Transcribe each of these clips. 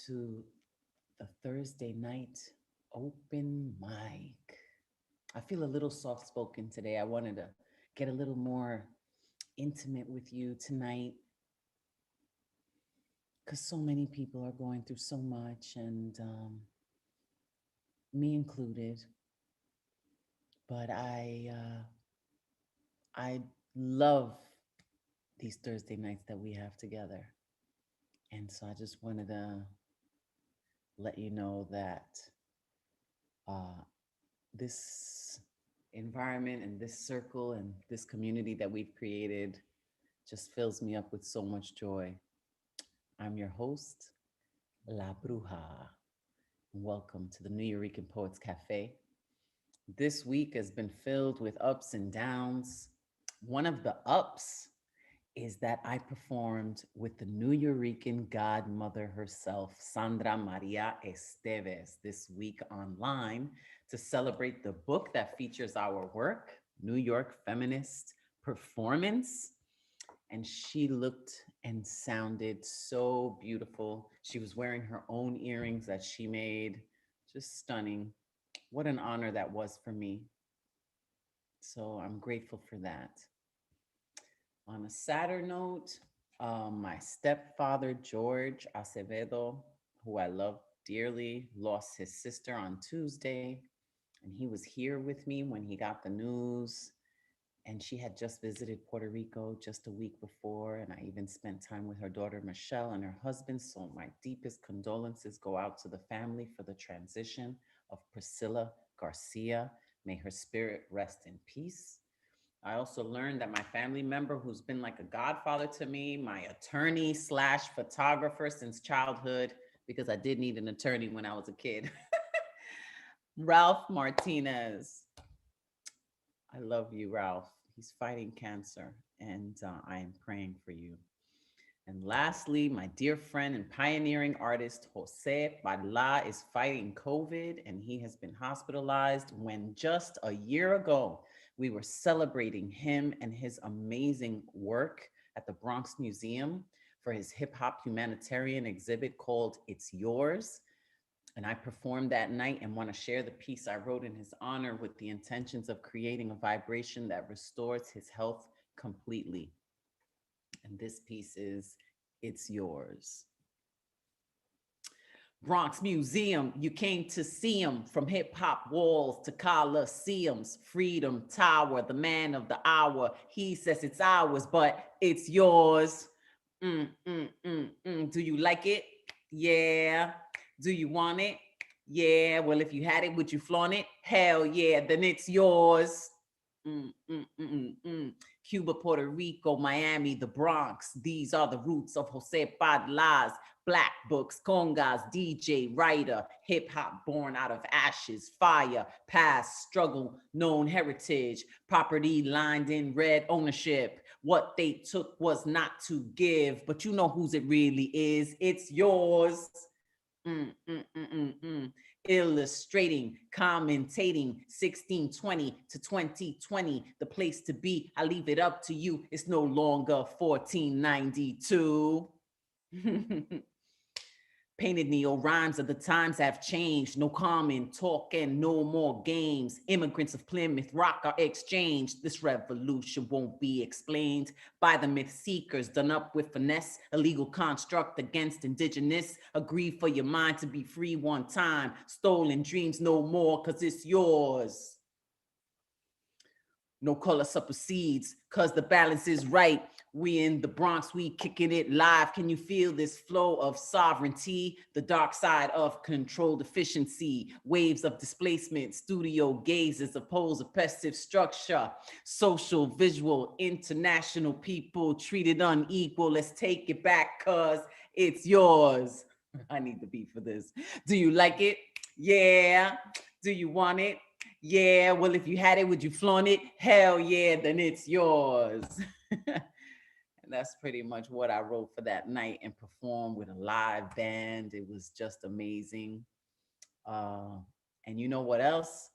to the Thursday night open mic. I feel a little soft spoken today. I wanted to get a little more intimate with you tonight because so many people are going through so much, and me included. But I love these Thursday nights that we have together, and so I just wanted to let you know that uh, this environment and this circle and this community that we've created just fills me up with so much joy. I'm your host, La Bruja. Welcome to the New Eureka Poets Cafe. This week has been filled with ups and downs. One of the ups is that I performed with the New Eurekan godmother herself, Sandra Maria Esteves, this week online to celebrate the book that features our work, New York Feminist Performance. And she looked and sounded so beautiful. She was wearing her own earrings that she made, just stunning. What an honor that was for me. So I'm grateful for that. On a sadder note, my stepfather, George Acevedo, who I love dearly, lost his sister on Tuesday. And he was here with me when he got the news. And she had just visited Puerto Rico just a week before. And I even spent time with her daughter, Michelle, and her husband. So my deepest condolences go out to the family for the transition of Priscilla Garcia. May her spirit rest in peace. I also learned that my family member, who's been like a godfather to me, my attorney slash photographer since childhood, because I did need an attorney when I was a kid, Ralph Martinez. I love you, Ralph. He's fighting cancer, and I am praying for you. And lastly, my dear friend and pioneering artist, Jose Parla, is fighting COVID, and he has been hospitalized when just a year ago, we were celebrating him and his amazing work at the Bronx Museum for his hip hop humanitarian exhibit called It's Yours. And I performed that night and want to share the piece I wrote in his honor with the intentions of creating a vibration that restores his health completely. And this piece is It's Yours. Bronx Museum, you came to see him from hip hop walls to coliseums. Freedom Tower, the man of the hour. He says it's ours, but it's yours. Do you like it? Yeah. Do you want it? Yeah. Well, if you had it, would you flaunt it? Hell yeah, then it's yours. Mm, mm, mm, mm. Cuba, Puerto Rico, Miami, the Bronx. These are the roots of Jose Padlas, Black Books, Congas, DJ, writer, hip hop born out of ashes, fire, past struggle, known heritage, property lined in red ownership. What they took was not to give, but you know whose it really is. It's yours. Mm, mm, mm, mm, mm. Illustrating, commentating, 1620 to 2020, the place to be. I leave it up to you. It's no longer 1492. Painted neo rhymes of the times have changed. No common talk and no more games. Immigrants of Plymouth Rock are exchanged. This revolution won't be explained by the myth seekers, done up with finesse. A legal construct against indigenous. Agree for your mind to be free one time. Stolen dreams no more, cause it's yours. No color supersedes, cause the balance is right. We in the Bronx, we kicking it live. Can you feel this flow of sovereignty? The dark side of control deficiency, waves of displacement, studio gazes, oppose oppressive structure, social, visual, international people treated unequal. Let's take it back, cause it's yours. I need the beat for this. Do you like it? Yeah. Do you want it? Yeah, well, if you had it, would you flaunt it? Hell yeah, then it's yours. And that's pretty much what I wrote for that night and performed with a live band. It was just amazing. Uh, and you know what else?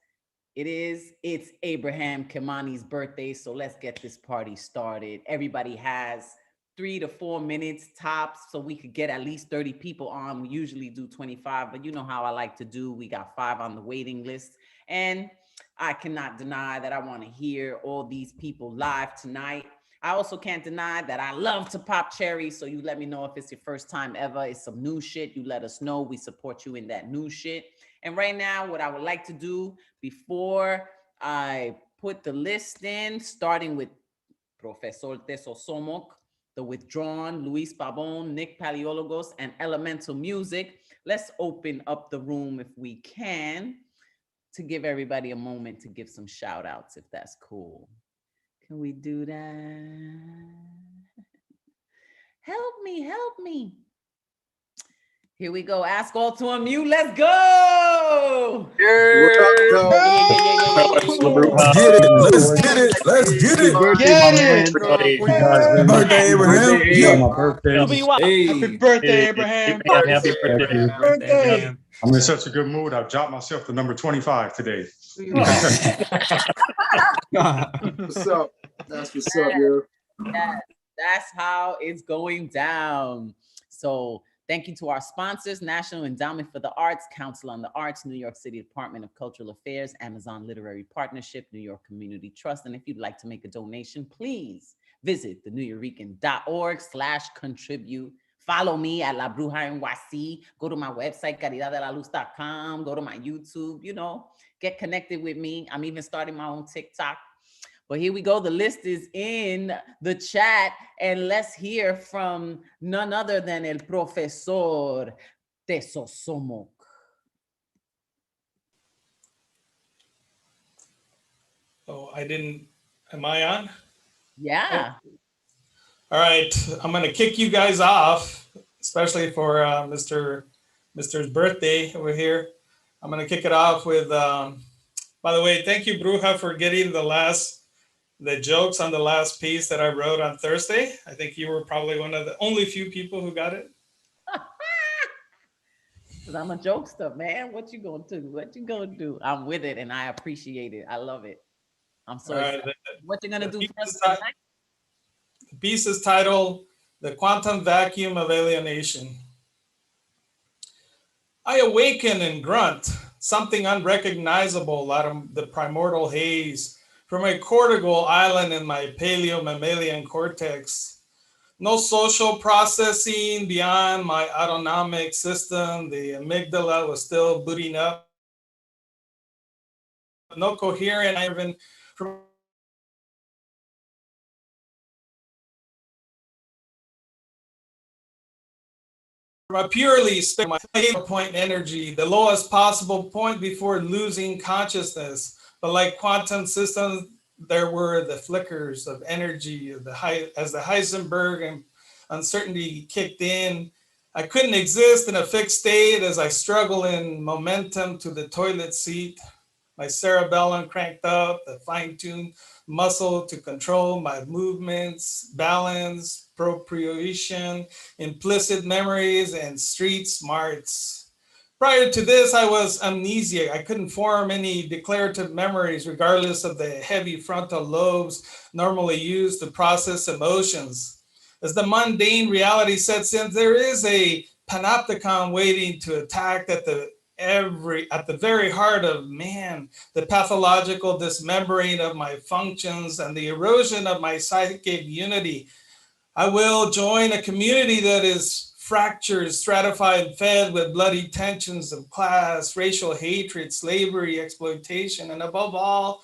It is. It's Abraham Kamani's birthday, so let's get this party started. Everybody has 3 to 4 minutes tops so we could get at least 30 people on. We usually do 25, but you know how I like to do. We got 5 on the waiting list. And I cannot deny that I want to hear all these people live tonight. I also can't deny that I love to pop cherries. So you let me know if it's your first time ever. It's some new shit. You let us know. We support you in that new shit. And right now, what I would like to do before I put the list in, starting with Professor Tesosomok, The Withdrawn, Luis Pabon, Nick Paleologos, and Elemental Music. Let's open up the room if we can to give everybody a moment to give some shout outs, if that's cool. Can we do that? Help me, help me. Here we go. Ask all to unmute. Let's go. What up, though? Let's get it. Let's get it. Let's get Happy it. birthday, my man. Everybody. Thank you guys very much. Birthday, Abraham. On my Yeah. birthday. Happy birthday, Abraham. Happy birthday. I'm in such a good mood. I've dropped myself to number 25 today. What's up? That's what's up, yo. Yes, that's how it's going down. So thank you to our sponsors, National Endowment for the Arts, Council on the Arts, New York City Department of Cultural Affairs, Amazon Literary Partnership, New York Community Trust. And if you'd like to make a donation, please visit thenewyorrican.org/contribute. Follow me at La Bruja NYC. Go to my website, caridadelaluz.com. Go to my YouTube, get connected with me. I'm even starting my own TikTok. But here we go. The list is in the chat. And let's hear from none other than El Profesor Tesosomok. Oh, am I on? Yeah. Oh. All right, I'm gonna kick you guys off, especially for Mr's birthday over here. I'm gonna kick it off with, by the way, thank you, Bruja, for getting the jokes on the last piece that I wrote on Thursday. I think you were probably one of the only few people who got it. Because I'm a jokester, man. What you gonna do? What you gonna do? I'm with it and I appreciate it. I love it. I'm so excited. What you gonna do for us tonight? The piece is titled The Quantum Vacuum of Alienation. I awaken and grunt, something unrecognizable out of the primordial haze from a cortical island in my paleo-mammalian cortex. No social processing beyond my autonomic system. The amygdala was still booting up. No coherent, even from a purely point energy, the lowest possible point before losing consciousness. But like quantum systems, there were the flickers of energy as the Heisenberg and uncertainty kicked in. I couldn't exist in a fixed state as I struggle in momentum to the toilet seat. My cerebellum cranked up, the fine-tuned muscle to control my movements, balance, proprioception, implicit memories, and street smarts. Prior to this, I was amnesiac. I couldn't form any declarative memories, regardless of the heavy frontal lobes normally used to process emotions. As the mundane reality sets in, there is a panopticon waiting to attack at the very heart of man, the pathological dismembering of my functions and the erosion of my psychic unity. I will join a community that is fractured, stratified, fed with bloody tensions of class, racial hatred, slavery, exploitation, and above all,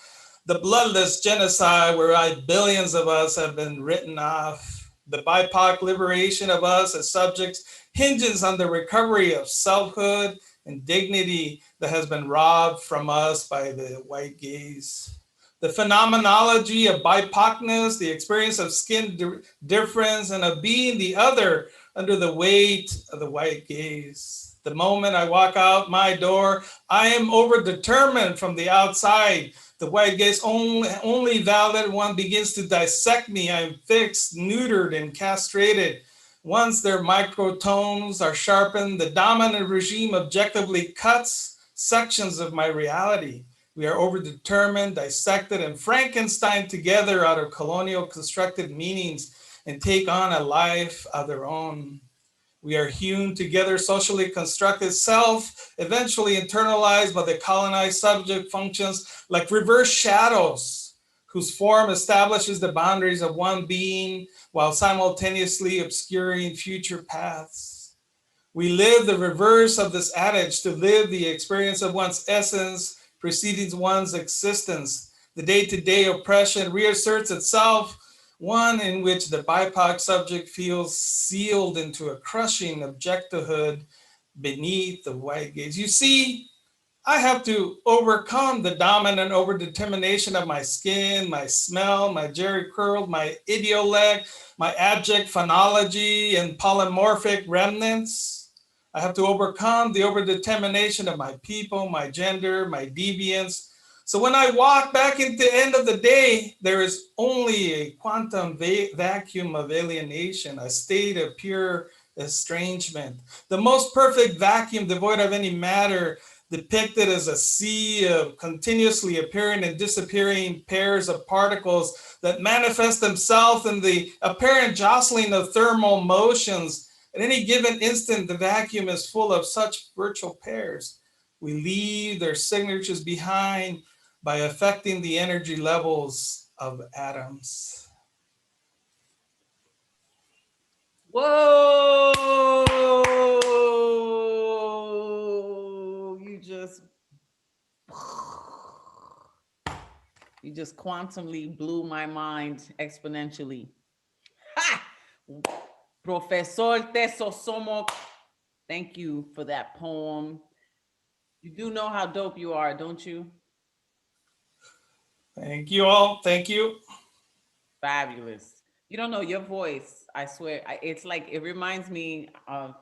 the bloodless genocide where billions of us have been written off. The BIPOC liberation of us as subjects hinges on the recovery of selfhood and dignity that has been robbed from us by the white gaze. The phenomenology of BIPOCness, the experience of skin difference, and of being the other under the weight of the white gaze. The moment I walk out my door, I am overdetermined from the outside. The white gaze only valid one begins to dissect me. I am fixed, neutered, and castrated. Once their microtones are sharpened, the dominant regime objectively cuts sections of my reality. We are overdetermined, dissected, and Frankenstein together out of colonial constructed meanings. and take on a life of their own. We are hewn together, socially constructed self, eventually internalized by the colonized subject functions like reverse shadows, whose form establishes the boundaries of one being while simultaneously obscuring future paths. We live the reverse of this adage, to live the experience of one's essence preceding one's existence. The day-to-day oppression reasserts itself, one in which the BIPOC subject feels sealed into a crushing objecthood beneath the white gaze. You see, I have to overcome the dominant overdetermination of my skin, my smell, my jerry curl, my idiolect, my abject phonology and polymorphic remnants. I have to overcome the overdetermination of my people, my gender, my deviance. So when I walk back into the end of the day, there is only a quantum vacuum of alienation, a state of pure estrangement. The most perfect vacuum devoid of any matter, depicted as a sea of continuously appearing and disappearing pairs of particles that manifest themselves in the apparent jostling of thermal motions. At any given instant, the vacuum is full of such virtual pairs. We leave their signatures behind by affecting the energy levels of atoms. Whoa! You just quantumly blew my mind exponentially. Ha! Professor Tesosomok, thank you for that poem. You do know how dope you are, don't you? Thank you all. Thank you. Fabulous. You don't know your voice. I swear. It's like, it reminds me of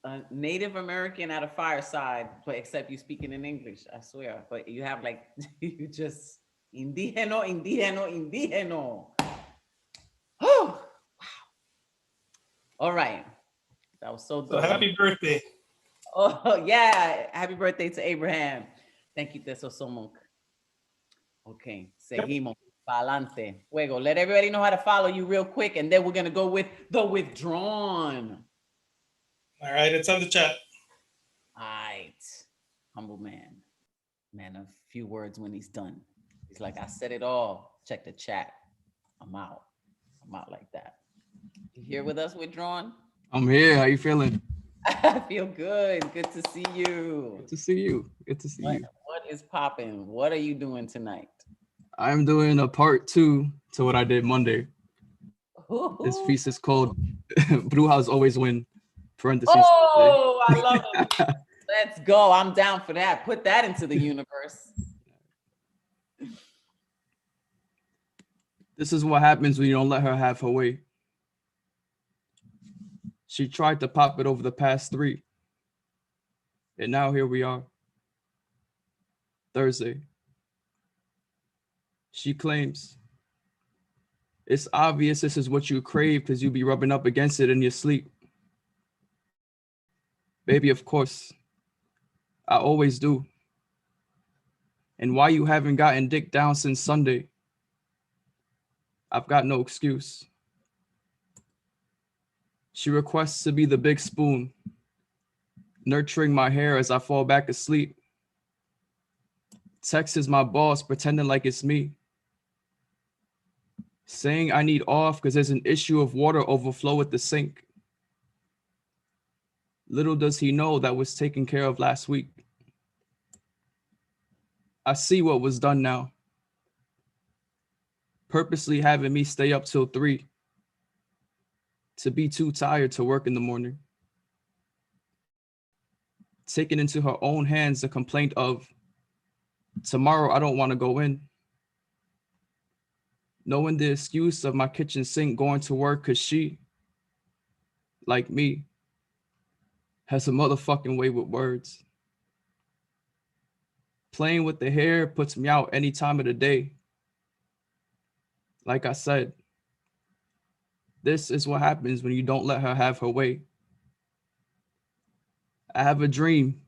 a Native American at a fireside, but except you speaking in English. I swear. But you have like, you just indigeno, indigeno, indigeno. Oh, all right. That was so So dope. happy birthday. Oh, yeah. Happy birthday to Abraham. Thank you, Teso Somok. Okay. Seguimos. Pa'lante. Fuego. Let everybody know how to follow you real quick, and then we're going to go with the withdrawn. All right. It's on the chat. All right. Humble man. Man of few words when he's done. He's like, I said it all. Check the chat. I'm out. I'm out like that. You here with us, withdrawn? I'm here. How you feeling? I feel good. Good to see you. Good to see you. Good to see you. What is popping? What are you doing tonight? I'm doing a part 2 to what I did Monday. This piece is called Brujas Always Win. Parentheses. Oh, I love it. Let's go. I'm down for that. Put that into the universe. This is what happens when you don't let her have her way. She tried to pop it over the past 3. And now here we are. Thursday. She claims, it's obvious this is what you crave because you be rubbing up against it in your sleep. Baby, of course. I always do. And why you haven't gotten dick down since Sunday? I've got no excuse. She requests to be the big spoon, nurturing my hair as I fall back asleep. Texts my boss pretending like it's me. Saying I need off because there's an issue of water overflow at the sink. Little does he know that was taken care of last week. I see what was done now. Purposely having me stay up till 3. To be too tired to work in the morning. Taking into her own hands the complaint of, tomorrow I don't want to go in. Knowing the excuse of my kitchen sink going to work because she, like me, has a motherfucking way with words. Playing with the hair puts me out any time of the day. Like I said, this is what happens when you don't let her have her way. I have a dream,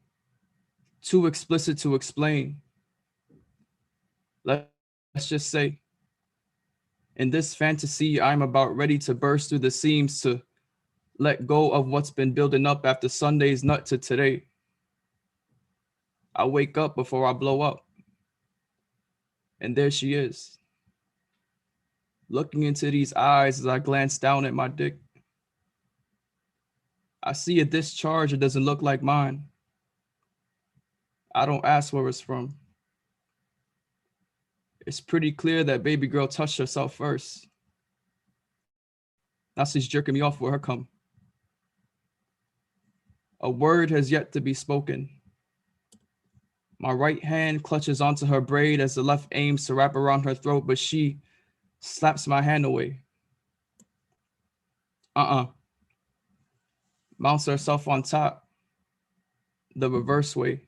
too explicit to explain. Let's just say, In this fantasy, I'm about ready to burst through the seams to let go of what's been building up after Sunday's nut to today. I wake up before I blow up. And there she is, looking into these eyes as I glance down at my dick. I see a discharge that doesn't look like mine. I don't ask where it's from. It's pretty clear that baby girl touched herself first. Now she's jerking me off with her cum. A word has yet to be spoken. My right hand clutches onto her braid as the left aims to wrap around her throat, but she slaps my hand away. Mounts herself on top, the reverse way.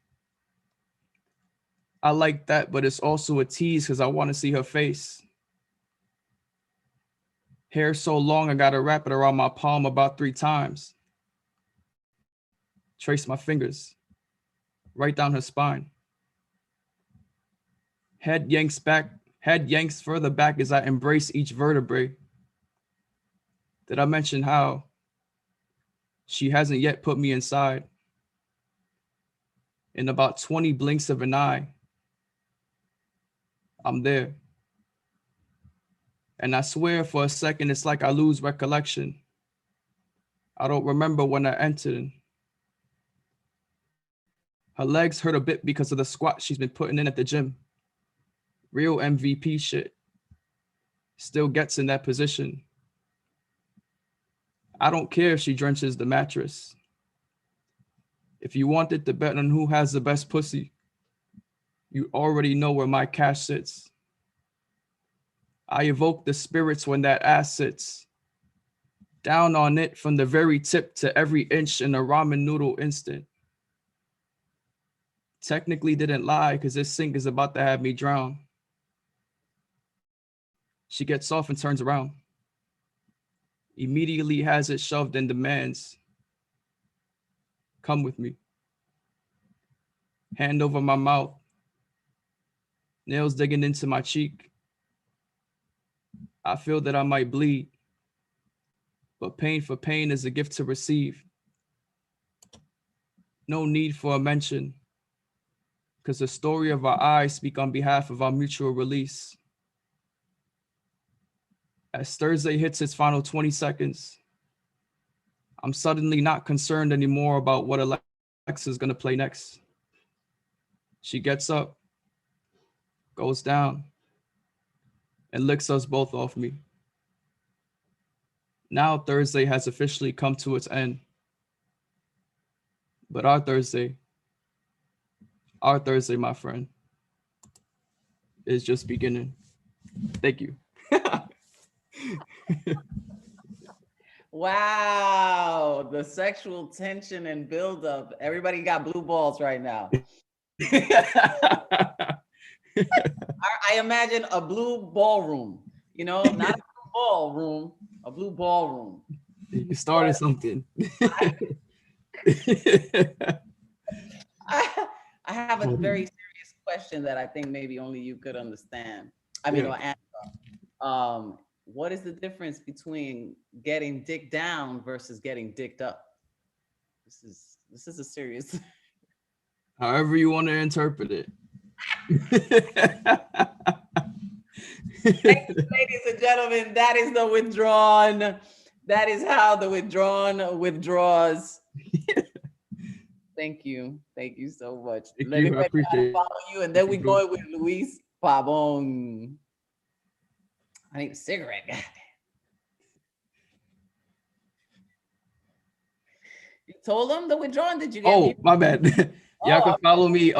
I like that, but it's also a tease because I want to see her face. Hair so long, I gotta wrap it around my palm about 3 times. Trace my fingers right down her spine. Head yanks further back as I embrace each vertebrae. Did I mention how she hasn't yet put me inside? In about 20 blinks of an eye, I'm there. And I swear for a second, it's like I lose recollection. I don't remember when I entered. Her legs hurt a bit because of the squat she's been putting in at the gym. Real MVP shit. Still gets in that position. I don't care if she drenches the mattress. If you wanted to bet on who has the best pussy, you already know where my cash sits. I evoke the spirits when that ass sits. Down on it from the very tip to every inch in a ramen noodle instant. Technically didn't lie because this sink is about to have me drown. She gets off and turns around. Immediately has it shoved and demands, come with me. Hand over my mouth. Nails digging into my cheek. I feel that I might bleed, but pain for pain is a gift to receive. No need for a mention, because the story of our eyes speak on behalf of our mutual release. As Thursday hits its final 20 seconds, I'm suddenly not concerned anymore about what Alexa's gonna play next. She gets up, goes down, and licks us both off me. Now Thursday has officially come to its end. But our Thursday, my friend, is just beginning. Thank you. Wow, the sexual tension and buildup. Everybody got blue balls right now. I imagine a blue ballroom, you know, not a blue ballroom, a blue ballroom. You started something. I have a very serious question that I think maybe only you could understand. I mean, or answer. What is the difference between getting dick down versus getting dicked up? This is a serious. However you want to interpret it. Thank you, ladies and gentlemen. That is the withdrawn. That is how the withdrawn withdraws. Thank you. Thank you so much. Thank you. I appreciate it. Follow you, and then we go with Luis Pabon. I need a cigarette. God. You told them the withdrawn? Did you get Oh, my bad. Y'all can follow me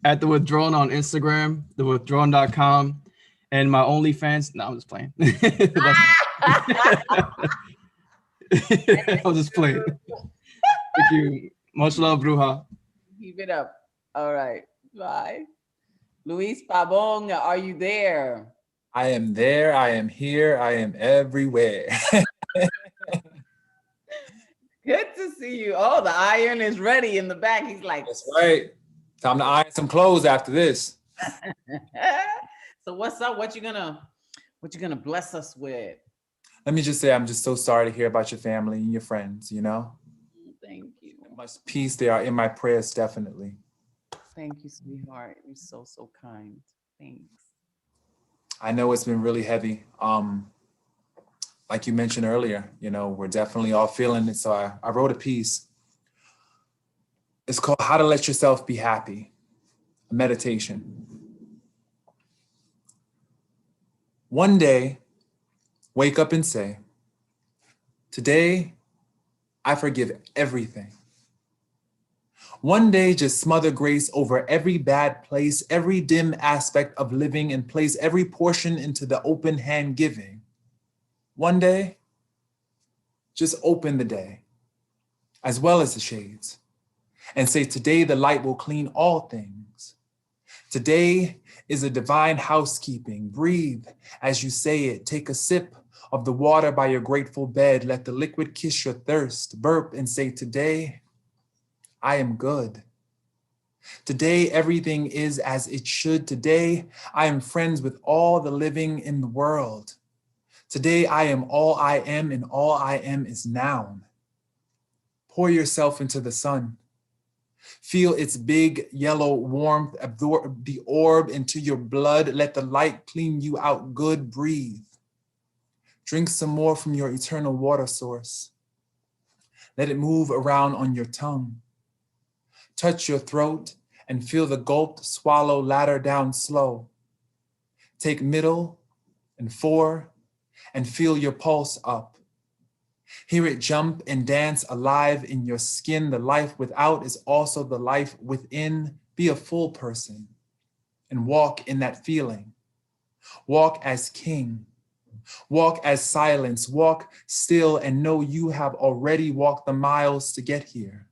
at The Withdrawn on Instagram, thewithdrawn.com, and my OnlyFans. No, I'm just playing. I'm just playing. Thank you. Much love, Bruja. Keep it up. All right. Bye. Luis Pabon, are you there? I am there. I am here. I am everywhere. Good to see you. Oh, the iron is ready in the back. He's like, That's right. Time to iron some clothes after this. So what's up? What you gonna What you gonna bless us with? Let me just say, I'm just so sorry to hear about your family and your friends, you know? Thank you. Much peace they are in my prayers, definitely. Thank you, sweetheart. You're so, so kind. Thanks. I know it's been really heavy. Like you mentioned earlier, you know, we're definitely all feeling it. So I wrote a piece. It's called How to Let Yourself Be Happy, a meditation. One day, wake up and say, today, I forgive everything. One day, just smother grace over every bad place, every dim aspect of living, and place every portion into the open hand giving. One day, just open the day, as well as the shades, and say, today the light will clean all things. Today is a divine housekeeping. Breathe as you say it. Take a sip of the water by your grateful bed. Let the liquid kiss your thirst. Burp and say, today, I am good. Today, everything is as it should. Today, I am friends with all the living in the world. Today, I am all I am, and all I am is noun. Pour yourself into the sun. Feel its big yellow warmth absorb the orb into your blood. Let the light clean you out good. Breathe. Drink some more from your eternal water source. Let it move around on your tongue. Touch your throat and feel the gulped swallow ladder down slow. Take middle and 4 and feel your pulse up. Hear it jump and dance alive in your skin. The life without is also the life within. Be a full person and walk in that feeling. Walk as king. Walk as silence. Walk still and know you have already walked the miles to get here.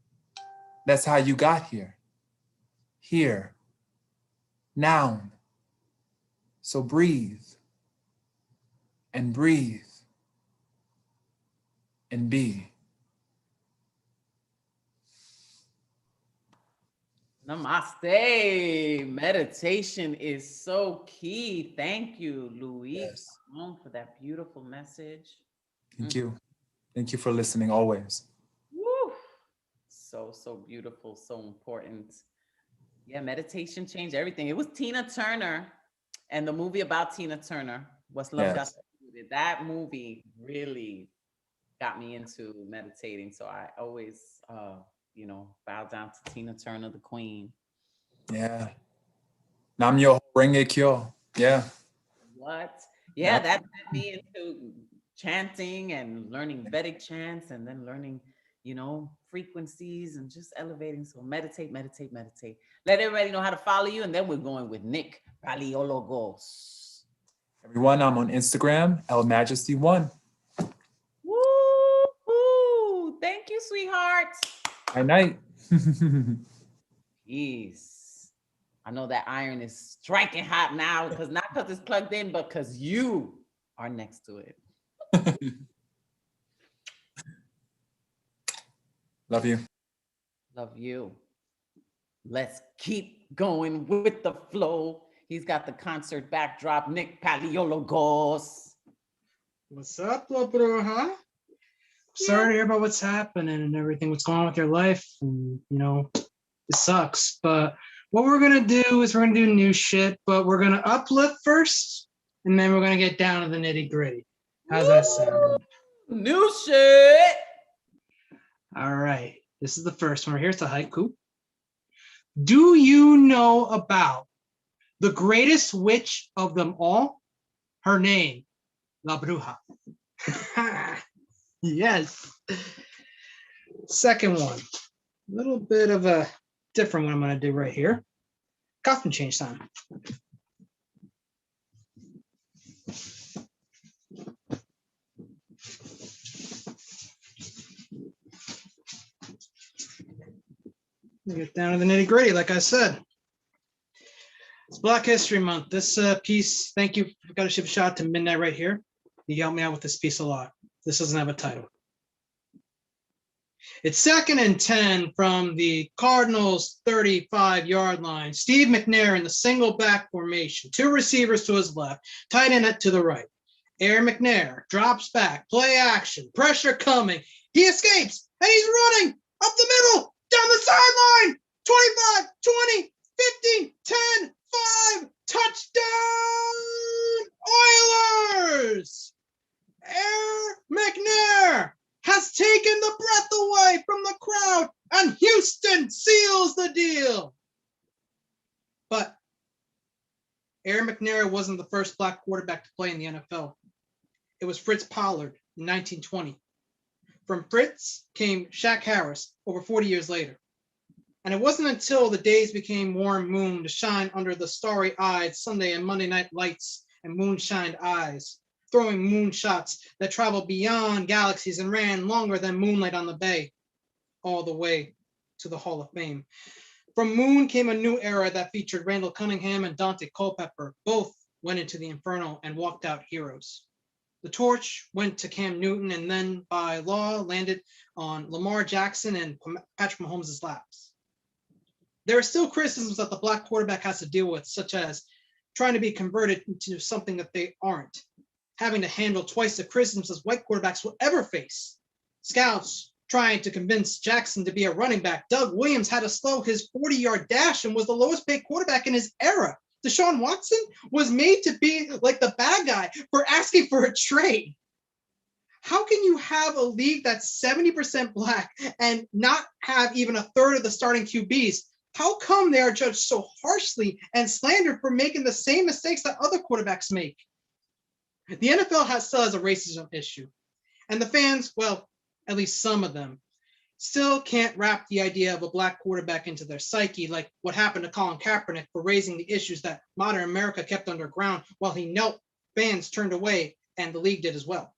That's how you got here. Here. Noun. So breathe and breathe and be. Namaste. Meditation is so key. Thank you, Louis, Yes. for that beautiful message. Thank you. Thank you for listening always. Woo. So, so beautiful, so important. Yeah, meditation changed everything. It was Tina Turner and the movie about Tina Turner, What's Love Got Yes. to Do with It. That movie really got me into meditating. So I always, bow down to Tina Turner, the queen. Yeah. Nam Yo Renge Kyo. Yeah. What? Yeah, Yep. that led me into chanting and learning Vedic chants and then learning, frequencies and just elevating. So meditate, meditate, meditate. Let everybody know how to follow you. And then we're going with Nick Paleologos. Everyone, I'm on Instagram, El Majesty 1. Woo! Thank you, sweetheart. Good night. Peace. I know that iron is striking hot now because not because it's plugged in, but because you are next to it. Love you. Love you. Let's keep going with the flow. He's got the concert backdrop. Nick Paleologos. What's up, bro? Huh? Sorry to hear about what's happening and everything, what's going on with your life. And, it sucks. But what we're going to do is we're going to do new shit, but we're going to uplift first, and then we're going to get down to the nitty gritty. How's that sound? New shit. All right. This is the first one. Here's the haiku. Do you know about the greatest witch of them all? Her name, La Bruja. Yes. Second one. A little bit of a different one I'm going to do right here. Costume change time. Get down to the nitty gritty, like I said. It's Black History Month. This piece, thank you. I've got to ship a shout out to Midnight right here. You helped me out with this piece a lot. This doesn't have a title. It's 2nd and 10 from the Cardinals' 35-yard line. Steve McNair in the single back formation. 2 receivers to his left, tight end to the right. Aaron McNair drops back, play action, pressure coming. He escapes, and he's running up the middle, down the sideline. 25, 20, 15, 10, 5, touchdown Oilers! Aaron McNair has taken the breath away from the crowd, and Houston seals the deal. But Aaron McNair wasn't the first black quarterback to play in the NFL. It was Fritz Pollard in 1920. From Fritz came Shaq Harris over 40 years later. And it wasn't until the days became warm moon to shine under the starry-eyed Sunday and Monday night lights and moonshined eyes, throwing moonshots that traveled beyond galaxies and ran longer than moonlight on the bay, all the way to the Hall of Fame. From Moon came a new era that featured Randall Cunningham and Dante Culpepper. Both went into the Inferno and walked out heroes. The torch went to Cam Newton and then by law landed on Lamar Jackson and Patrick Mahomes' laps. There are still criticisms that the black quarterback has to deal with, such as trying to be converted into something that they aren't, having to handle twice the criticisms as white quarterbacks will ever face. Scouts trying to convince Jackson to be a running back. Doug Williams had to slow his 40-yard dash and was the lowest paid quarterback in his era. Deshaun Watson was made to be like the bad guy for asking for a trade. How can you have a league that's 70% black and not have even a third of the starting QBs? How come they are judged so harshly and slandered for making the same mistakes that other quarterbacks make? The NFL still has a racism issue. And the fans, well, at least some of them, still can't wrap the idea of a black quarterback into their psyche, like what happened to Colin Kaepernick for raising the issues that modern America kept underground while he knelt, fans turned away, and the league did as well.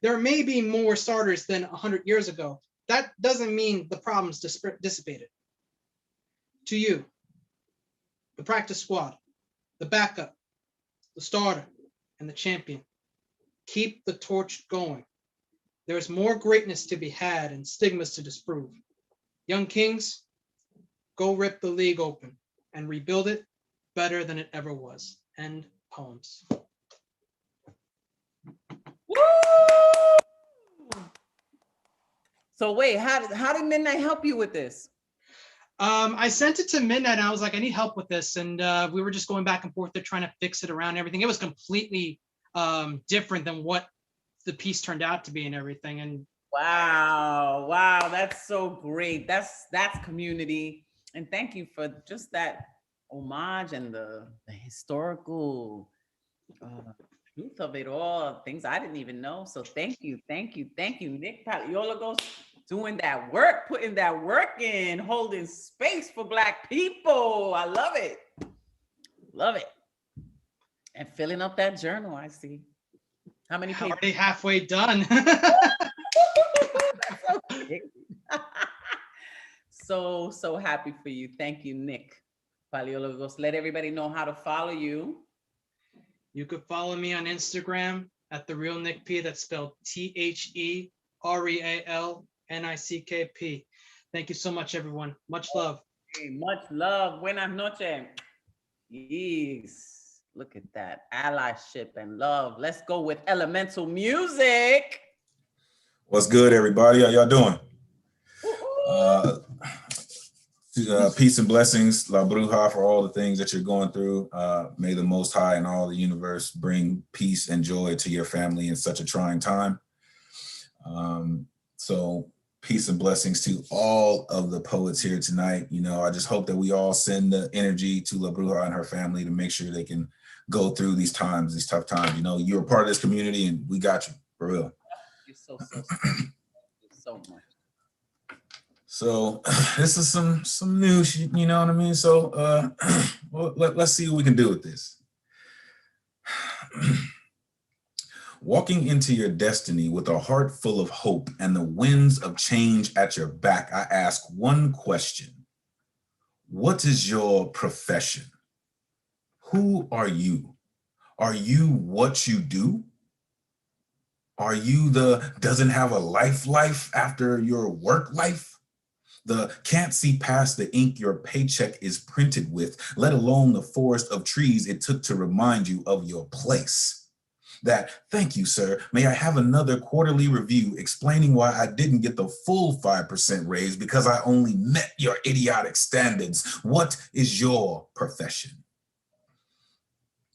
There may be more starters than 100 years ago. That doesn't mean the problem's dissipated. To you, the practice squad, the backup, the starter, and the champion, keep the torch going. There's more greatness to be had and stigmas to disprove. Young Kings, go rip the league open and rebuild it better than it ever was. End poems. Woo! So wait, how did Midnight help you with this? I sent it to Midnight and I was like, I need help with this. And we were just going back and forth to trying to fix it around everything. It was completely different than what the piece turned out to be and everything. And wow, that's so great. That's community. And thank you for just that homage and the historical truth of it all, things I didn't even know. So thank you. Nick Paliologos doing that work, putting that work in, holding space for Black people. I love it. And filling up that journal, I see. How many pages? Already halfway done. So happy for you. Thank you, Nick Paliologos. Let everybody know how to follow you. You could follow me on Instagram at The Real Nick P. That's spelled TheRealNickP. Thank you so much, everyone. Much love. Hey, much love. Buenas noches. Yes. Look at that. Allyship and love. Let's go with elemental music. What's good, everybody? How y'all doing? Peace and blessings, La Bruja, for all the things that you're going through. May the Most High and all the universe bring peace and joy to your family in such a trying time. So peace and blessings to all of the poets here tonight. You know, I just hope that we all send the energy to La Bruja and her family to make sure they can go through these times, these tough times. You know, you're a part of this community and we got you, for real. You're so much. So this is some news, you know what I mean? So well, let's see what we can do with this. Walking into your destiny with a heart full of hope and the winds of change at your back, I ask one question. What is your profession? Who are you? Are you what you do? Are you the doesn't have a life after your work life? The can't see past the ink your paycheck is printed with, let alone the forest of trees it took to remind you of your place. that, thank you, sir, may I have another quarterly review explaining why I didn't get the full 5% raise because I only met your idiotic standards. What is your profession?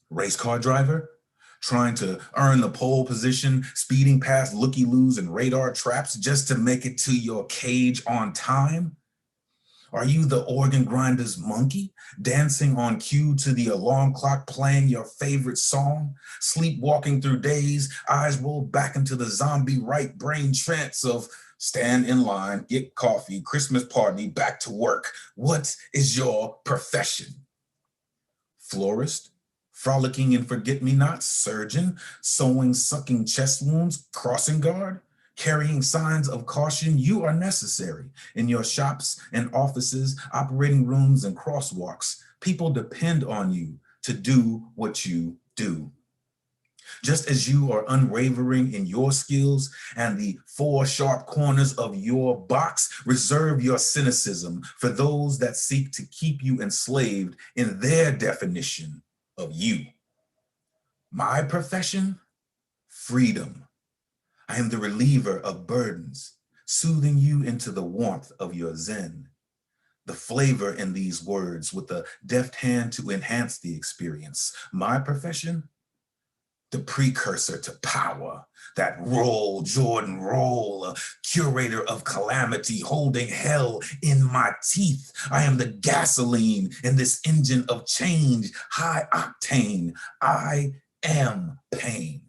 Race car driver? Trying to earn the pole position, speeding past looky-loos and radar traps just to make it to your cage on time? Are you the organ grinder's monkey, dancing on cue to the alarm clock playing your favorite song, sleepwalking through days, eyes rolled back into the zombie right brain trance of stand in line, get coffee, Christmas party, back to work? What is your profession? Florist? Frolicking in forget-me-nots, surgeon, sewing, sucking chest wounds, crossing guard, carrying signs of caution? You are necessary in your shops and offices, operating rooms and crosswalks. People depend on you to do what you do. Just as you are unwavering in your skills and the four sharp corners of your box, reserve your cynicism for those that seek to keep you enslaved in their definition of you. My profession? Freedom. I am the reliever of burdens, soothing you into the warmth of your zen. The flavor in these words with a deft hand to enhance the experience. My profession? The precursor to power, that roll, Jordan roll, a curator of calamity, holding hell in my teeth. I am the gasoline in this engine of change, high octane. I am pain.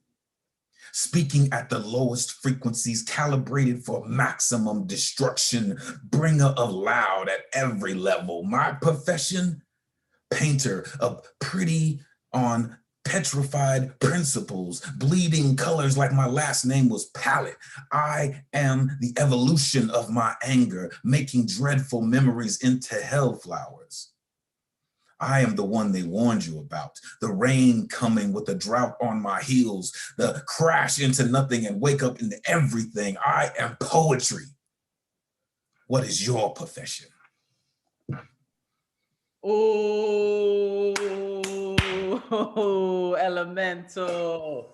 Speaking at the lowest frequencies, calibrated for maximum destruction, bringer of loud at every level. My profession? Painter of pretty on petrified principles, bleeding colors like my last name was palette. I am the evolution of my anger, making dreadful memories into hellflowers. I am the one they warned you about, the rain coming with a drought on my heels, the crash into nothing and wake up into everything. I am poetry. What is your profession? Oh, Elemental.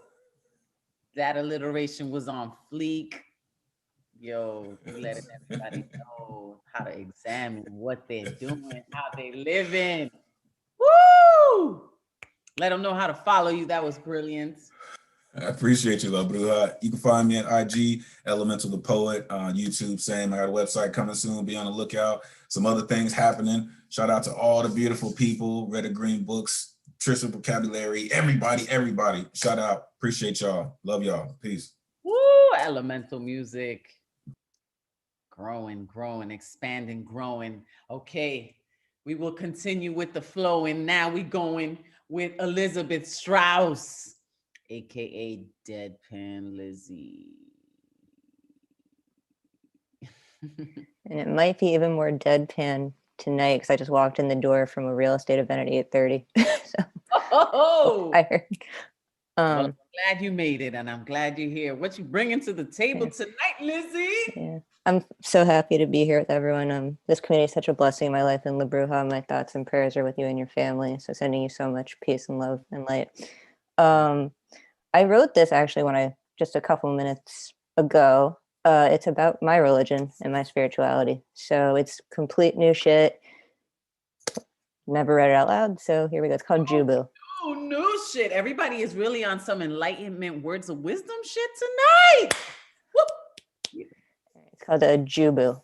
That alliteration was on fleek. Yo, you letting everybody know how to examine what they're doing, how they living. Woo! Let them know how to follow you. That was brilliant. I appreciate you, La Bruja. You can find me at IG, Elemental the Poet, on YouTube, same. I got a website coming soon. Be on the lookout. Some other things happening. Shout out to all the beautiful people, Red and Green Books, Trisha Vocabulary, everybody. Shout out. Appreciate y'all. Love y'all. Peace. Woo! Elemental music. Growing, expanding, growing. Okay, we will continue with the flow. And now we going with Elizabeth Strauss, AKA Deadpan Lizzie. And it might be even more deadpan tonight because I just walked in the door from a real estate event at 8:30. So I heard. Well, I'm glad you made it, and I'm glad you're here. What you bringing to the table tonight, Lizzie? Yeah, I'm so happy to be here with everyone. This community is such a blessing in my life, and La Bruja, my thoughts and prayers are with you and your family. So sending you so much peace and love and light. I wrote this actually just a couple minutes ago. It's about my religion and my spirituality. So it's complete new shit. Never read it out loud. So here we go. It's called Jubu. Oh, new shit. Everybody is really on some enlightenment words of wisdom shit tonight. Woo! It's called a Jubu.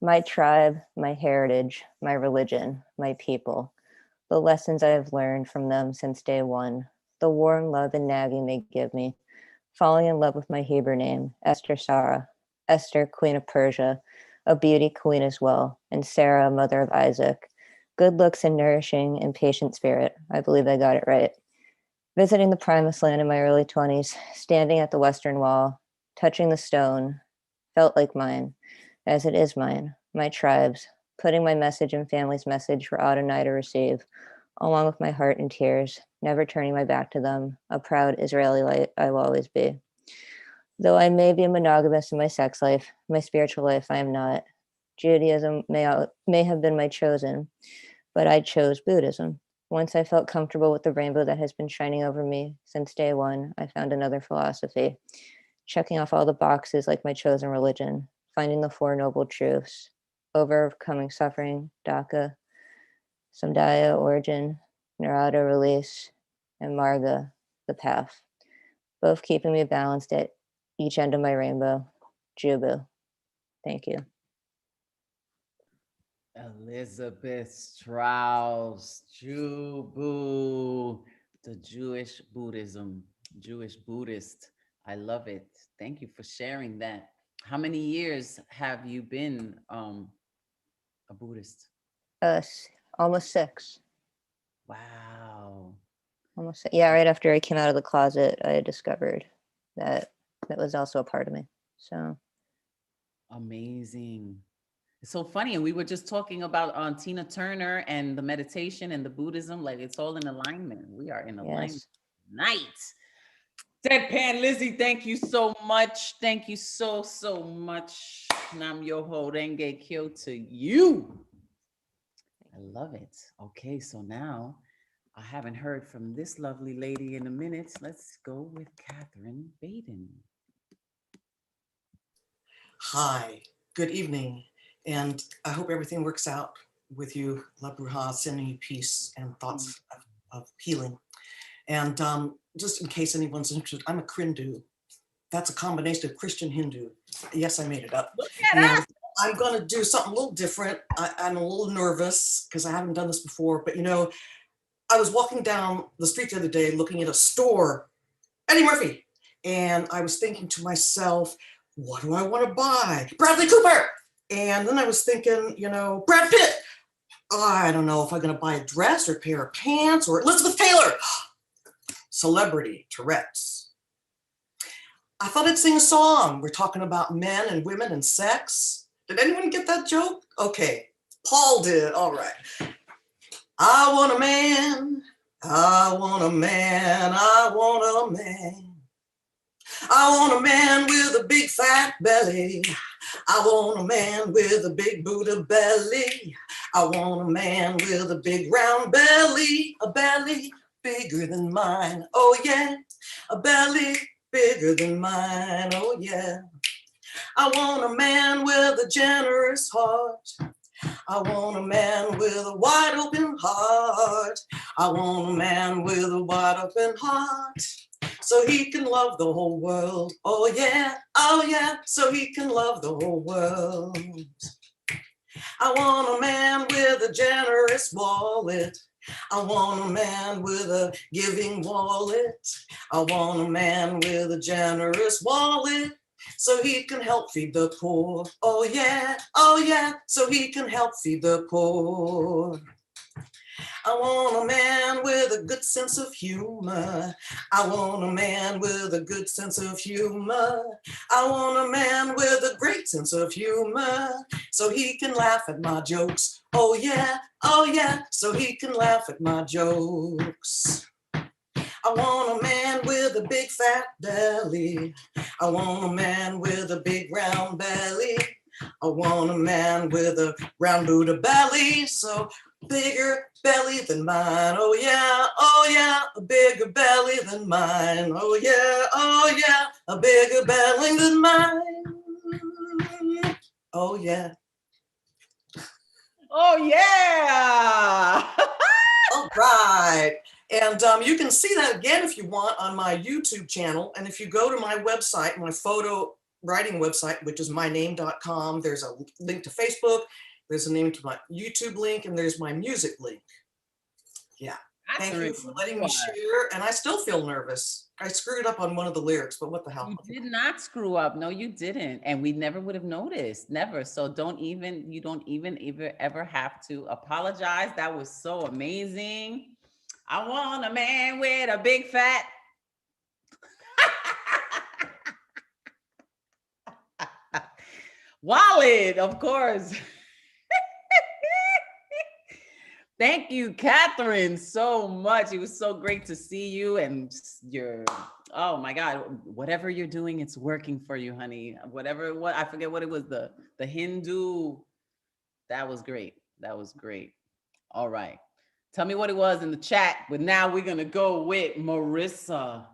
My tribe, my heritage, my religion, my people. The lessons I have learned from them since day one. The warm love and nagging they give me. Falling in love with my Hebrew name, Esther Sarah. Esther, queen of Persia, a beauty queen as well, and Sarah, mother of Isaac. Good looks and nourishing and patient spirit. I believe I got it right. Visiting the promised land in my early 20s, standing at the Western Wall, touching the stone, felt like mine, as it is mine, my tribe's, putting my message and family's message for Adonai to receive, along with my heart in tears, never turning my back to them, a proud Israeli I will always be. Though I may be a monogamous in my sex life, my spiritual life I am not. Judaism may have been my chosen, but I chose Buddhism. Once I felt comfortable with the rainbow that has been shining over me since day one, I found another philosophy, checking off all the boxes like my chosen religion, finding the Four Noble Truths, overcoming suffering, Dhaka, Samdaya, origin, Narada, release, and Marga, the path, both keeping me balanced at each end of my rainbow. Jubu. Thank you. Elizabeth Strauss, Jubu, the Jewish Buddhism, Jewish Buddhist. I love it. Thank you for sharing that. How many years have you been a Buddhist? Almost 6. Wow. Almost, yeah, right after I came out of the closet, I discovered that that was also a part of me. So amazing. It's so funny. And we were just talking about Tina Turner and the meditation and the Buddhism. Like it's all in alignment. We are in alignment. Night. Deadpan Lizzie, thank you so much. Thank you so much. Nam Yoho Renge Kyo to you. I love it. Okay, so now I haven't heard from this lovely lady in a minute. Let's go with Catherine Baden. Hi, good evening. And I hope everything works out with you. La Bruja, sending you peace and thoughts of healing. And just in case anyone's interested, I'm a Krindu. That's a combination of Christian Hindu. Yes, I made it up. Look at and us. I'm going to do something a little different. I'm a little nervous because I haven't done this before, but you know, I was walking down the street the other day looking at a store, Eddie Murphy, and I was thinking to myself, what do I want to buy? Bradley Cooper. And then I was thinking, you know, Brad Pitt. I don't know if I'm going to buy a dress or a pair of pants or Elizabeth Taylor. Celebrity Tourette's. I thought I'd sing a song. We're talking about men and women and sex. Did anyone get that joke? Okay, Paul did. All right. I want a man. I want a man. I want a man. I want a man with a big fat belly. I want a man with a big Buddha belly. I want a man with a big round belly, a belly bigger than mine. Oh yeah, a belly bigger than mine. Oh yeah. I want a man with a generous heart. I want a man with a wide open heart. I want a man with a wide open heart. So he can love the whole world. Oh yeah, so he can love the whole world. I want a man with a generous wallet. I want a man with a giving wallet. I want a man with a generous wallet. So he can help feed the poor. Oh yeah, so he can help feed the poor. I want a man with a good sense of humor. I want a man with a good sense of humor. I want a man with a great sense of humor, so he can laugh at my jokes. Oh yeah, so he can laugh at my jokes. I want a man with a big fat belly. I want a man with a big round belly. I want a man with a round Buddha belly, so bigger belly than mine. Oh yeah, a bigger belly than mine. Oh yeah, a bigger belly than mine. Oh yeah. Oh yeah. All right. And you can see that again if you want on my YouTube channel. And if you go to my website, my photo writing website, which is myname.com, there's a link to Facebook, there's a link to my YouTube link, and there's my music link. Yeah. Thank you for letting me share. And I still feel nervous. I screwed up on one of the lyrics, but what the hell? You did not screw up. No, you didn't. And we never would have noticed. Never. So you don't even ever have to apologize. That was so amazing. I want a man with a big fat. wallet, of course. Thank you, Catherine, so much. It was so great to see you and oh my God, whatever you're doing, it's working for you, honey. I forget what it was, the Hindu. That was great. That was great. All right. Tell me what it was in the chat. But now we're gonna go with Marissa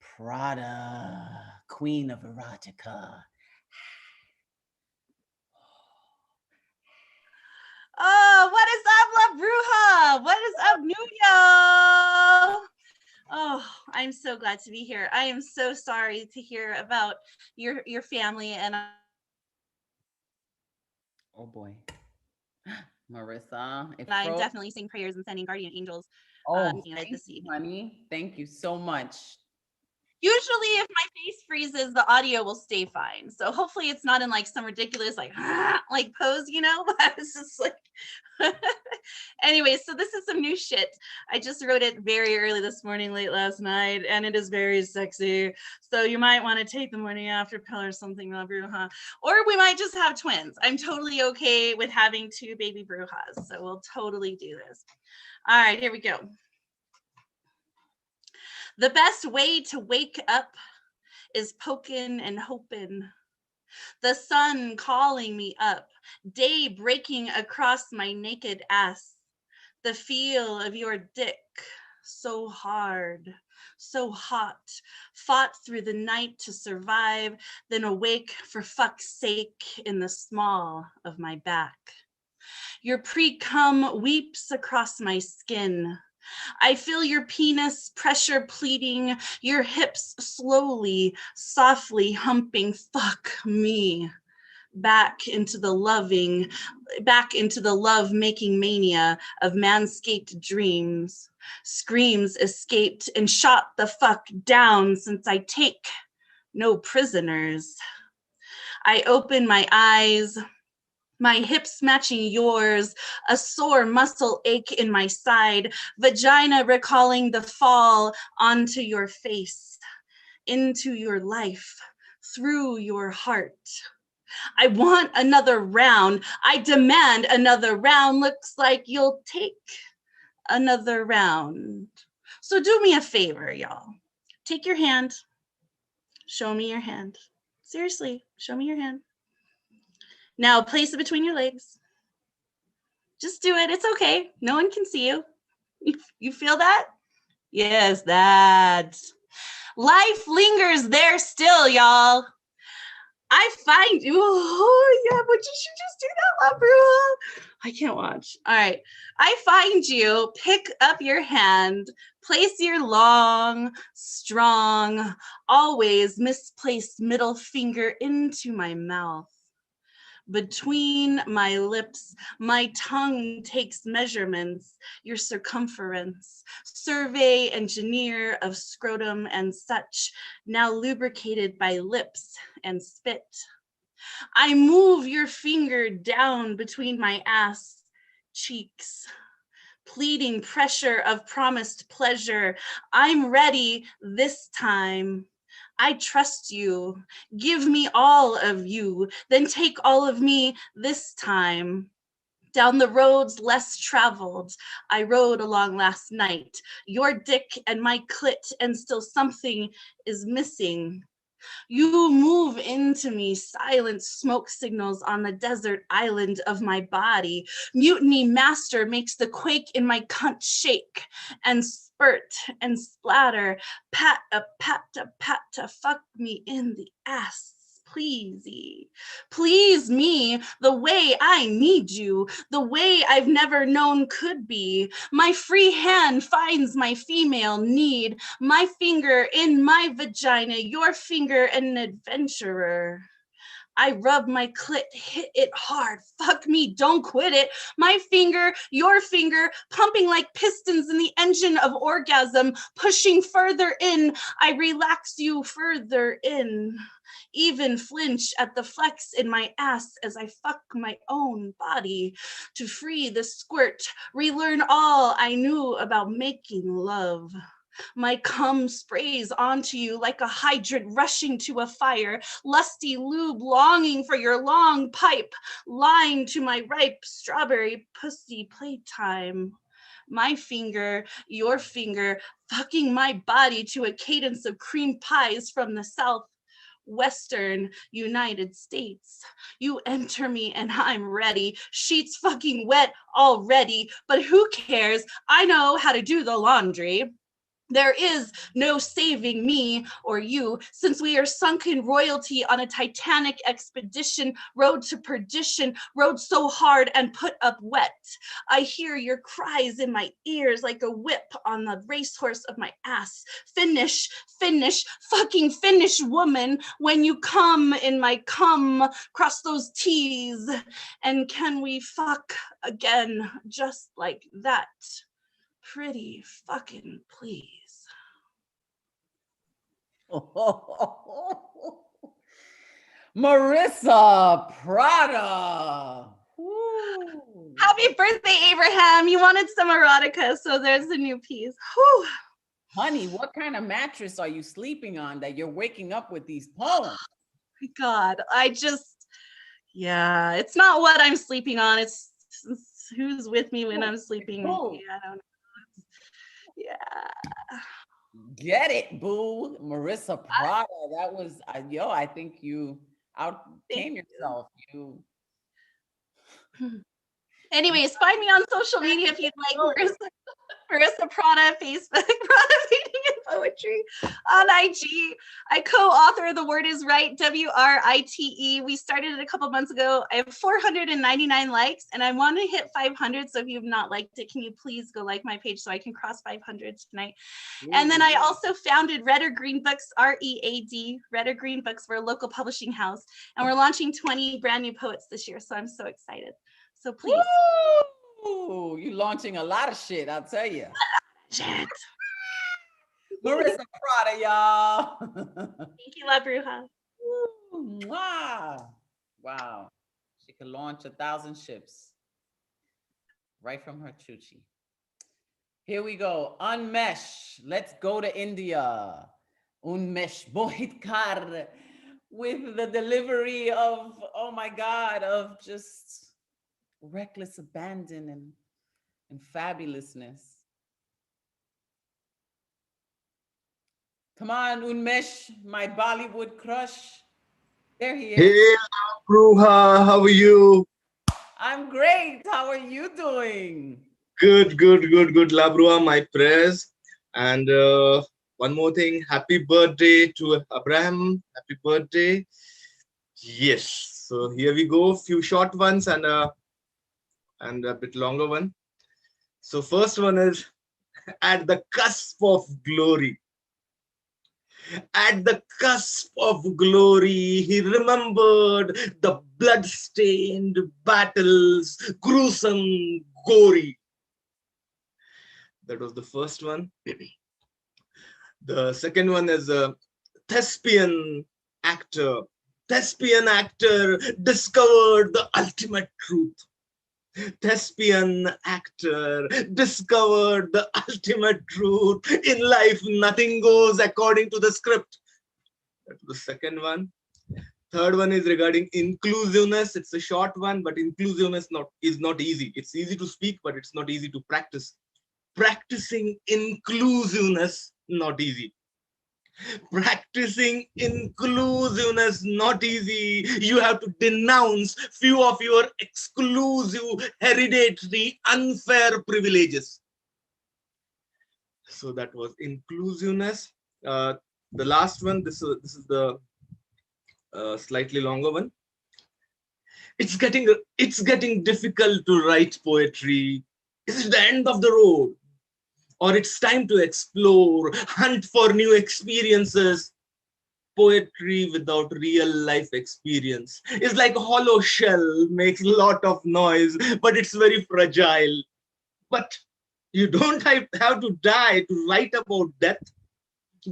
Prada, Queen of Erotica. Oh, what is up, La Bruja? What is up, Nuno? Oh, I'm so glad to be here. I am so sorry to hear about your family, and Oh boy. Marissa, if I'm definitely saying prayers and sending guardian angels thank this you, evening. honey. Thank you so much. Usually if my face freezes, the audio will stay fine. So hopefully it's not in like some ridiculous like pose, you know? But I was just like anyway, so this is some new shit. I just wrote it very early this morning, late last night, and it is very sexy. So you might want to take the morning after pill or something, La Bruja. Or we might just have twins. I'm totally okay with having 2 baby Brujas. So we'll totally do this. All right, here we go. The best way to wake up is poking and hoping. The sun calling me up, day breaking across my naked ass. The feel of your dick, so hard, so hot, fought through the night to survive, then awake for fuck's sake in the small of my back. Your pre-cum weeps across my skin. I feel your penis pressure pleading, your hips slowly, softly humping, fuck me. Back into the love-making mania of manscaped dreams. Screams escaped and shot the fuck down since I take no prisoners. I open my eyes, my hips matching yours, a sore muscle ache in my side, vagina recalling the fall onto your face, into your life, through your heart. I want another round. I demand another round. Looks like you'll take another round. So do me a favor, y'all. Take your hand. Show me your hand. Seriously, show me your hand. Now place it between your legs. Just do it. It's okay. No one can see you. You feel that? Yes, that. Life lingers there still, y'all. I find you. Oh, yeah, but you should just do that, La Bruja. I can't watch. All right. I find you. Pick up your hand. Place your long, strong, always misplaced middle finger into my mouth. Between my lips, my tongue takes measurements, your circumference, survey engineer of scrotum and such, now lubricated by lips and spit. I move your finger down between my ass cheeks, pleading pressure of promised pleasure. I'm ready this time. I trust you. Give me all of you, then take all of me this time. Down the roads less traveled, I rode along last night. Your dick and my clit, and still something is missing. You move into me, silent smoke signals on the desert island of my body. Mutiny master makes the quake in my cunt shake and spurt and splatter. Pat to fuck me in the ass. Please me the way I need you, the way I've never known could be. My free hand finds my female need, my finger in my vagina, your finger an adventurer. I rub my clit, hit it hard. Fuck me, don't quit it. My finger, your finger, pumping like pistons in the engine of orgasm, pushing further in. I relax you further in. Even flinch at the flex in my ass as I fuck my own body to free the squirt, relearn all I knew about making love. My cum sprays onto you like a hydrant rushing to a fire, lusty lube longing for your long pipe, lying to my ripe strawberry pussy playtime. My finger, your finger, fucking my body to a cadence of cream pies from the south. Western United States. You enter me and I'm ready. Sheets fucking wet already, but who cares? I know how to do the laundry. There is no saving me or you, since we are sunk in royalty on a Titanic expedition, road to perdition, rode so hard and put up wet. I hear your cries in my ears like a whip on the racehorse of my ass. Finish, finish, fucking finish, woman, when you come in my cum, cross those T's, and can we fuck again just like that? Pretty fucking please. Marissa Prada. Woo. Happy birthday, Abraham. You wanted some erotica, so there's a new piece. Whew. Honey, what kind of mattress are you sleeping on that you're waking up with these poems? My God, yeah, it's not what I'm sleeping on. It's who's with me when I'm sleeping. Yeah, I don't know. Yeah. Get it, boo. Marissa Prada. That was, yo, I think you outcame yourself. You. Anyways, find me on social media if you'd like. Marissa Prada, Facebook, Prada Painting and Poetry on IG. I co-author The Word Is Right, WRITE. We started it a couple months ago. I have 499 likes and I want to hit 500. So if you've not liked it, can you please go like my page so I can cross 500 tonight? Ooh. And then I also founded Red or Green Books, READ, Red or Green Books. We're a local publishing house and we're launching 20 brand new poets this year. So I'm so excited. So please. Ooh, you launching a lot of shit, I'll tell you. Shit. Marissa Prada, y'all. Thank you, La Bruja. Ooh, wow. She could launch 1,000 ships right from her chuchi. Here we go. Unmesh. Let's go to India. Unmesh Mohit with the delivery of, oh my God, of just reckless abandon and fabulousness. Come on, Unmesh, my Bollywood crush. There he is. Hey, Bruha, how are you? I'm great. How are you doing? Good, La Bruha, my prayers. And one more thing, happy birthday to Abraham. Happy birthday. Yes. So here we go. Few short ones and a bit longer one. So first one is at the cusp of glory. At the cusp of glory, he remembered the blood-stained battles, gruesome, gory. That was the first one. The second one is a thespian actor. Thespian actor discovered the ultimate truth. Thespian actor discovered the ultimate truth. In life, nothing goes according to the script. That's the second one. Third one is regarding inclusiveness. It's a short one, but inclusiveness is not easy. It's easy to speak, but it's not easy to practice. Practicing inclusiveness, not easy. Practicing inclusiveness, not easy. You have to denounce few of your exclusive, hereditary, unfair privileges. So that was inclusiveness. The last one, this is the slightly longer one. It's getting difficult to write poetry. Is it the end of the road? Or it's time to explore, hunt for new experiences. Poetry without real life experience is like a hollow shell, makes a lot of noise, but it's very fragile. But you don't have to die to write about death.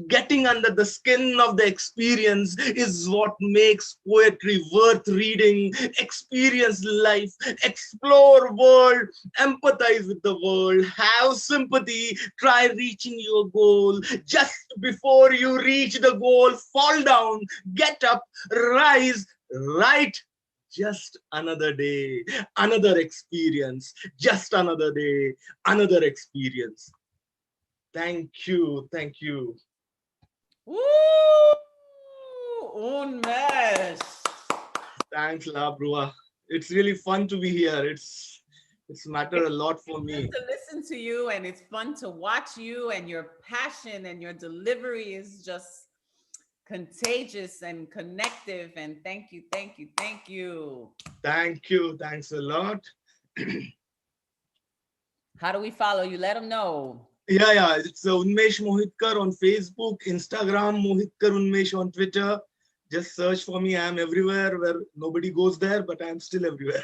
Getting under the skin of the experience is what makes poetry worth reading. Experience life, explore world, empathize with the world, have sympathy, try reaching your goal. Just before you reach the goal, fall down, get up, rise, write. Just another day, another experience, just another day, another experience. Thank you. Woo! Unmesh. Thanks, Labrua. It's really fun to be here. It's matter a lot for me. To listen to you, and it's fun to watch you, and your passion and your delivery is just contagious and connective. And thank you, thank you, thank you. Thank you. Thanks a lot. How do we follow you? Let them know. Yeah. It's Unmesh Mohitkar on Facebook, Instagram, Mohitkar Unmesh on Twitter. Just search for me. I'm everywhere where nobody goes there, but I'm still everywhere.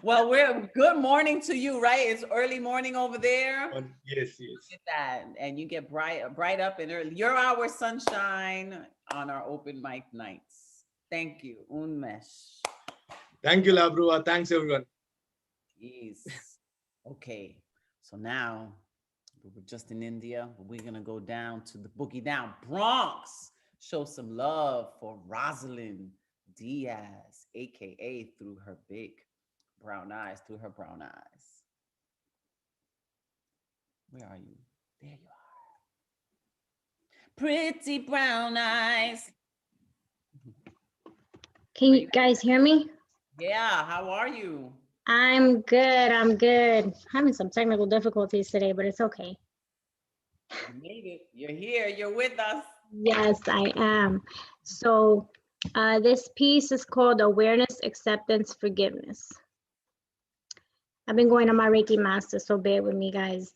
Well, we're good morning to you, right? It's early morning over there. Yes. Get that, and you get bright up and early. You're our sunshine on our open mic nights. Thank you, Unmesh. Thank you, Labrua. Thanks, everyone. Jeez. Okay, so now we were just in India. We're gonna go down to the Boogie Down Bronx. Show some love for Rosalind Diaz, aka Through Her Big Brown Eyes. Through Her Brown Eyes. Where are you? There you are. Pretty brown eyes. Can you guys hear me? Yeah, how are you? I'm good. I'm good. Having some technical difficulties today, but it's okay. You made it. You're here. You're with us. Yes, I am. So this piece is called Awareness, Acceptance, Forgiveness. I've been going to my Reiki master, so bear with me, guys.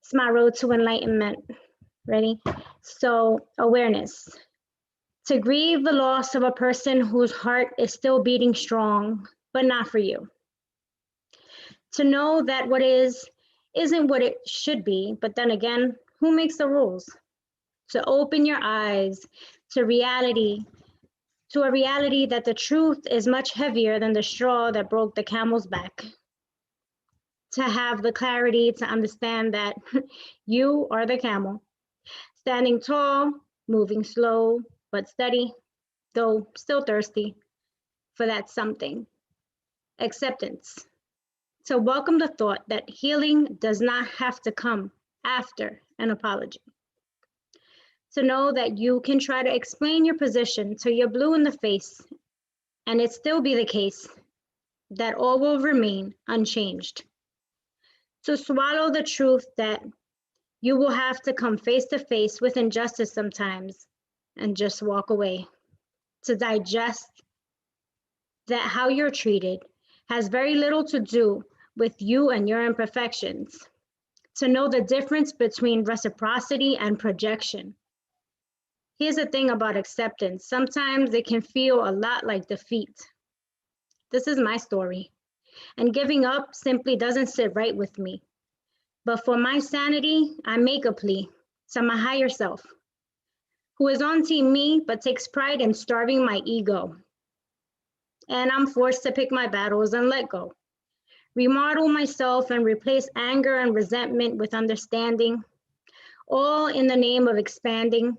It's my road to enlightenment. Ready? So awareness. To grieve the loss of a person whose heart is still beating strong, but not for you. To know that what is isn't what it should be, but then again, who makes the rules? To open your eyes to reality, to a reality that the truth is much heavier than the straw that broke the camel's back. To have the clarity to understand that you are the camel, standing tall, moving slow, but steady, though still thirsty for that something. Acceptance. To welcome the thought that healing does not have to come after an apology. To know that you can try to explain your position till you're blue in the face, and it still be the case that all will remain unchanged. To swallow the truth that you will have to come face to face with injustice sometimes and just walk away. To digest that how you're treated has very little to do with you and your imperfections. To know the difference between reciprocity and projection. Here's the thing about acceptance. Sometimes it can feel a lot like defeat. This is my story, and giving up simply doesn't sit right with me. But for my sanity, I make a plea to my higher self, who is on team me but takes pride in starving my ego. And I'm forced to pick my battles and let go. Remodel myself and replace anger and resentment with understanding, all in the name of expanding.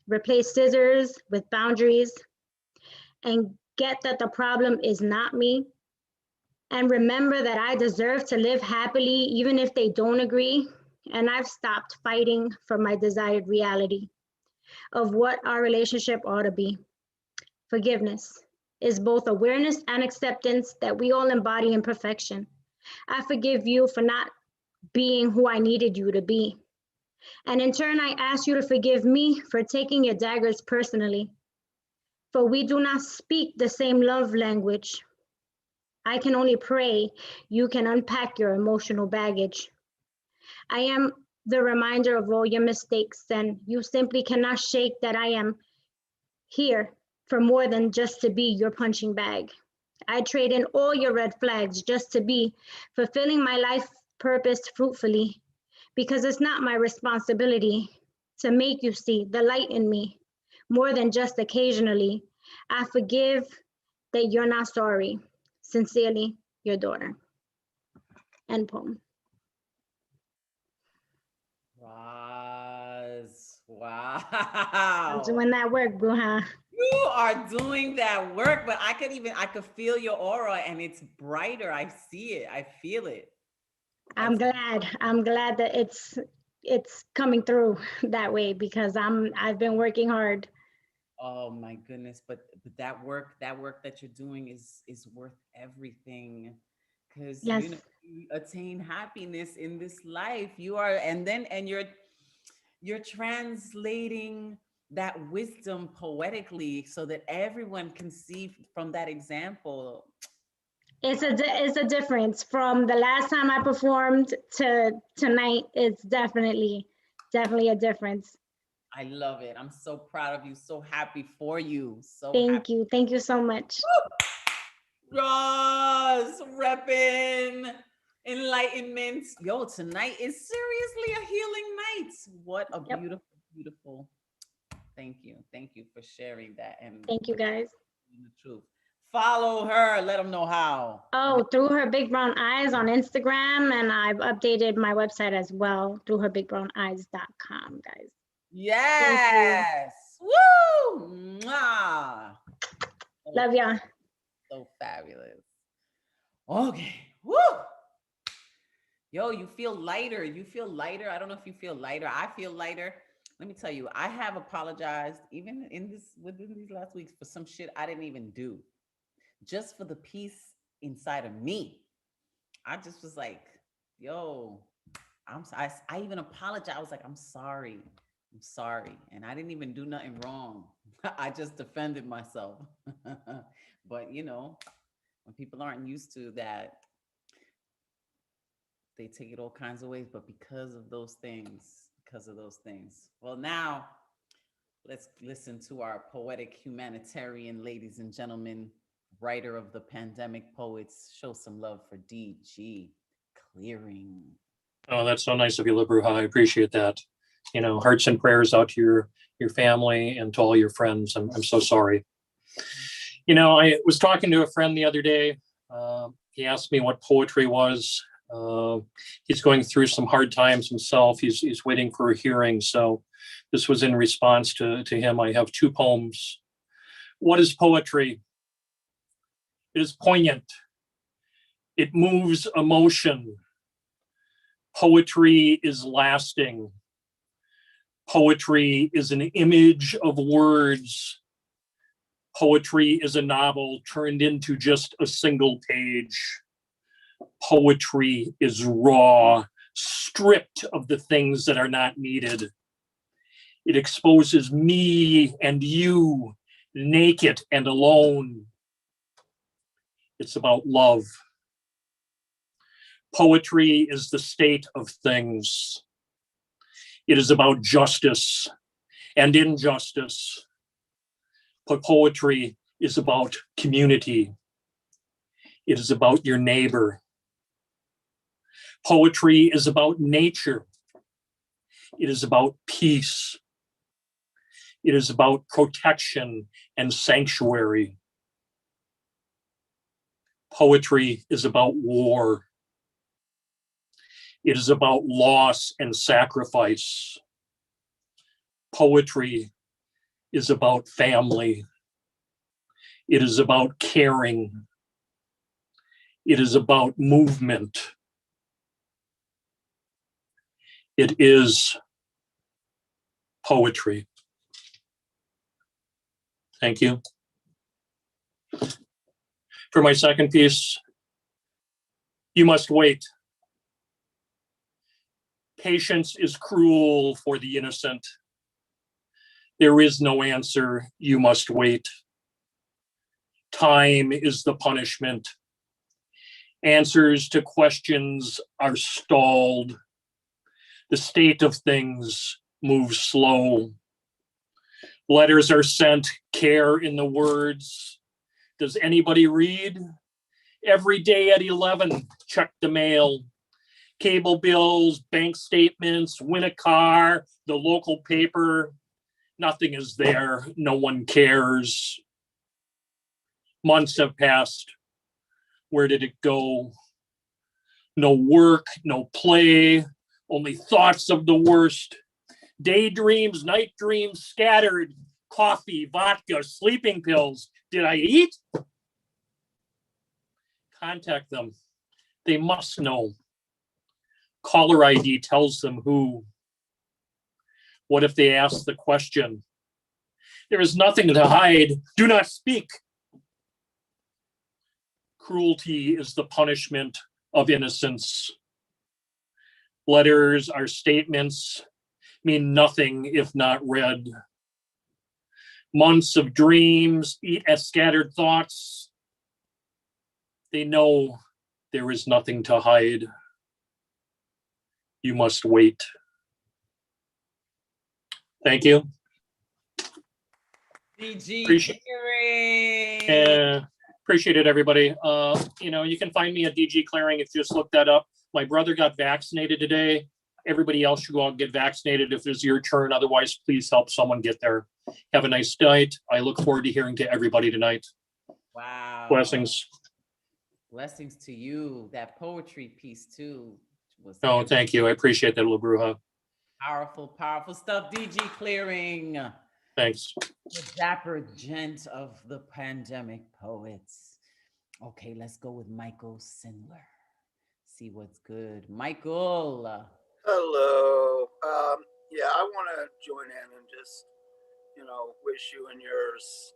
Replace scissors with boundaries and get that the problem is not me. And remember that I deserve to live happily even if they don't agree. And I've stopped fighting for my desired reality of what our relationship ought to be. Forgiveness is both awareness and acceptance that we all embody in perfection. I forgive you for not being who I needed you to be. And in turn, I ask you to forgive me for taking your daggers personally. For we do not speak the same love language. I can only pray you can unpack your emotional baggage. I am the reminder of all your mistakes, and you simply cannot shake that I am here for more than just to be your punching bag. I trade in all your red flags just to be fulfilling my life purpose fruitfully, because it's not my responsibility to make you see the light in me more than just occasionally. I forgive that you're not sorry. Sincerely, your daughter. End poem. Wow. I'm doing that work, Bruja. You are doing that work, but I could feel your aura, and it's brighter. I see it. I feel it. I'm glad that it's coming through that way because I've been working hard. Oh my goodness, but that work that you're doing is worth everything, because Yes. you attain happiness in this life. You are, and you're translating that wisdom poetically so that everyone can see from that example. It's a difference from the last time I performed to tonight. It's definitely a difference. I love it. I'm so proud of you. So happy for you. So Thank happy. you. Thank you so much. Ross, repping enlightenment. Yo, tonight is seriously a healing night. What a beautiful, beautiful. Thank you. Thank you for sharing that and Thank you, guys. the truth. Follow her. Let them know how. Oh, through her big brown eyes on Instagram, and I've updated my website as well through herbigbrownyes.com, guys. Yes. Woo! Mwah. Love ya. So fabulous. Okay. Woo! Yo, you feel lighter. You feel lighter. I don't know if you feel lighter. I feel lighter. Let me tell you, I have apologized even within these last weeks for some shit I didn't even do. Just for the peace inside of me. I just was like, yo, I even apologized. I was like, I'm sorry. I'm sorry. And I didn't even do nothing wrong. I just defended myself. But when people aren't used to that, they take it all kinds of ways. But because of those things, well, now let's listen to our poetic humanitarian, ladies and gentlemen, writer of the pandemic poets. Show some love for DG Clearing. Oh, that's so nice of you, La Bruja. I appreciate that. Hearts and prayers out to your family and to all your friends. I'm so sorry. I was talking to a friend the other day. He asked me what poetry was. He's going through some hard times himself. He's waiting for a hearing. So this was in response to him. I have 2 poems. What is poetry? It is poignant. It moves emotion. Poetry is lasting. Poetry is an image of words. Poetry is a novel turned into just a single page. Poetry is raw, stripped of the things that are not needed. It exposes me and you, naked and alone. It's about love. Poetry is the state of things. It is about justice and injustice. But poetry is about community. It is about your neighbor. Poetry is about nature. It is about peace. It is about protection and sanctuary. Poetry is about war. It is about loss and sacrifice. Poetry is about family. It is about caring. It is about movement. It is poetry. Thank you. For my second piece, you must wait. Patience is cruel for the innocent. There is no answer. You must wait. Time is the punishment. Answers to questions are stalled. The state of things moves slow. Letters are sent, care in the words. Does anybody read? Every day at 11, check the mail. Cable bills, bank statements, win a car, the local paper. Nothing is there. No one cares. Months have passed. Where did it go? No work, no play, only thoughts of the worst. Daydreams, night dreams scattered. Coffee, vodka, sleeping pills. Did I eat? Contact them. They must know. Caller ID tells them who. What if they ask the question? There is nothing to hide. Do not speak. Cruelty is the punishment of innocence. Letters are statements, mean nothing if not read. Months of dreams eat at scattered thoughts. They know there is nothing to hide. You must wait. Thank you. DG Appreciate, Clearing. appreciate it, everybody. You can find me at DG Clearing if you just look that up. My brother got vaccinated today. Everybody else should go out and get vaccinated if it's your turn. Otherwise, please help someone get there. Have a nice night. I look forward to hearing to everybody tonight. Wow. Blessings. Blessings to you. That poetry piece too was Oh, thank you. I appreciate that, little Bruja. powerful, powerful stuff. DG Clearing. Thanks. The dapper gent of the pandemic poets. Okay, let's go with Michael Sindler. See what's good. Michael. Hello. Yeah, I want to join in and just, wish you and yours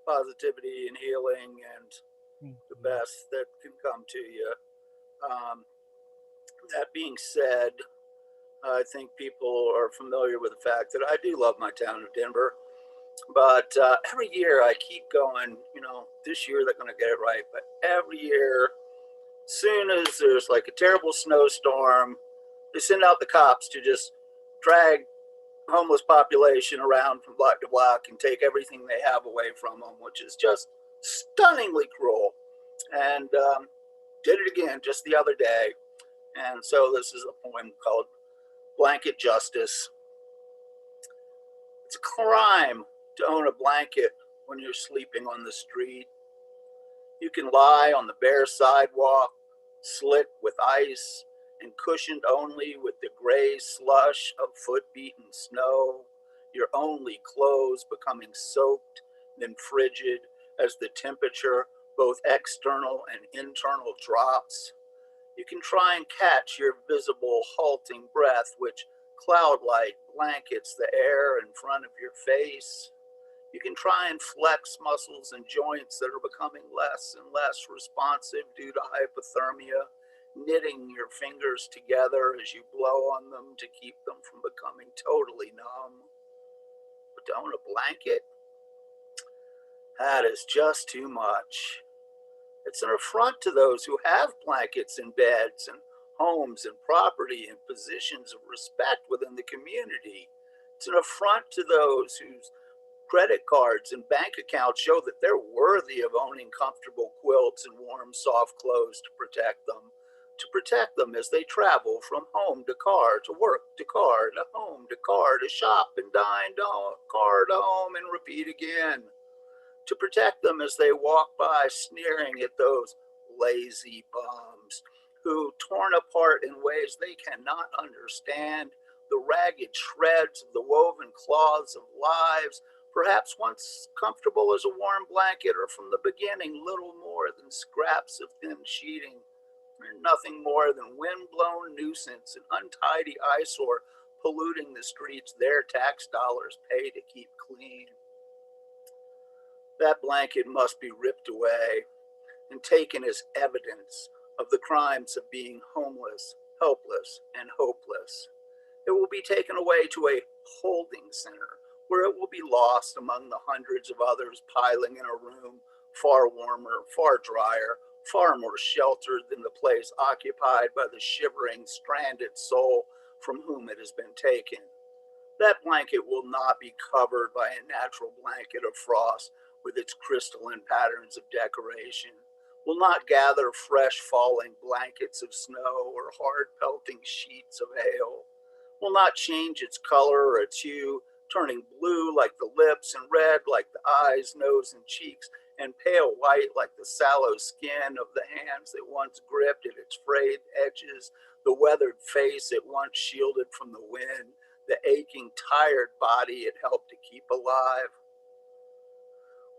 positivity and healing and the best that can come to you. That being said, I think people are familiar with the fact that I do love my town of Denver. But every year I keep going, this year they're going to get it right. But every year, soon as there's like a terrible snowstorm, they send out the cops to just drag homeless population around from block to block and take everything they have away from them, which is just stunningly cruel. And did it again just the other day. And so this is a poem called Blanket Justice. It's a crime to own a blanket when you're sleeping on the street. You can lie on the bare sidewalk, slick with ice and cushioned only with the gray slush of foot-beaten snow, your only clothes becoming soaked, then frigid as the temperature, both external and internal, drops. You can try and catch your visible halting breath, which cloud-like blankets the air in front of your face. You can try and flex muscles and joints that are becoming less and less responsive due to hypothermia, knitting your fingers together as you blow on them to keep them from becoming totally numb. But to own a blanket? That is just too much. It's an affront to those who have blankets and beds and homes and property and positions of respect within the community. It's an affront to those whose credit cards and bank accounts show that they're worthy of owning comfortable quilts and warm, soft clothes to protect them as they travel from home to car, to work to car, to home to car, to shop and dine, to car to home and repeat again. To protect them as they walk by sneering at those lazy bums who, torn apart in ways they cannot understand, the ragged shreds of the woven cloths of lives, perhaps once comfortable as a warm blanket, or from the beginning little more than scraps of thin sheeting, or nothing more than wind-blown nuisance and untidy eyesore polluting the streets their tax dollars pay to keep clean. That blanket must be ripped away and taken as evidence of the crimes of being homeless, helpless, and hopeless. It will be taken away to a holding center where it will be lost among the hundreds of others piling in a room far warmer, far drier, far more sheltered than the place occupied by the shivering, stranded soul from whom it has been taken. That blanket will not be covered by a natural blanket of frost with its crystalline patterns of decoration, will not gather fresh falling blankets of snow or hard pelting sheets of hail, will not change its color or its hue, turning blue like the lips and red like the eyes, nose, and cheeks, and pale white like the sallow skin of the hands that once gripped at its frayed edges, the weathered face it once shielded from the wind, the aching, tired body it helped to keep alive.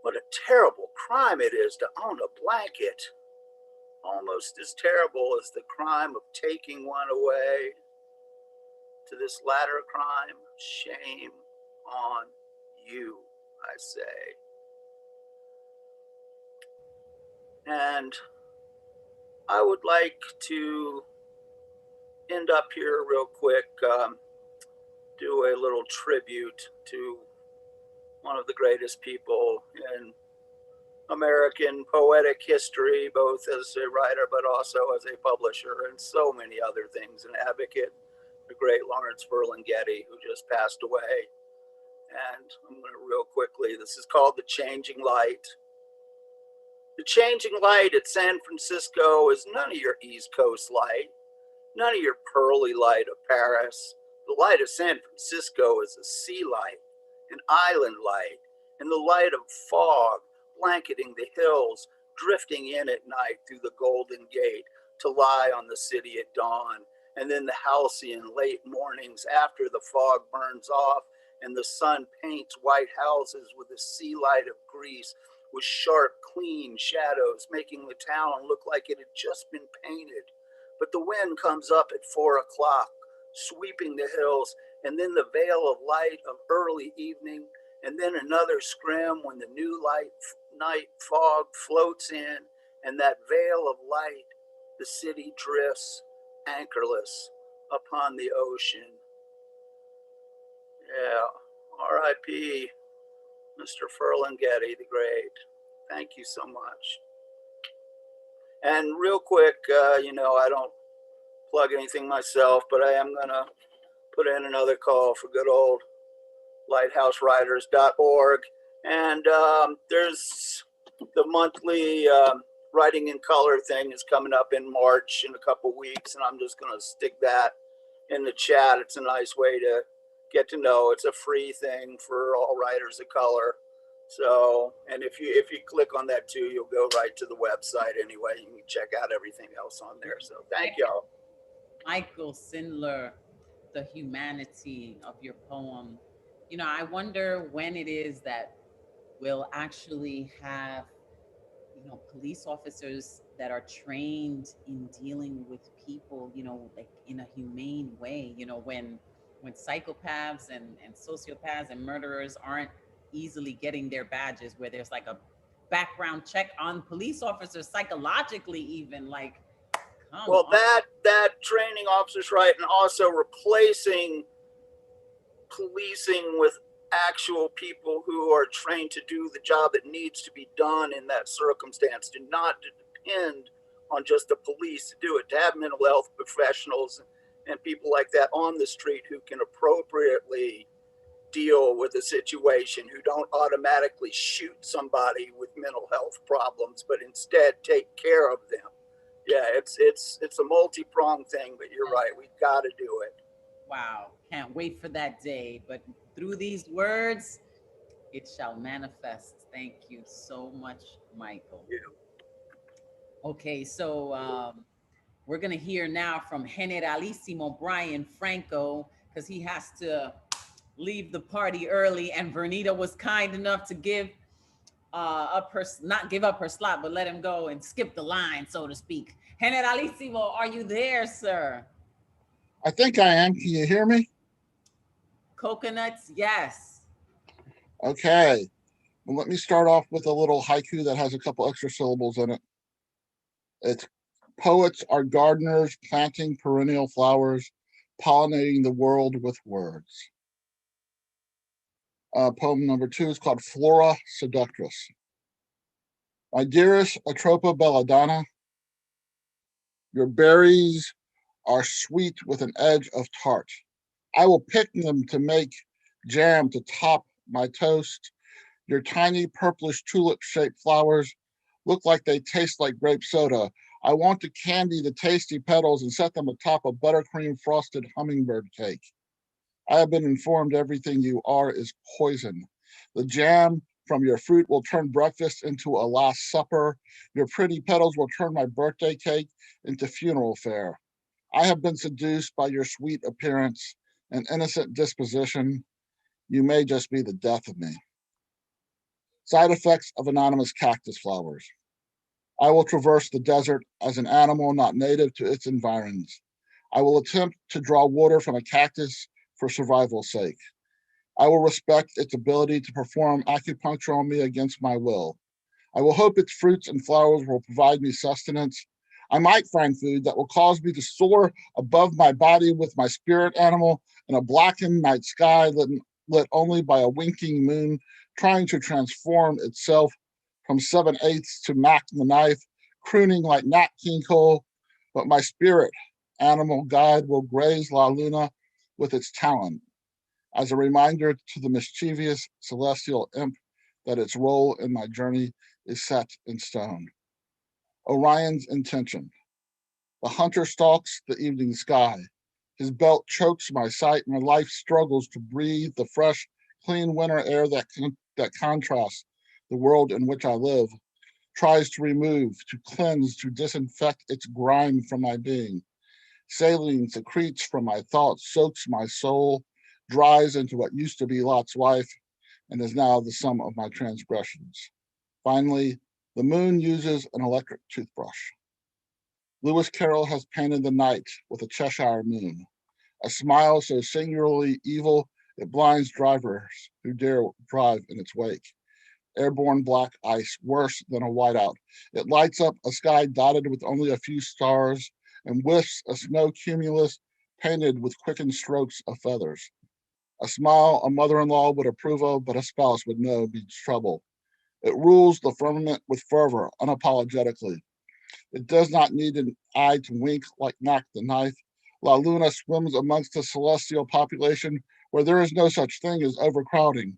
What a terrible crime it is to own a blanket. Almost as terrible as the crime of taking one away. to this latter crime, shame on you, I say. And I would like to end up here real quick, do a little tribute to one of the greatest people in American poetic history, both as a writer but also as a publisher and so many other things, an advocate, the great Lawrence Ferlinghetti, who just passed away. And I'm going to real quickly, this is called The Changing Light. The changing light at San Francisco is none of your East Coast light, none of your pearly light of Paris. The light of San Francisco is a sea light, an island light, and the light of fog blanketing the hills, drifting in at night through the Golden Gate to lie on the city at dawn, and then the halcyon late mornings after the fog burns off and the sun paints white houses with a sea light of grease with sharp, clean shadows, making the town look like it had just been painted. But the wind comes up at 4 o'clock, sweeping the hills, and then the veil of light of early evening, and then another scrim when the new night fog floats in, and that veil of light, the city drifts anchorless upon the ocean. Yeah, R.I.P. Mr. Ferlinghetti the Great. Thank you so much. And real quick, you know, I don't plug anything myself, but I am going to put in another call for good old lighthousewriters.org. And there's the monthly Writing in Color thing is coming up in March in a couple weeks, and I'm just going to stick that in the chat. It's a nice way to get to know. It's a free thing for all writers of color. So, and if you click on that too, you'll go right to the website anyway. You can check out everything else on there. So thank y'all. Michael Sindler, the humanity of your poem. You know, I wonder when it is that we'll actually have, you know, police officers that are trained in dealing with people, you know, like in a humane way. You know, when psychopaths and sociopaths and murderers aren't easily getting their badges, where there's like a background check on police officers psychologically, even like, well, that training officers, right, and also replacing policing with actual people who are trained to do the job that needs to be done in that circumstance, to not depend on just the police to do it, to have mental health professionals and people like that on the street who can appropriately deal with a situation, who don't automatically shoot somebody with mental health problems, but instead take care of them. Yeah, it's a multi-pronged thing, but you're right, we've got to do it. Wow, can't wait for that day. But through these words, it shall manifest. Thank you so much, Michael. Yeah. Okay, so we're gonna hear now from Generalissimo Brian Franco, because he has to leave the party early, and Vernita was kind enough to give not give up her slot, but let him go and skip the line, so to speak. Generalissimo, are you there, sir? I think I am. Can you hear me? Coconuts, yes. Okay. Well, let me start off with a little haiku that has a couple extra syllables in it. It's poets are gardeners planting perennial flowers, pollinating the world with words. Poem number 2 is called Flora Seductress. My dearest Atropa belladonna, your berries are sweet with an edge of tart. I will pick them to make jam to top my toast. Your tiny purplish tulip-shaped flowers look like they taste like grape soda. I want to candy the tasty petals and set them atop a buttercream frosted hummingbird cake. I have been informed everything you are is poison. The jam from your fruit will turn breakfast into a last supper. Your pretty petals will turn my birthday cake into funeral fare. I have been seduced by your sweet appearance and innocent disposition. You may just be the death of me. Side effects of anonymous cactus flowers. I will traverse the desert as an animal not native to its environs. I will attempt to draw water from a cactus for survival's sake. I will respect its ability to perform acupuncture on me against my will. I will hope its fruits and flowers will provide me sustenance. I might find food that will cause me to soar above my body with my spirit animal in a blackened night sky lit only by a winking moon trying to transform itself from 7/8 to Mac the knife, crooning like Nat King Cole. But my spirit animal guide will graze La Luna with its talon as a reminder to the mischievous celestial imp that its role in my journey is set in stone. Orion's intention. The hunter stalks the evening sky. His belt chokes my sight. My life struggles to breathe the fresh, clean winter air that contrasts the world in which I live, tries to remove, to cleanse, to disinfect its grime from my being. Saline secretes from my thoughts, soaks my soul, dries into what used to be Lot's wife and is now the sum of my transgressions. Finally, the moon uses an electric toothbrush. Lewis Carroll has painted the night with a Cheshire moon, a smile so singularly evil it blinds drivers who dare drive in its wake. Airborne black ice, worse than a whiteout. It lights up a sky dotted with only a few stars and wisps a snow cumulus painted with quickened strokes of feathers. A smile a mother-in-law would approve of, but a spouse would know means trouble. It rules the firmament with fervor, unapologetically. It does not need an eye to wink like Mac the knife. La Luna swims amongst the celestial population where there is no such thing as overcrowding.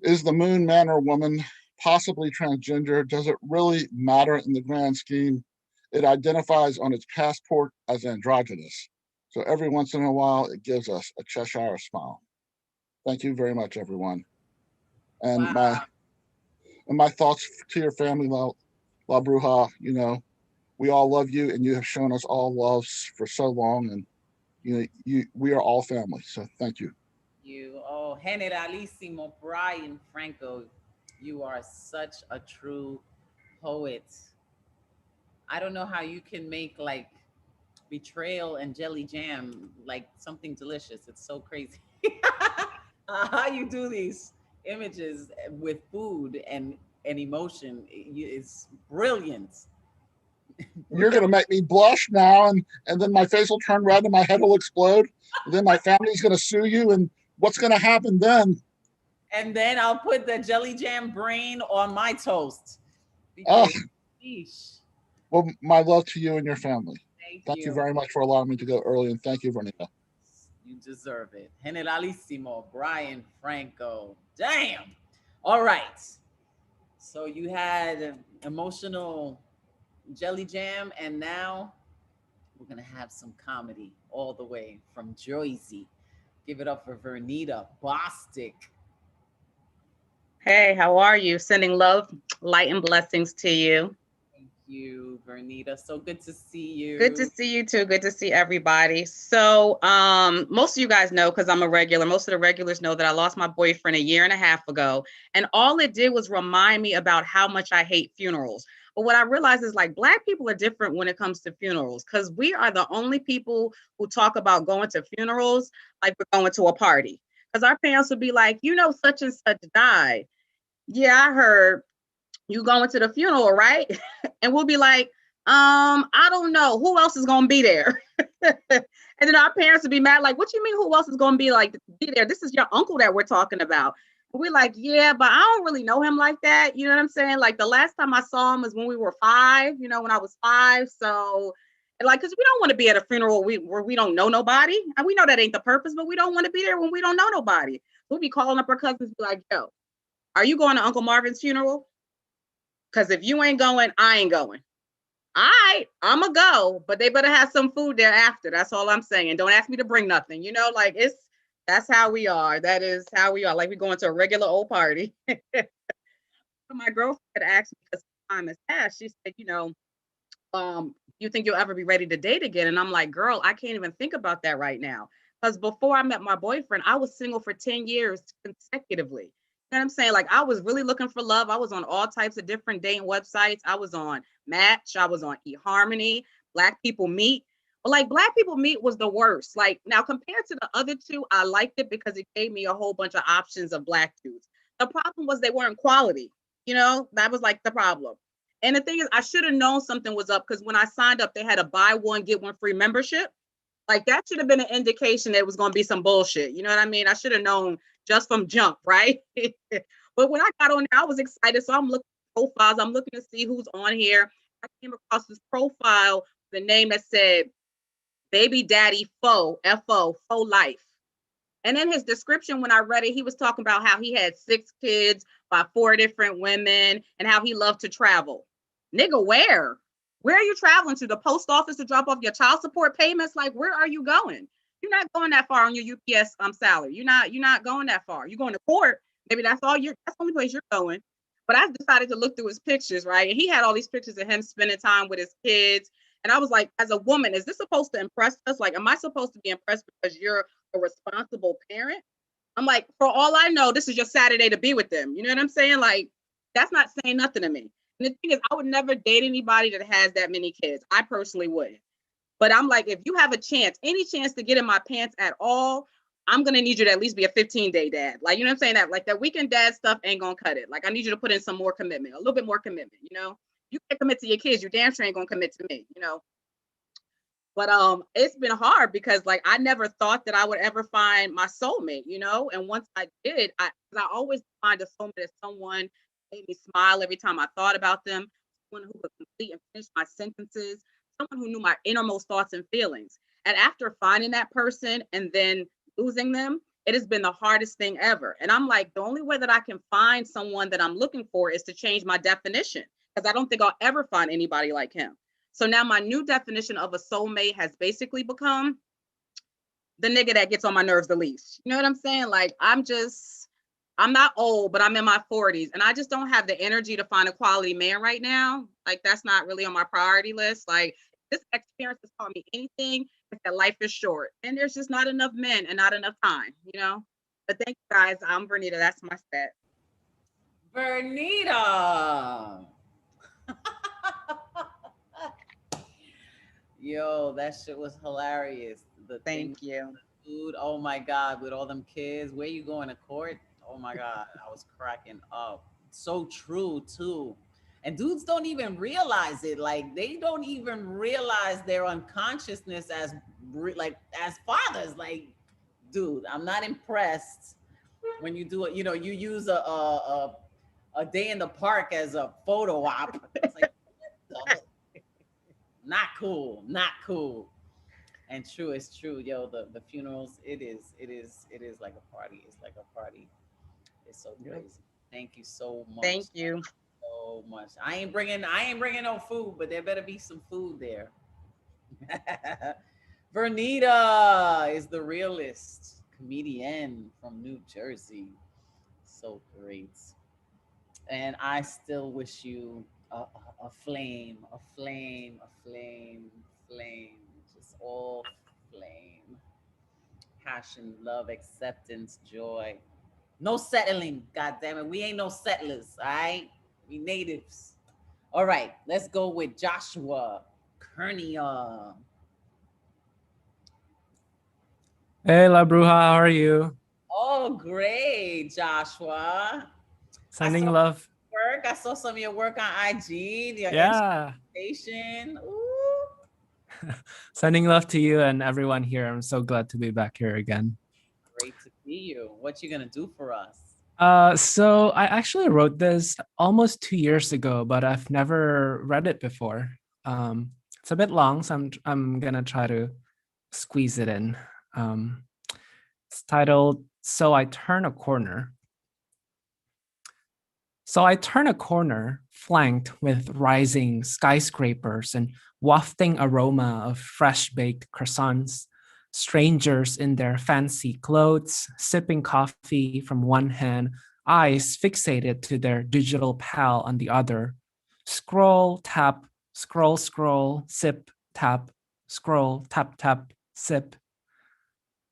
Is the moon man or woman, possibly transgender? Does it really matter in the grand scheme? It identifies on its passport as androgynous. So every once in a while, it gives us a Cheshire smile. Thank you very much, everyone. And my thoughts to your family, La Bruja, you know, we all love you and you have shown us all love for so long. And, you know, we are all family. So thank you. Oh, Generalissimo Brian Franco, you are such a true poet. I don't know how you can make like betrayal and jelly jam like something delicious. It's so crazy. How you do these images with food and emotion is brilliant. You're going to make me blush now, and then my face will turn red and my head will explode. And then my family's going to sue you, and what's going to happen then? And then I'll put the jelly jam brain on my toast. Oh, Because, well, my love to you and your family. Thank you. you very much for allowing me to go early, and thank you, Vernita. You deserve it. Generalissimo Brian Franco. Damn. All right. So you had emotional jelly jam, and now we're gonna have some comedy all the way from Jersey. Give it up for Vernita Bostic. Hey, how are you? Sending love, light, and blessings to you. Thank you, Vernita. So good to see you. Good to see you too. Good to see everybody. So most of you guys know, because I'm a regular, most of the regulars know that I lost my boyfriend 1.5 years ago. And all it did was remind me about how much I hate funerals. But what I realized is like Black people are different when it comes to funerals, because we are the only people who talk about going to funerals like we're going to a party. Because our parents would be like, you know, such and such died. Yeah, I heard. You going to the funeral, right? And we'll be like, I don't know. Who else is gonna be there? And then our parents would be mad, like, what you mean who else is gonna be there? This is your uncle that we're talking about. And we're like, yeah, but I don't really know him like that. You know what I'm saying? Like the last time I saw him was when we were 5, you know, when I was 5. So like, because we don't want to be at a funeral where we don't know nobody. And we know that ain't the purpose, but we don't want to be there when we don't know nobody. We'll be calling up our cousins, be like, yo, are you going to Uncle Marvin's funeral? Because if you ain't going, I ain't going. All right, I'm going to go, but they better have some food there after. That's all I'm saying. Don't ask me to bring nothing. You know, like that's how we are. That is how we are. Like we're going to a regular old party. My girlfriend asked me, because time has passed, she said, you know, you think you'll ever be ready to date again? And I'm like, girl, I can't even think about that right now. Because before I met my boyfriend, I was single for 10 years consecutively. You know what I'm saying? Like I was really looking for love. I was on all types of different dating websites. I was on Match. I was on eHarmony, Black People Meet. Like Black People Meet was the worst. Like now compared to the other two, I liked it because it gave me a whole bunch of options of Black dudes. The problem was they weren't quality. You know, that was like the problem. And the thing is, I should have known something was up because when I signed up, they had a buy one, get one free membership. Like that should have been an indication that it was going to be some bullshit. You know what I mean? I should have known just from jump, right? But when I got on there, I was excited. So I'm looking at profiles. I'm looking to see who's on here. I came across this profile, the name that said Baby Daddy Fo, F-O, Fo Life. And in his description, when I read it, he was talking about how he had 6 kids by 4 different women and how he loved to travel. Nigga, where? Where are you traveling to? The post office to drop off your child support payments? Like, where are you going? You're not going that far on your UPS salary. You're not going that far. You're going to court. Maybe that's the only place you're going. But I decided to look through his pictures, right? And he had all these pictures of him spending time with his kids. And I was like, as a woman, is this supposed to impress us? Like, am I supposed to be impressed because you're a responsible parent? I'm like, for all I know, this is your Saturday to be with them. You know what I'm saying? Like, that's not saying nothing to me. And the thing is, I would never date anybody that has that many kids. I personally wouldn't. But I'm like, if you have a chance, any chance to get in my pants at all, I'm gonna need you to at least be a 15-day dad. Like, you know what I'm saying? That weekend dad stuff ain't gonna cut it. Like, I need you to put in some more commitment, a little bit more commitment, you know? You can't commit to your kids, you damn sure ain't gonna commit to me, you know? But it's been hard because like I never thought that I would ever find my soulmate, you know. And once I did, I always find a soulmate as someone made me smile every time I thought about them, someone who would complete and finish my sentences, someone who knew my innermost thoughts and feelings. And after finding that person and then losing them, it has been the hardest thing ever. And I'm like, the only way that I can find someone that I'm looking for is to change my definition because I don't think I'll ever find anybody like him. So now my new definition of a soulmate has basically become the nigga that gets on my nerves the least. You know what I'm saying? Like, I'm not old, but I'm in my 40s and I just don't have the energy to find a quality man right now. Like, that's not really on my priority list. Like, this experience has taught me anything, is that life is short and there's just not enough men and not enough time, you know? But thank you guys. I'm Vernita. That's my stat. Vernita. Yo, that shit was hilarious. Thank you. Food, oh my God, with all them kids. Where you going to court? Oh my God, I was cracking up. So true too. And dudes don't even realize it. Like they don't even realize their unconsciousness as as fathers. Like, dude, I'm not impressed when you do it. You know, you use a day in the park as a photo op. It's like, not cool, not cool. And true, it's true, yo. The funerals, it is like a party. It's like a party. It's so crazy. Thank you so much. Thank you so much. I ain't bringing no food, but there better be some food there. Vernita is the realist comedian from New Jersey. So great. And I still wish you a flame, just all flame, passion, love, acceptance, joy. No settling, God damn it. We ain't no settlers, all right? We natives. All right, let's go with Joshua Kernia. Hey, La Bruja, how are you? Oh, great, Joshua. Sending love. Work. I saw some of your work on IG. Your Yeah. inspiration. Sending love to you and everyone here. I'm so glad to be back here again. Great to see you. What you gonna do for us? So I actually wrote this almost 2 years ago, but I've never read it before. It's a bit long, so I'm gonna try to squeeze it in. It's titled "So I Turn a Corner." So I turn a corner, flanked with rising skyscrapers and wafting aroma of fresh-baked croissants, strangers in their fancy clothes, sipping coffee from one hand, eyes fixated to their digital pal on the other. Scroll, tap, scroll, sip, tap, scroll, tap, tap, sip.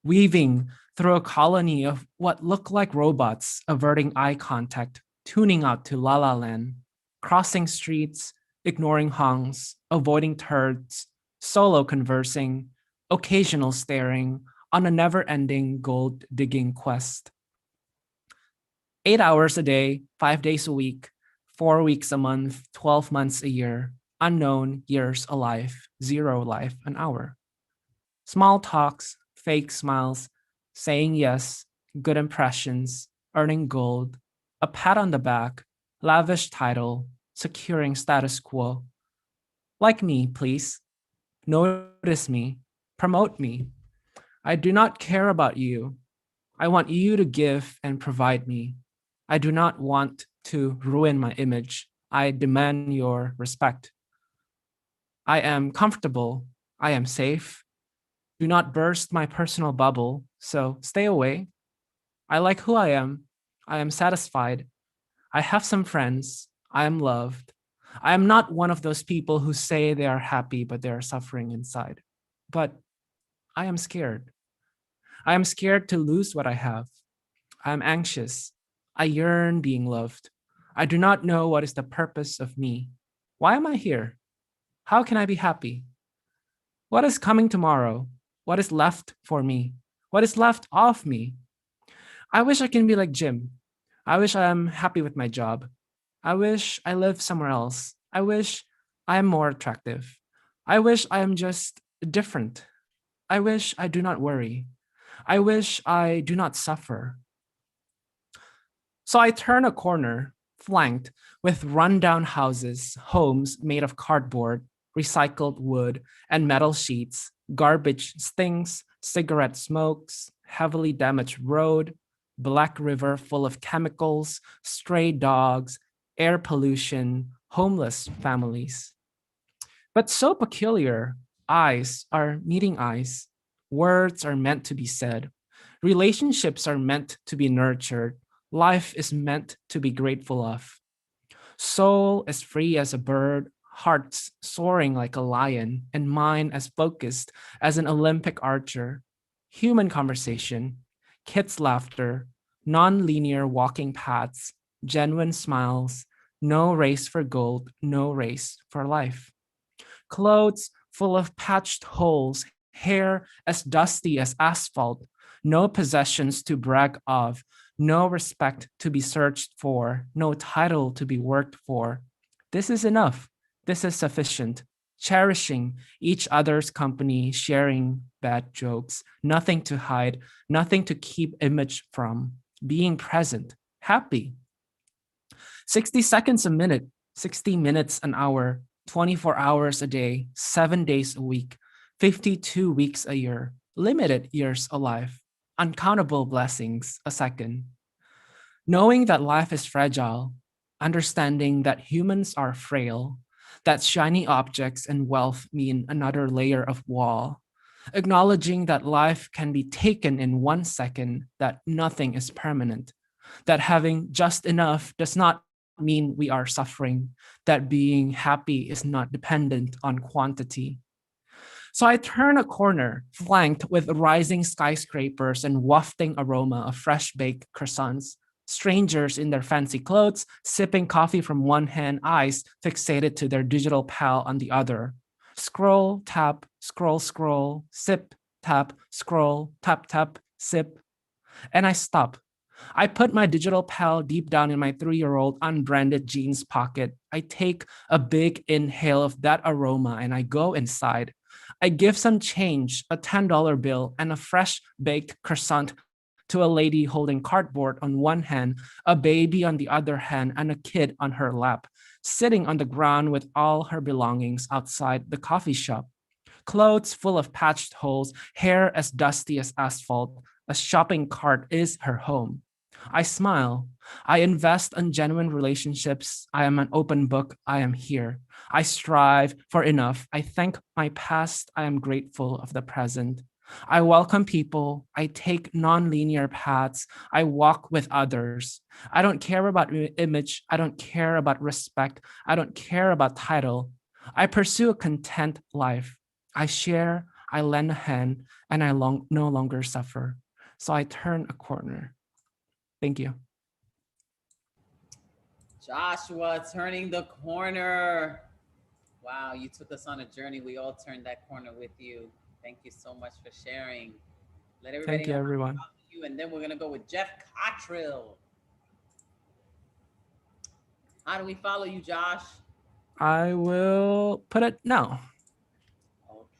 Weaving through a colony of what look like robots, averting eye contact, tuning out to La La Land, crossing streets, ignoring honks, avoiding turds, solo conversing, occasional staring on a never-ending gold-digging quest. 8 hours a day, 5 days a week, 4 weeks a month, 12 months a year, unknown years a life, 0 life an hour. Small talks, fake smiles, saying yes, good impressions, earning gold, a pat on the back, lavish title, securing status quo. Like me, please. Notice me. Promote me. I do not care about you. I want you to give and provide me. I do not want to ruin my image. I demand your respect. I am comfortable. I am safe. Do not burst my personal bubble, so stay away. I like who I am. I am satisfied. I have some friends. I am loved. I am not one of those people who say they are happy, but they are suffering inside. But I am scared. I am scared to lose what I have. I am anxious. I yearn being loved. I do not know what is the purpose of me. Why am I here? How can I be happy? What is coming tomorrow? What is left for me? What is left of me? I wish I can be like Jim. I wish I am happy with my job. I wish I live somewhere else. I wish I am more attractive. I wish I am just different. I wish I do not worry. I wish I do not suffer. So I turn a corner, flanked with rundown houses, homes made of cardboard, recycled wood, and metal sheets, garbage stinks, cigarette smokes, heavily damaged road, black river full of chemicals, stray dogs, air pollution, homeless families. But so peculiar, eyes are meeting eyes. Words are meant to be said. Relationships are meant to be nurtured. Life is meant to be grateful of. Soul as free as a bird, hearts soaring like a lion, and mind as focused as an Olympic archer. Human conversation, kids' laughter, non-linear walking paths, genuine smiles, no race for gold, no race for life. Clothes full of patched holes, hair as dusty as asphalt, no possessions to brag of, no respect to be searched for, no title to be worked for. This is enough. This is sufficient. Cherishing each other's company, sharing bad jokes, nothing to hide, nothing to keep image from, being present, happy. 60 seconds a minute, 60 minutes an hour, 24 hours a day, 7 days a week, 52 weeks a year, limited years alive, uncountable blessings a second. Knowing that life is fragile, understanding that humans are frail, that shiny objects and wealth mean another layer of wall, acknowledging that life can be taken in 1 second, that nothing is permanent, that having just enough does not mean we are suffering, that being happy is not dependent on quantity. So I turn a corner, flanked with rising skyscrapers and wafting aroma of fresh baked croissants, strangers in their fancy clothes, sipping coffee from one hand, eyes fixated to their digital pal on the other. Scroll, tap, scroll, sip, tap, scroll, tap, tap, sip. And I stop. I put my digital pal deep down in my 3-year-old unbranded jeans pocket. I take a big inhale of that aroma and I go inside. I give some change, a $10 bill, and a fresh baked croissant to a lady holding cardboard on one hand, a baby on the other hand, and a kid on her lap, sitting on the ground with all her belongings outside the coffee shop. Clothes full of patched holes, hair as dusty as asphalt. A shopping cart is her home. I smile. I invest in genuine relationships. I am an open book. I am here. I strive for enough. I thank my past. I am grateful of the present. I welcome people. I take non-linear paths. I walk with others. I don't care about image. I don't care about respect. I don't care about title. I pursue a content life. I share, I lend a hand, and I no longer suffer. So I turn a corner. Thank you. Joshua turning the corner. Wow, you took us on a journey. We all turned that corner with you. Thank you so much for sharing. Let everybody Thank you, know how to everyone. follow you, and then we're gonna go with Jeff Cottrill. How do we follow you, Josh? I will put it now.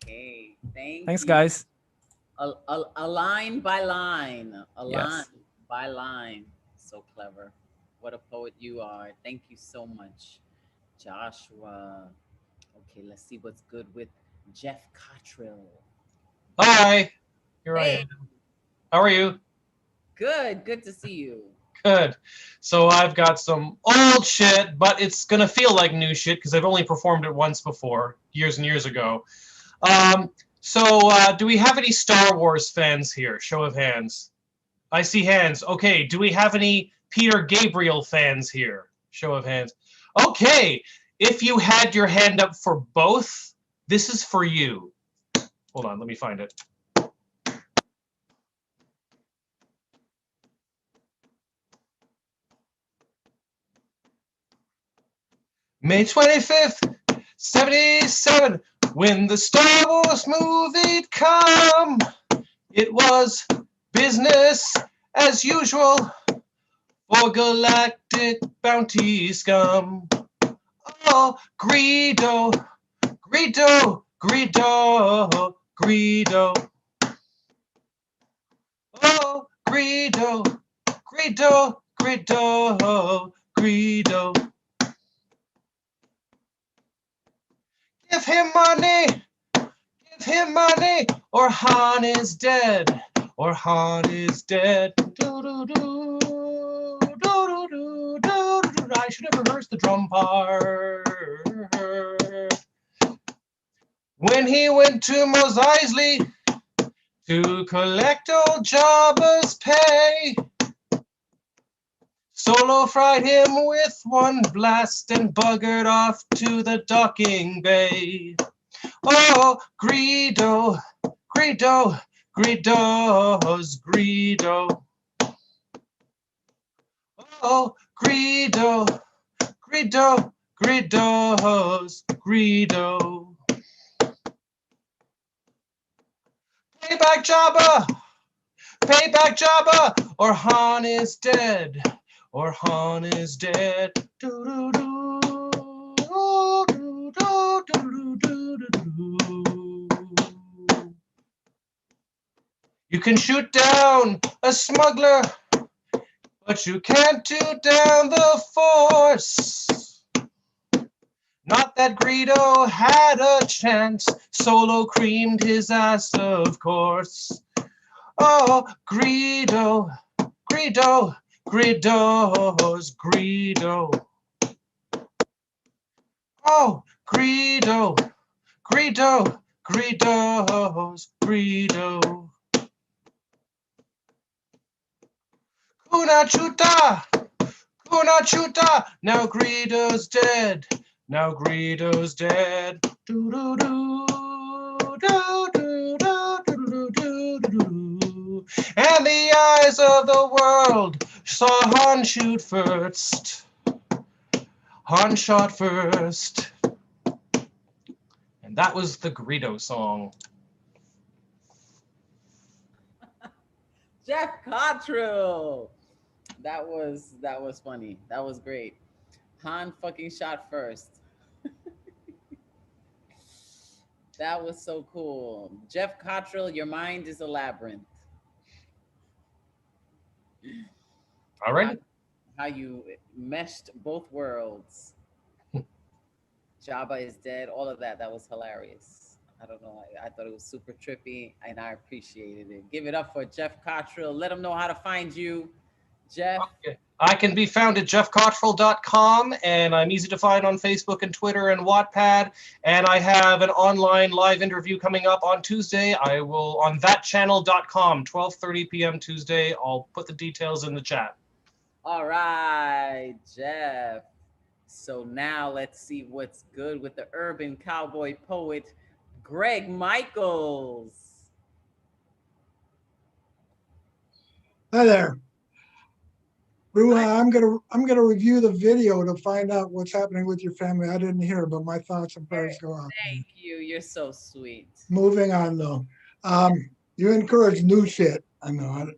Okay, thank Thanks, you. guys. A line by line, a line Yes. by line. So clever. What a poet you are. Thank you so much, Joshua. Okay, let's see what's good with Jeff Cottrill. Hi, here I Hey, am. How are you? good to see you. Good. So I've got some old shit, but it's gonna feel like new shit because I've only performed it once before, years and years ago. Do we have any Star Wars fans here? Show of hands. I see hands. Okay. Do we have any Peter Gabriel fans here? Show of hands. Okay. If you had your hand up for both, this is for you. Hold on, let me find it. May 25th, 77, when the Star Wars movie'd come, it was business as usual for galactic bounty scum. Oh, Greedo, Greedo, Greedo, Greedo. Oh, Greedo, Greedo, Greedo, Greedo. Give him money, or Han is dead, or Han is dead. I should have reversed the drum part. When he went to Mos Eisley to collect old Jabba's pay, Solo fried him with one blast and buggered off to the docking bay. Oh, Greedo, Greedo, Greedo's Greedo. Oh, Greedo, Greedo, Greedo's Greedo. Payback Jabba, or Han is dead, or Han is dead. You can shoot down a smuggler, but you can't do down the Force. Not that Greedo had a chance, Solo creamed his ass, of course. Oh, Greedo, Greedo, Greedo's Greedo. Oh, Greedo, Greedo, Greedo's Greedo. Kuna chuta, Kuna chuta, now Greedo's dead, now Greedo's dead. Do do do, do do do do do do. And the eyes of the world saw Han shoot first. Han shot first. And that was the Greedo song. Jeff Cottrill. That was funny. That was great. Han fucking shot first. That was so cool. Jeff Cottrill, your mind is a labyrinth. All right. How you meshed both worlds. Jabba is dead. All of that. That was hilarious. I don't know. I thought it was super trippy, and I appreciated it. Give it up for Jeff Cottrill. Let them know how to find you, Jeff. Okay. I can be found at jeffcottrell.com, and I'm easy to find on Facebook and Twitter and Wattpad. And I have an online live interview coming up on Tuesday. I will on thatchannel.com, 12:30 p.m. Tuesday. I'll put the details in the chat. All right, Jeff. So now let's see what's good with the urban cowboy poet, Greg Michaels. Hi there. Ruha, I'm gonna review the video to find out what's happening with your family. I didn't hear, but my thoughts and prayers go out. Thank you. You're so sweet. Moving on though. You encourage new shit. I know.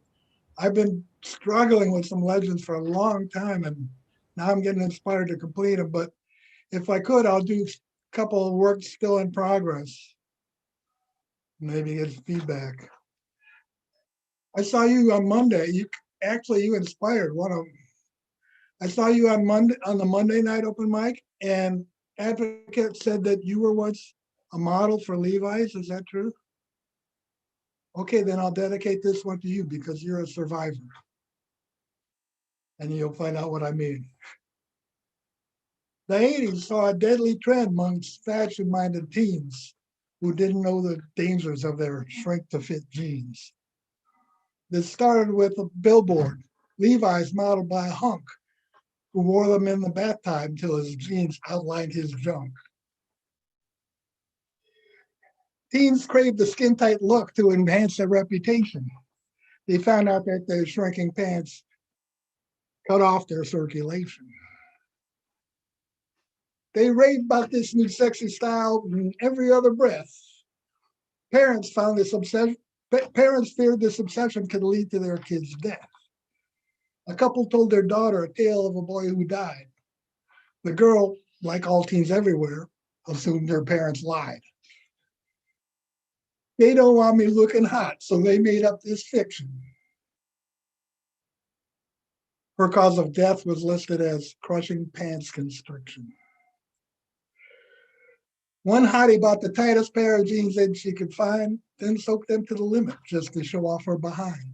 I've been struggling with some legends for a long time, and now I'm getting inspired to complete them. But if I could, I'll do a couple of works still in progress. Maybe get feedback. I saw you on Monday. You inspired one of them. I saw you on the Monday night open mic, and Advocate said that you were once a model for Levi's. Is that true? Okay, then I'll dedicate this one to you because you're a survivor. And you'll find out what I mean. The 80s saw a deadly trend amongst fashion-minded teens who didn't know the dangers of their shrink-to-fit jeans. This started with a billboard, Levi's modeled by a hunk who wore them in the bathtub until his jeans outlined his junk. Teens craved the skin-tight look to enhance their reputation. They found out that their shrinking pants cut off their circulation. They raved about this new sexy style in every other breath. Parents feared this obsession could lead to their kids' death. A couple told their daughter a tale of a boy who died. The girl, like all teens everywhere, assumed their parents lied. They don't want me looking hot, so they made up this fiction. Her cause of death was listed as crushing pants constriction. One hottie bought the tightest pair of jeans that she could find, then soaked them to the limit just to show off her behind.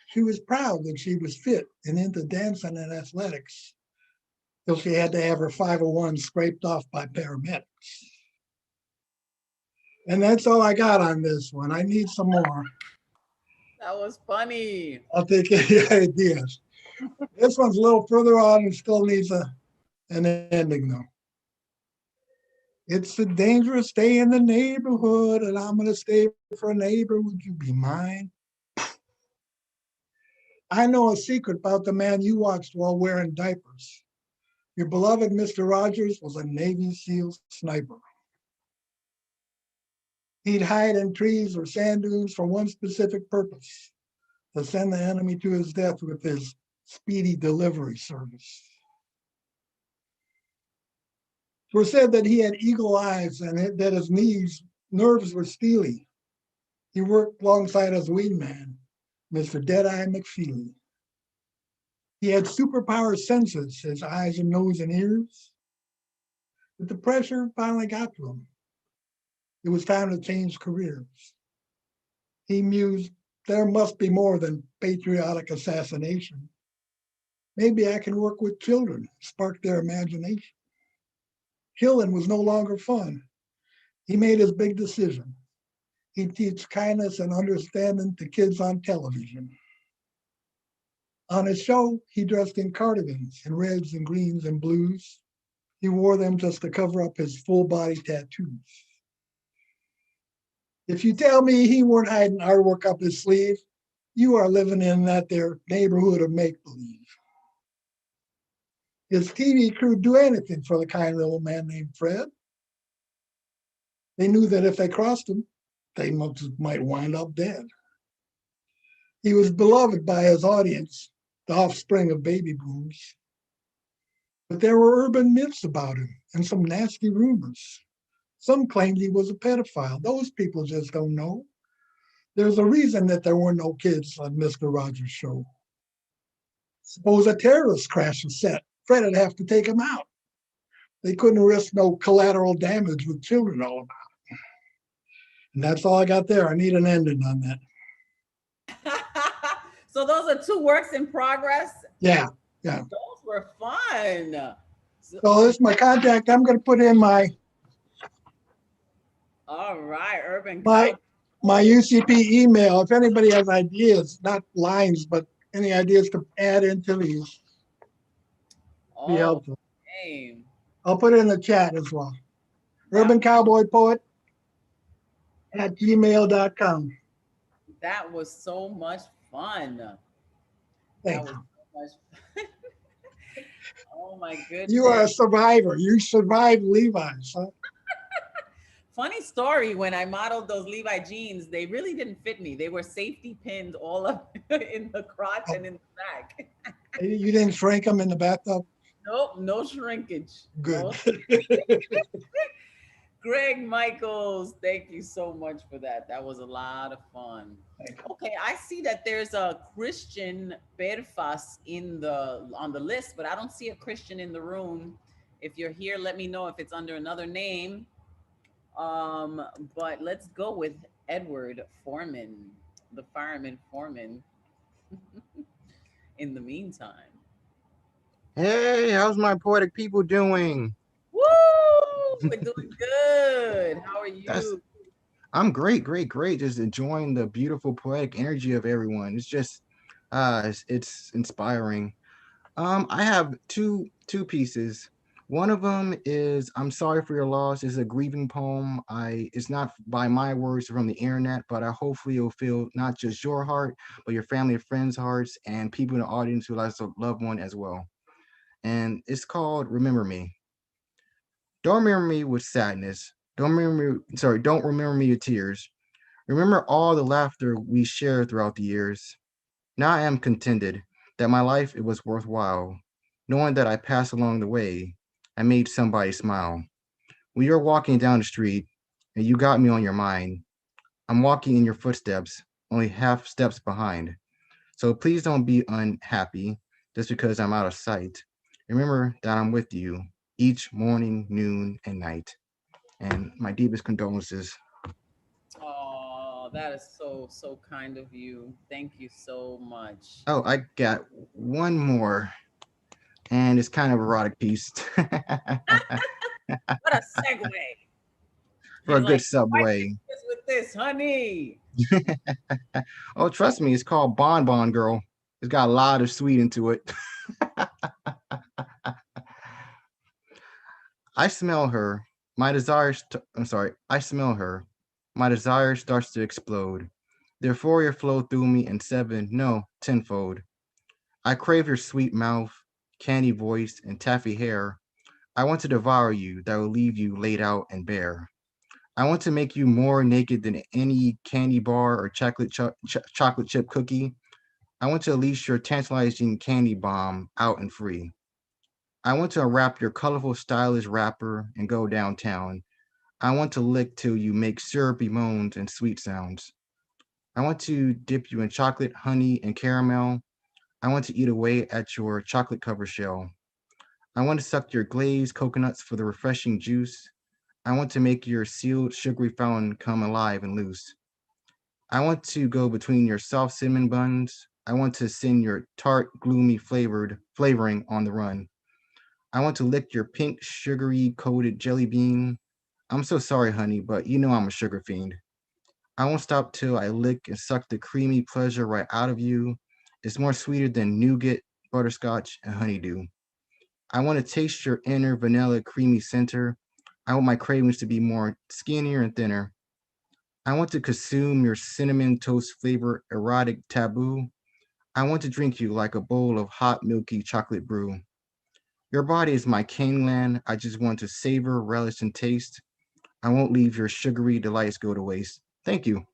She was proud that she was fit and into dancing and athletics, till she had to have her 501 scraped off by paramedics. And that's all I got on this one. I need some more. That was funny. I'll take any ideas. This one's a little further on and still needs an ending though. It's a dangerous day in the neighborhood, and I'm gonna stay for a neighbor. Would you be mine? I know a secret about the man you watched while wearing diapers. Your beloved Mr. Rogers was a Navy SEAL sniper. He'd hide in trees or sand dunes for one specific purpose, to send the enemy to his death with his speedy delivery service. It was said that he had eagle eyes and that his nerves were steely. He worked alongside his wingman, Mr. Deadeye McFeely. He had superpower senses, his eyes and nose and ears. But the pressure finally got to him. It was time to change careers. He mused, there must be more than patriotic assassination. Maybe I can work with children, spark their imagination. Killing was no longer fun. He made his big decision. He'd teach kindness and understanding to kids on television. On his show, he dressed in cardigans in reds and greens and blues. He wore them just to cover up his full body tattoos. If you tell me he weren't hiding artwork up his sleeve, you are living in that there neighborhood of make-believe. His TV crew do anything for the kind little man named Fred. They knew that if they crossed him, they might wind up dead. He was beloved by his audience, the offspring of baby booms. But there were urban myths about him and some nasty rumors. Some claimed he was a pedophile. Those people just don't know. There's a reason that there were no kids on Mr. Rogers' show. Suppose a terrorist crashed the set. Fred would have to take him out. They couldn't risk no collateral damage with children all about it. And that's all I got there. I need an ending on that. So those are 2 works in progress? Yeah. Those were fun. So this is my contact. I'm going to put in my All right, Urban my UCP email. If anybody has ideas, not lines, but any ideas to add into these, be helpful. Game. I'll put it in the chat as well. Urban Cowboy Poet at gmail.com. That was so much fun. Thanks. That was so much. Oh my You are a goodness. survivor. You survived Levi's, huh? Funny story, when I modeled those Levi jeans, they really didn't fit me. They were safety pinned all up in the crotch and in the back. You didn't shrink them in the bathtub? Nope, no shrinkage. Good. No. Greg Michaels, thank you so much for that. That was a lot of fun. Okay, I see that there's a Christian Perfas on the list, but I don't see a Christian in the room. If you're here, let me know if it's under another name. But let's go with Edward Foreman, the fireman foreman. In the meantime. Hey, how's my poetic people doing? Woo! We're doing good. How are you? I'm great, great, great. Just enjoying the beautiful poetic energy of everyone. It's just it's inspiring. I have two pieces. One of them is I'm sorry for your loss. It's a grieving poem. It's not by my words from the internet, but I hopefully it'll feel not just your heart, but your family and friends' hearts and people in the audience who lost a loved one as well. And it's called Remember Me. Don't remember me with sadness. Don't remember me with tears. Remember all the laughter we shared throughout the years. Now I am contented that my life it was worthwhile, knowing that I passed along the way. I made somebody smile. When you're walking down the street and you got me on your mind, I'm walking in your footsteps, only half steps behind. So please don't be unhappy just because I'm out of sight. Remember that I'm with you each morning, noon, and night. And my deepest condolences. Oh, that is so kind of you. Thank you so much. Oh, I got one more, and it's kind of erotic piece What a segue. for a He's good like, why subway. this with this, honey? Oh, trust me, it's called Bon Bon Girl. It's got a lot of sweet into it. I smell her. I smell her. My desire starts to explode. The euphoria flow through me in seven, no, tenfold. I crave your sweet mouth, candy voice, and taffy hair. I want to devour you that will leave you laid out and bare. I want to make you more naked than any candy bar or chocolate chip cookie. I want to unleash your tantalizing candy bomb out and free. I want to unwrap your colorful, stylish wrapper and go downtown. I want to lick till you make syrupy moans and sweet sounds. I want to dip you in chocolate, honey, and caramel. I want to eat away at your chocolate cover shell. I want to suck your glazed coconuts for the refreshing juice. I want to make your sealed sugary fountain come alive and loose. I want to go between your soft cinnamon buns. I want to send your tart, gloomy flavoring on the run. I want to lick your pink, sugary coated jelly bean. I'm so sorry, honey, but you know I'm a sugar fiend. I won't stop till I lick and suck the creamy pleasure right out of you. It's more sweeter than nougat, butterscotch, and honeydew. I want to taste your inner vanilla creamy center. I want my cravings to be more skinnier and thinner. I want to consume your cinnamon toast flavor erotic taboo. I want to drink you like a bowl of hot milky chocolate brew. Your body is my caneland. I just want to savor, relish, and taste. I won't leave your sugary delights go to waste. Thank you.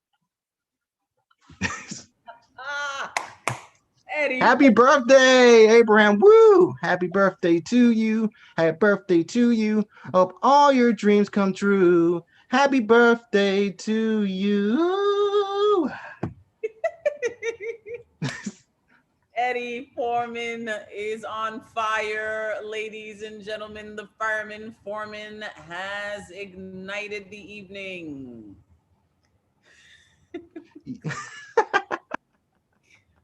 Eddie. Happy birthday, Abraham. Woo! Happy birthday to you. Happy birthday to you. Hope all your dreams come true. Happy birthday to you. Eddie Foreman is on fire. Ladies and gentlemen, the fireman foreman has ignited the evening.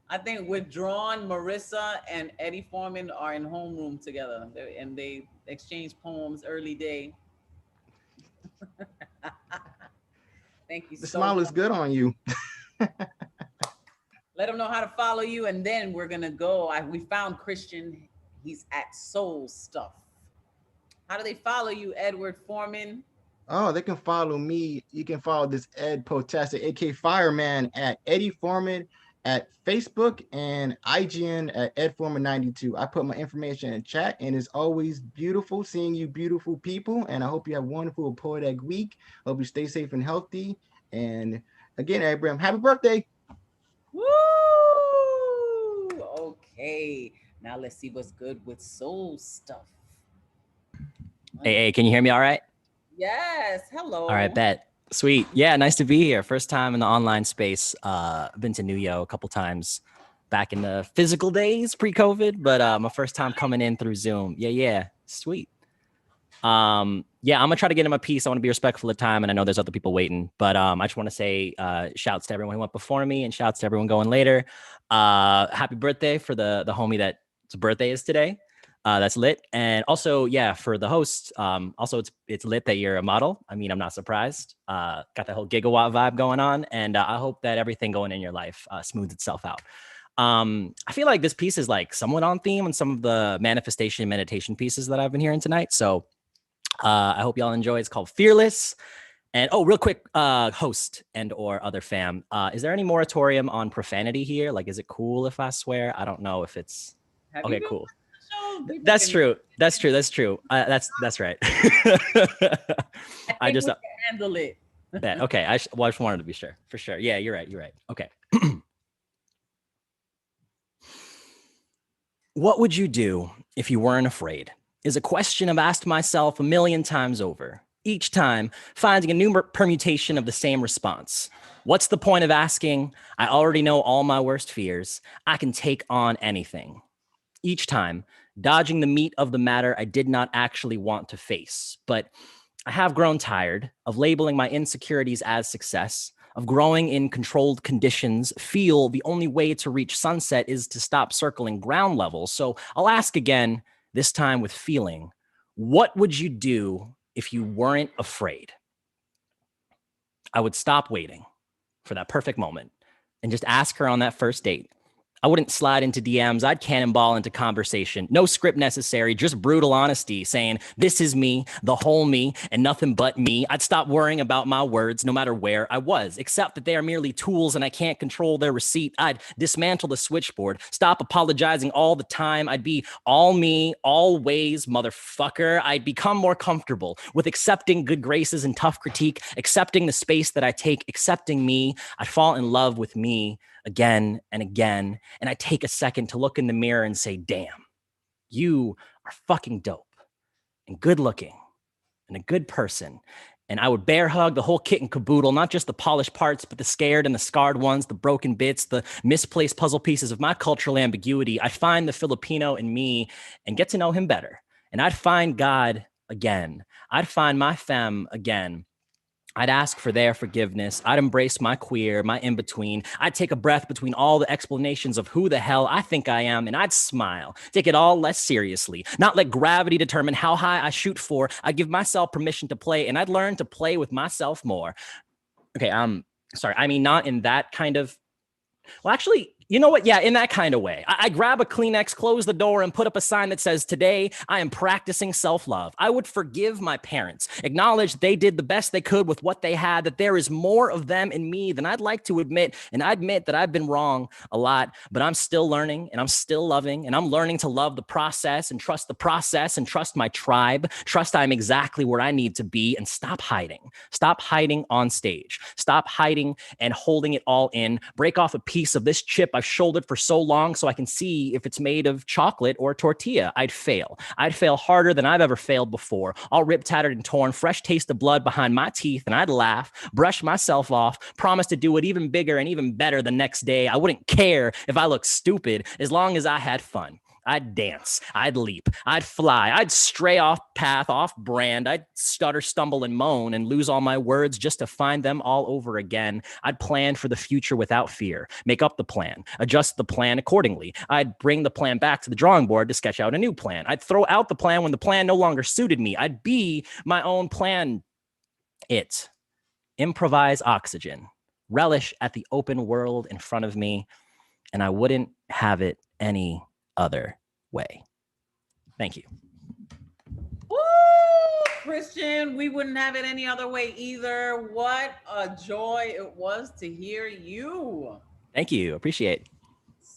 I think Withdrawn, Marissa, and Eddie Foreman are in homeroom together, and they exchange poems early day. Thank you The so smile much. looks good on you. Let them know how to follow you, and then we're gonna go. We found Christian. He's at Soul Stuff. How do they follow you, Edward Foreman? Oh, they can follow me. You can follow this Ed Potastic, aka Fireman, at Eddie Foreman at Facebook and IGN at edformer92. I put my information in chat, and it's always beautiful seeing you beautiful people. And I hope you have a wonderful Poetic Week. Hope you stay safe and healthy. And again, Abraham, happy birthday. Woo! Okay. Now let's see what's good with soul stuff. Hey, can you hear me all right? Yes. Hello. All right, bet. Sweet. Yeah, nice to be here. First time in the online space. I've been to New Yo a couple times back in the physical days pre-COVID, but my first time coming in through Zoom. Yeah. Sweet. Yeah, I'm gonna try to get in my piece. I want to be respectful of time, and I know there's other people waiting, but I just want to say shouts to everyone who went before me and shouts to everyone going later. Happy birthday for the homie that's birthday is today. That's lit. And also, yeah, for the host, also it's lit that you're a model. I mean, I'm not surprised. Got that whole gigawatt vibe going on, and I hope that everything going in your life smooths itself out. I feel like this piece is like somewhat on theme on some of the manifestation meditation pieces that I've been hearing tonight. So I hope y'all enjoy. It's called Fearless. And oh, real quick, host and or other fam, is there any moratorium on profanity here? Like, is it cool if I swear? I don't know if it's okay. Cool. That's true. That's true. That's right. I just we can handle it. that. Okay. I just wanted to be sure. For sure. Yeah, you're right. Okay. What would you do if you weren't afraid? Is a question I've asked myself a million times over, each time finding a new permutation of the same response. What's the point of asking? I already know all my worst fears. I can take on anything. Each time, dodging the meat of the matter I did not actually want to face. But I have grown tired of labeling my insecurities as success, of growing in controlled conditions, feel the only way to reach sunset is to stop circling ground level. So I'll ask again, this time with feeling, what would you do if you weren't afraid? I would stop waiting for that perfect moment and just ask her on that first date. I wouldn't slide into DMs. I'd cannonball into conversation. No script necessary, just brutal honesty, saying, this is me, the whole me, and nothing but me. I'd stop worrying about my words no matter where I was, except that they are merely tools and I can't control their receipt. I'd dismantle the switchboard, stop apologizing all the time. I'd be all me, always, motherfucker. I'd become more comfortable with accepting good graces and tough critique, accepting the space that I take, accepting me. I'd fall in love with me again and again. And I take a second to look in the mirror and say, damn, you are fucking dope and good looking and a good person. And I would bear hug the whole kit and caboodle, not just the polished parts, but the scared and the scarred ones, the broken bits, the misplaced puzzle pieces of my cultural ambiguity. I'd find the Filipino in me and get to know him better. And I'd find God again. I'd find my femme again. I'd ask for their forgiveness. I'd embrace my queer, my in-between. I'd take a breath between all the explanations of who the hell I think I am, and I'd smile, take it all less seriously, not let gravity determine how high I shoot for. I'd give myself permission to play, and I'd learn to play with myself more. Okay, sorry. I mean, not in that kind of, well, actually, you know what? Yeah, in that kind of way. I grab a Kleenex, close the door, and put up a sign that says, today, I am practicing self-love. I would forgive my parents, acknowledge they did the best they could with what they had, that there is more of them in me than I'd like to admit, and I admit that I've been wrong a lot, but I'm still learning, and I'm still loving, and I'm learning to love the process and trust the process and trust my tribe, trust I'm exactly where I need to be, and stop hiding. Stop hiding on stage. Stop hiding and holding it all in. Break off a piece of this chip I've shouldered for so long so I can see if it's made of chocolate or tortilla. I'd fail. I'd fail harder than I've ever failed before. All ripped, tattered, and torn, fresh taste of blood behind my teeth, and I'd laugh, brush myself off, promise to do it even bigger and even better the next day. I wouldn't care if I looked stupid as long as I had fun. I'd dance, I'd leap, I'd fly, I'd stray off path, off brand, I'd stutter, stumble, and moan and lose all my words just to find them all over again. I'd plan for the future without fear, make up the plan, adjust the plan accordingly. I'd bring the plan back to the drawing board to sketch out a new plan. I'd throw out the plan when the plan no longer suited me. I'd be my own plan. Improvise oxygen, relish at the open world in front of me, and I wouldn't have it any other way. Thank you. Woo, Christian, we wouldn't have it any other way either. What a joy it was to hear you. Thank you. Appreciate.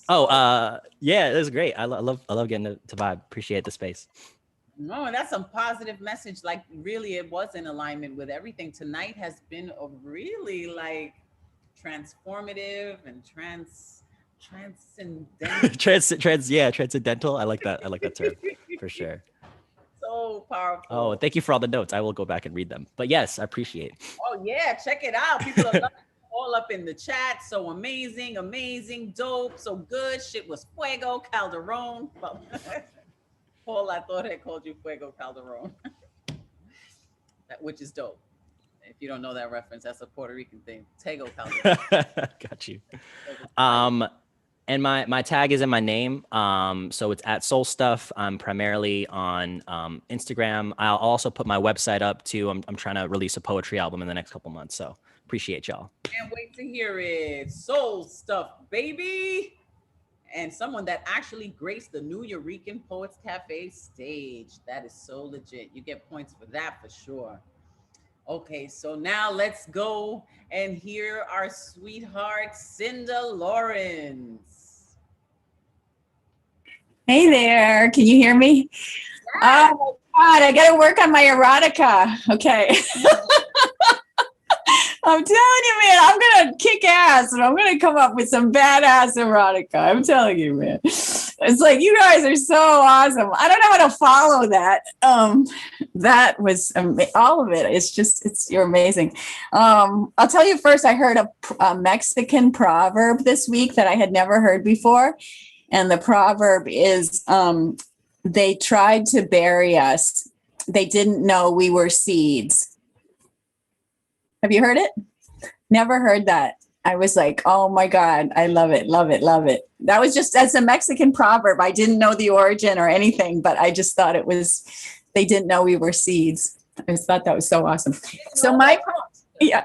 Oh, yeah, this is great. I love getting to vibe. Appreciate the space. No, that's some positive message. Like, really, it was in alignment with everything. Tonight has been a really like transformative and transcendental. Transcendental. I like that. I like that term for sure. So powerful. Oh, thank you for all the notes. I will go back and read them. But yes, I appreciate. Oh yeah, check it out. People are loving it all up in the chat. So amazing, dope, so good. Shit was fuego, Calderon. Paul, I thought I called you Fuego Calderon, which is dope. If you don't know that reference, that's a Puerto Rican thing. Tego Calderon. Got you. And my tag is in my name. So it's at Soul Stuff. I'm primarily on Instagram. I'll also put my website up too. I'm trying to release a poetry album in the next couple months. So appreciate y'all. Can't wait to hear it. Soul Stuff, baby. And someone that actually graced the New Eurekan Poets Cafe stage. That is so legit. You get points for that for sure. Okay, so now let's go and hear our sweetheart, Cinda Lawrence. Hey there, can you hear me? Yeah. Oh my God, I gotta work on my erotica. Okay. I'm telling you, man, I'm gonna kick ass and I'm gonna come up with some badass erotica. I'm telling you, man. It's like, you guys are so awesome. I don't know how to follow that. That was all of it. You're amazing. I'll tell you first, I heard a Mexican proverb this week that I had never heard before. And the proverb is, they tried to bury us. They didn't know we were seeds. Have you heard it? Never heard that. I was like, oh my God, I love it, love it, love it. That was just as a Mexican proverb. I didn't know the origin or anything, but I just thought they didn't know we were seeds. I just thought that was so awesome. So yeah,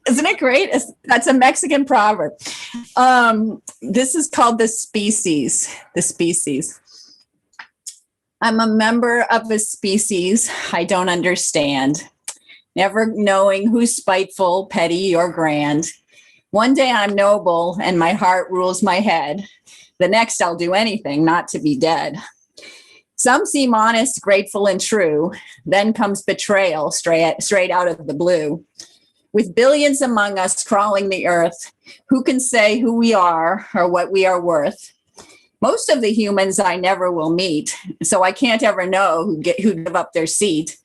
isn't it great? That's a Mexican proverb. This is called the species. I'm a member of a species I don't understand. Never knowing who's spiteful, petty, or grand. One day I'm noble and my heart rules my head. The next I'll do anything not to be dead. Some seem honest, grateful, and true. Then comes betrayal straight out of the blue. With billions among us crawling the earth, who can say who we are or what we are worth? Most of the humans I never will meet, so I can't ever know who give up their seat.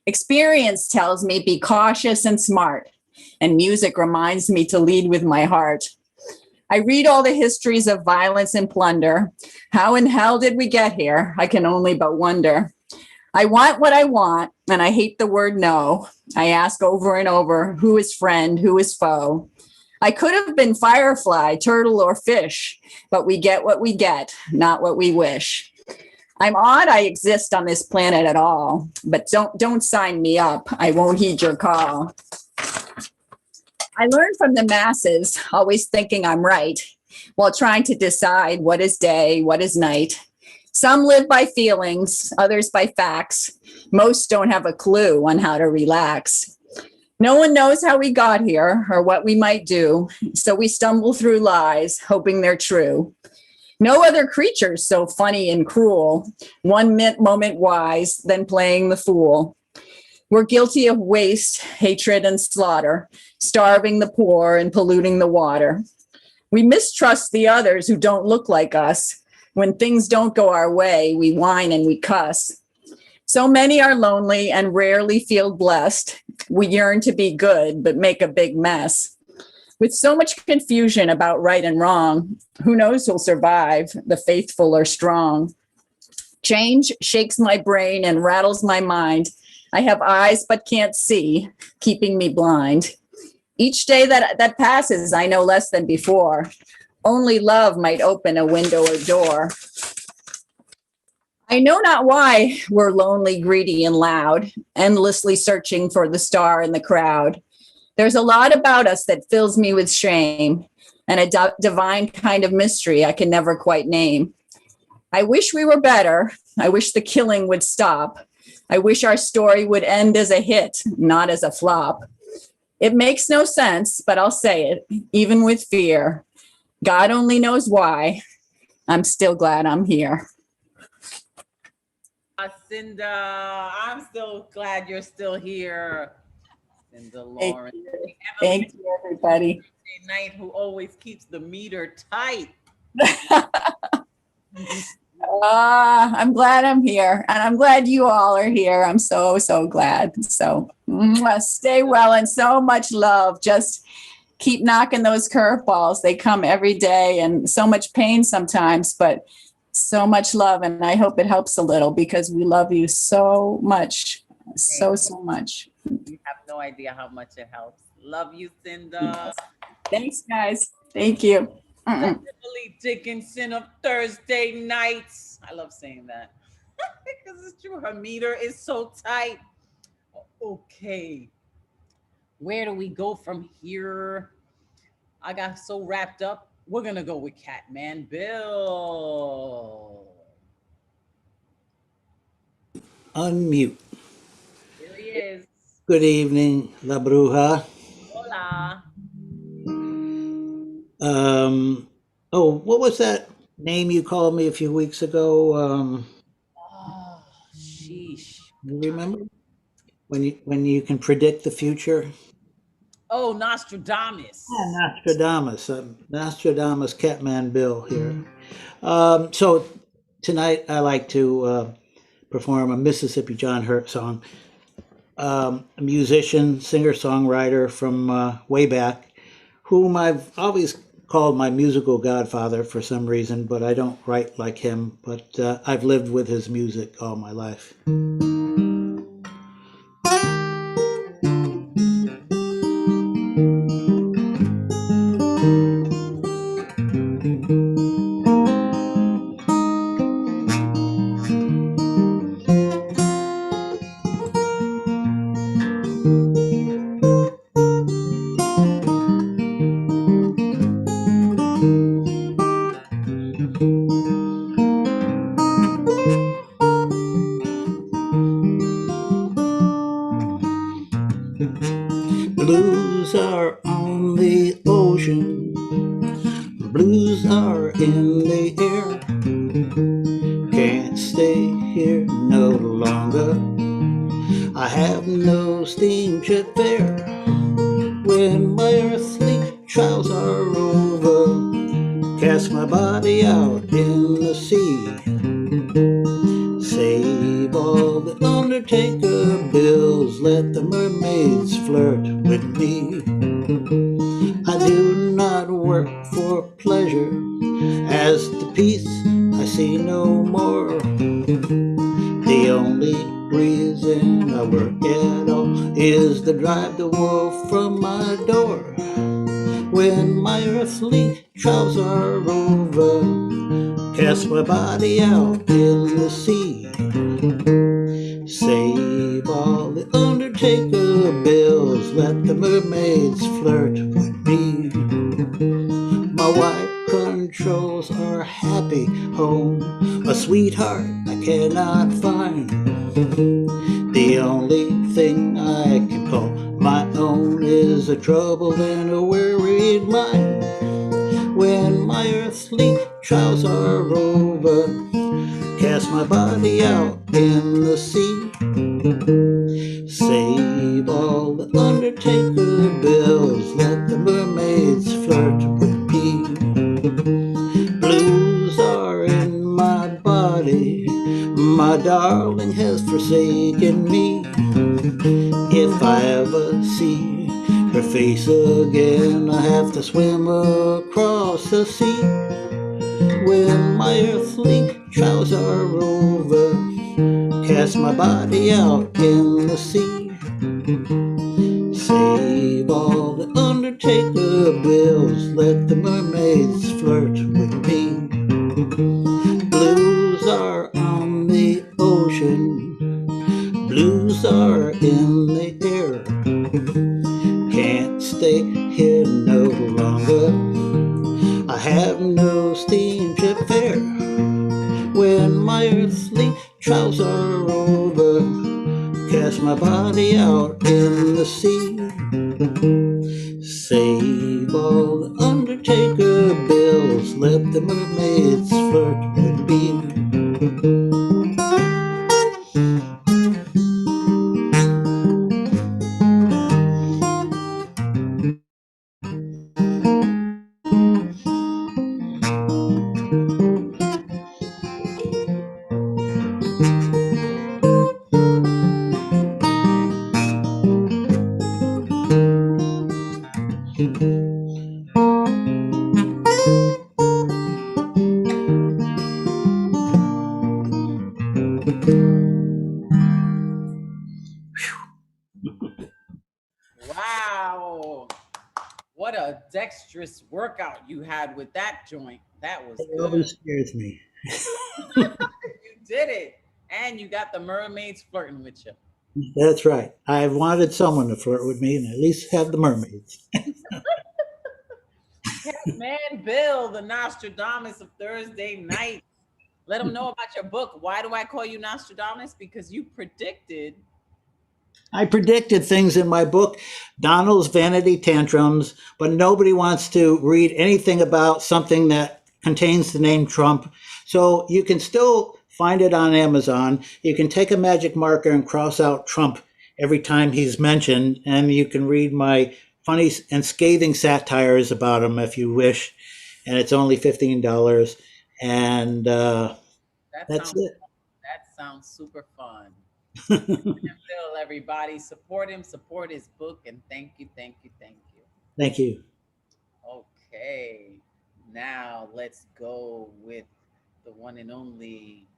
Experience tells me be cautious and smart, and music reminds me to lead with my heart. I read all the histories of violence and plunder. How in hell did we get here? I can only but wonder. I want what I want, and I hate the word no. I ask over and over, who is friend, who is foe? I could have been firefly, turtle, or fish, but we get what we get, not what we wish. I'm odd I exist on this planet at all, but don't sign me up. I won't heed your call. I learn from the masses, always thinking I'm right, while trying to decide what is day, what is night. Some live by feelings, others by facts. Most don't have a clue on how to relax. No one knows how we got here or what we might do, so we stumble through lies, hoping they're true. No other creature's so funny and cruel, one moment wise, then playing the fool. We're guilty of waste, hatred, and slaughter, starving the poor and polluting the water. We mistrust the others who don't look like us. When things don't go our way, we whine and we cuss. So many are lonely and rarely feel blessed. We yearn to be good, but make a big mess. With so much confusion about right and wrong, who knows who'll survive, the faithful or strong. Change shakes my brain and rattles my mind. I have eyes but can't see, keeping me blind. Each day that passes, I know less than before. Only love might open a window or door. I know not why we're lonely, greedy, and loud, endlessly searching for the star in the crowd. There's a lot about us that fills me with shame and a divine kind of mystery I can never quite name. I wish we were better. I wish the killing would stop. I wish our story would end as a hit, not as a flop. It makes no sense, but I'll say it, even with fear. God only knows why. I'm still glad I'm here. Cinda, I'm so glad you're still here. Cinda Thank Lauren. you. Thank you, everybody. Night who always keeps the meter tight. I'm glad I'm here, and I'm glad you all are here. I'm so, so glad. So stay well and so much love. Just keep knocking those curveballs. They come every day and so much pain sometimes, but so much love. And I hope it helps a little because we love you so much. So, so much. You have no idea how much it helps. Love you, Cinda. Thanks, guys. Thank you. Emily Dickinson of Thursday nights. I love saying that because it's true. Her meter is so tight. Okay. Where do we go from here? I got so wrapped up. We're going to go with Catman Bill. Unmute. Here he is. Good evening, La Bruja. Hola. What was that name you called me a few weeks ago? Oh, sheesh. You remember when you can predict the future? Oh, Nostradamus. Yeah, Nostradamus. Nostradamus, Catman Bill here. So tonight I like to perform a Mississippi John Hurt song. A musician, singer-songwriter from way back, whom I've always called my musical godfather for some reason, but I don't write like him, but I've lived with his music all my life. Blues are on the ocean, blues are in the air. Can't stay here no longer. I have no steamship fare. When my earthly trials are over, cast my body out in the sea. Save all the undertaker bills, let the mermaids flirt with me. I do not work for pleasure, as the peace I see no more. The only reason I work at all is to drive the wolf from my door. When my earthly trials are over, cast my body out in the sea. Save all the undertaker bills, let the mermaids flirt with me. My wife controls our happy home, a sweetheart I cannot find. The only thing I can call my own is a troubled and a worried mind. When my earthly trials are over, cast my body out in the sea. Save all the undertaker bills, let the mermaids flirt with me. Blues are in my body, my darling has forsaken me. If I ever see her face again, I have to swim across the sea. When my earthly trials are over, cast my body out in the sea. Save all the undertaker bills, let the mermaids flirt with me. Blues are on the ocean, blues are in the air. Can't stay here no longer, I have no steamship fare. When my earthly trials are over, cast my body out in the sea. Save all the undertaker bills, let the mermaids flirt with me. Wow. What a dexterous workout you had with that joint. That was It good. always scares me. You did it. And you got the mermaids flirting with you. That's right. I wanted someone to flirt with me and at least have the mermaids. Man, Bill, the Nostradamus of Thursday night. Let them know about your book. Why do I call you Nostradamus? Because you predicted. I predicted things in my book, Donald's Vanity Tantrums, but nobody wants to read anything about something that contains the name Trump. So you can still find it on Amazon. You can take a magic marker and cross out Trump every time he's mentioned, and you can read my funny and scathing satires about him if you wish. And it's only $15. And That that's sounds it. that sounds super fun. And Bill, everybody, support him, support his book, and thank you, thank you, thank you. Thank you. Okay, now let's go with the one and only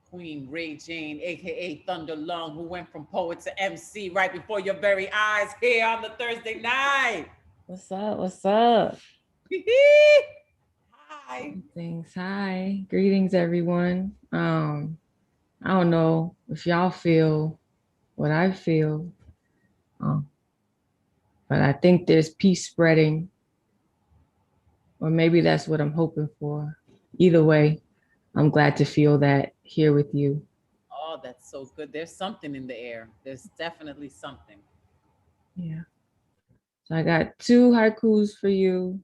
Queen Ray Jane, aka Thunder Lung, who went from poet to MC right before your very eyes here on the Thursday night. What's up? What's up? Hi. Thanks. Hi. Greetings, everyone. I don't know if y'all feel what I feel, but I think there's peace spreading, or maybe that's what I'm hoping for. Either way, I'm glad to feel that here with you. Oh, that's so good. There's something in the air. There's definitely something. Yeah. So I got 2 haikus for you.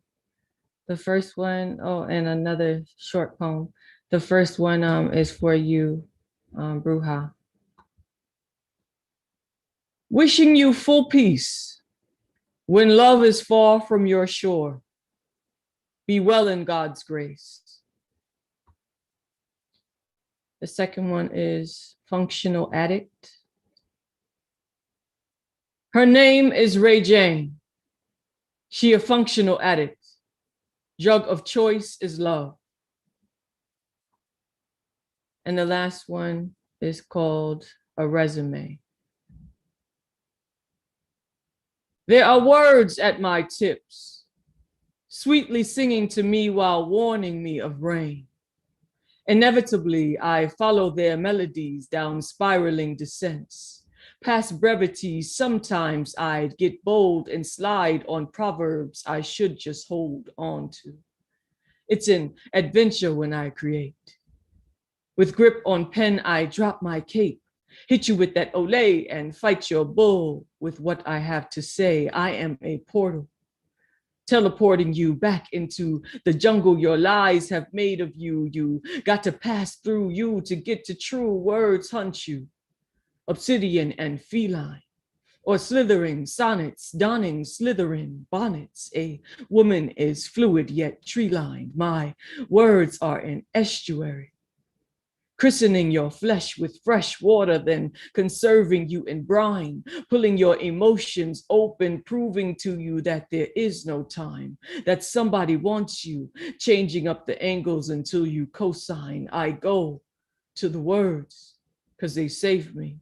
The first one, oh, and another short poem. The first one is for you, Bruja. Wishing you full peace when love is far from your shore. Be well in God's grace. The second one is Functional Addict. Her name is Ray Jane. She a functional addict. Drug of choice is love. And the last one is called A Resume. There are words at my tips, sweetly singing to me while warning me of rain. Inevitably, I follow their melodies down spiraling descents. Past brevities, sometimes I'd get bold and slide on proverbs I should just hold on to. It's an adventure when I create. With grip on pen, I drop my cape, hit you with that olay and fight your bull with what I have to say. I am a portal, teleporting you back into the jungle your lies have made of you. You got to pass through you to get to true words hunt you. Obsidian and feline, or slithering sonnets, donning slithering bonnets. A woman is fluid yet tree-lined. My words are an estuary, christening your flesh with fresh water, then conserving you in brine, pulling your emotions open, proving to you that there is no time, that somebody wants you, changing up the angles until you cosign. I go to the words because they save me.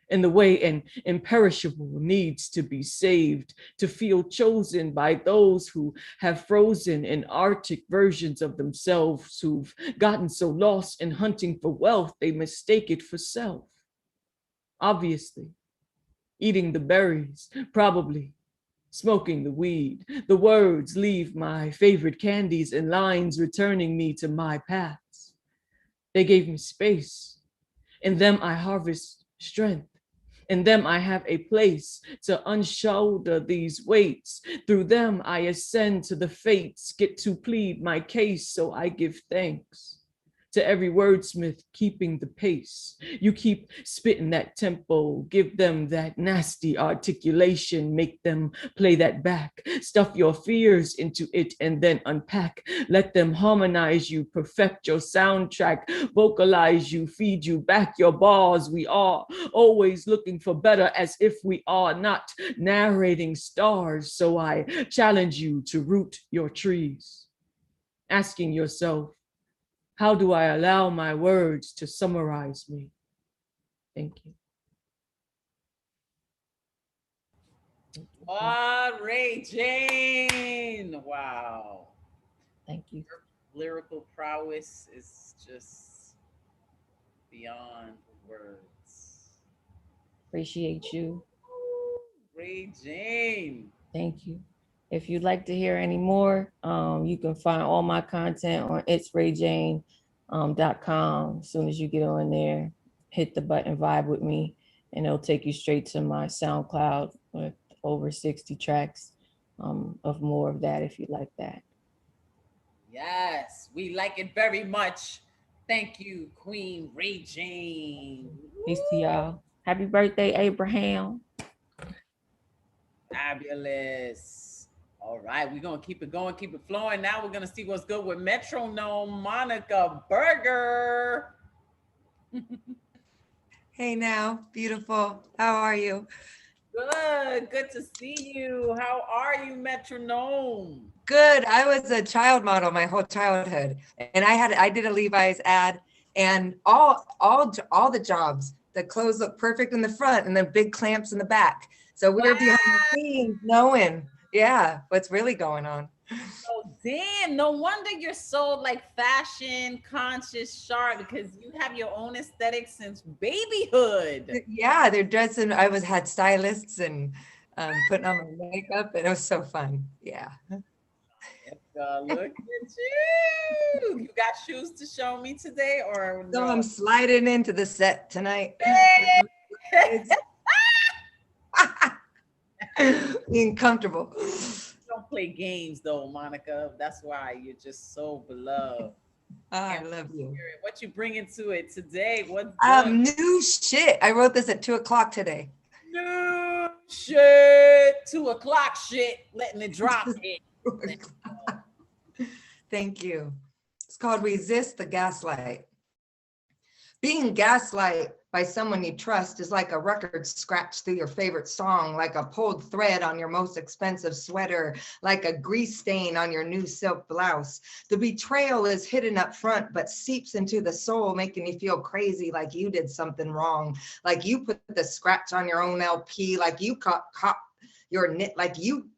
In the way an imperishable needs to be saved, to feel chosen by those who have frozen in Arctic versions of themselves, who've gotten so lost in hunting for wealth, they mistake it for self. Obviously, eating the berries, probably smoking the weed. The words leave my favorite candies and lines, returning me to my paths. They gave me space. In them I harvest strength. In them I have a place to unshoulder these weights. Through them I ascend to the fates, get to plead my case, so I give thanks to every wordsmith keeping the pace. You keep spitting that tempo, give them that nasty articulation, make them play that back, stuff your fears into it and then unpack. Let them harmonize you, perfect your soundtrack, vocalize you, feed you back your bars. We are always looking for better, as if we are not narrating stars. So I challenge you to root your trees, asking yourself, how do I allow my words to summarize me? Thank you. Oh, Ray Jane. Wow. Thank you. Your lyrical prowess is just beyond words. Appreciate you. Ray Jane. Thank you. If you'd like to hear any more, you can find all my content on itsrayjane.com. As soon as you get on there, hit the button, vibe with me, and it'll take you straight to my SoundCloud with over 60 tracks of more of that if you like that. Yes, we like it very much. Thank you, Queen Ray Jane. Peace to y'all. Happy birthday, Abraham. Fabulous. All right, we're gonna keep it going, keep it flowing. Now we're gonna see what's good with Metronome Monica Berger. Hey now, beautiful. How are you? Good to see you. How are you, Metronome? Good. I was a child model my whole childhood, and I did a Levi's ad, and all the jobs, the clothes look perfect in the front and then big clamps in the back. So we're behind the scenes knowing, yeah, what's really going on. Oh, damn. No wonder you're so like fashion conscious, sharp, because you have your own aesthetic since babyhood. Yeah, they're dressing. Had stylists and putting on my makeup, and it was so fun. Yeah. Look at you. You got shoes to show me today, or no? So I'm sliding into the set tonight. Being comfortable. Don't play games though, Monica. That's why you're just so beloved. I love you. What you bringing to it today? What new shit. I wrote this at 2:00 today. New shit. 2:00 shit. Letting it drop it. Thank you. It's called Resist the Gaslight. Being gaslight by someone you trust is like a record scratched through your favorite song, like a pulled thread on your most expensive sweater, like a grease stain on your new silk blouse. The betrayal is hidden up front, but seeps into the soul, making you feel crazy, like you did something wrong, like you put the scratch on your own LP, like you caught your knit, like you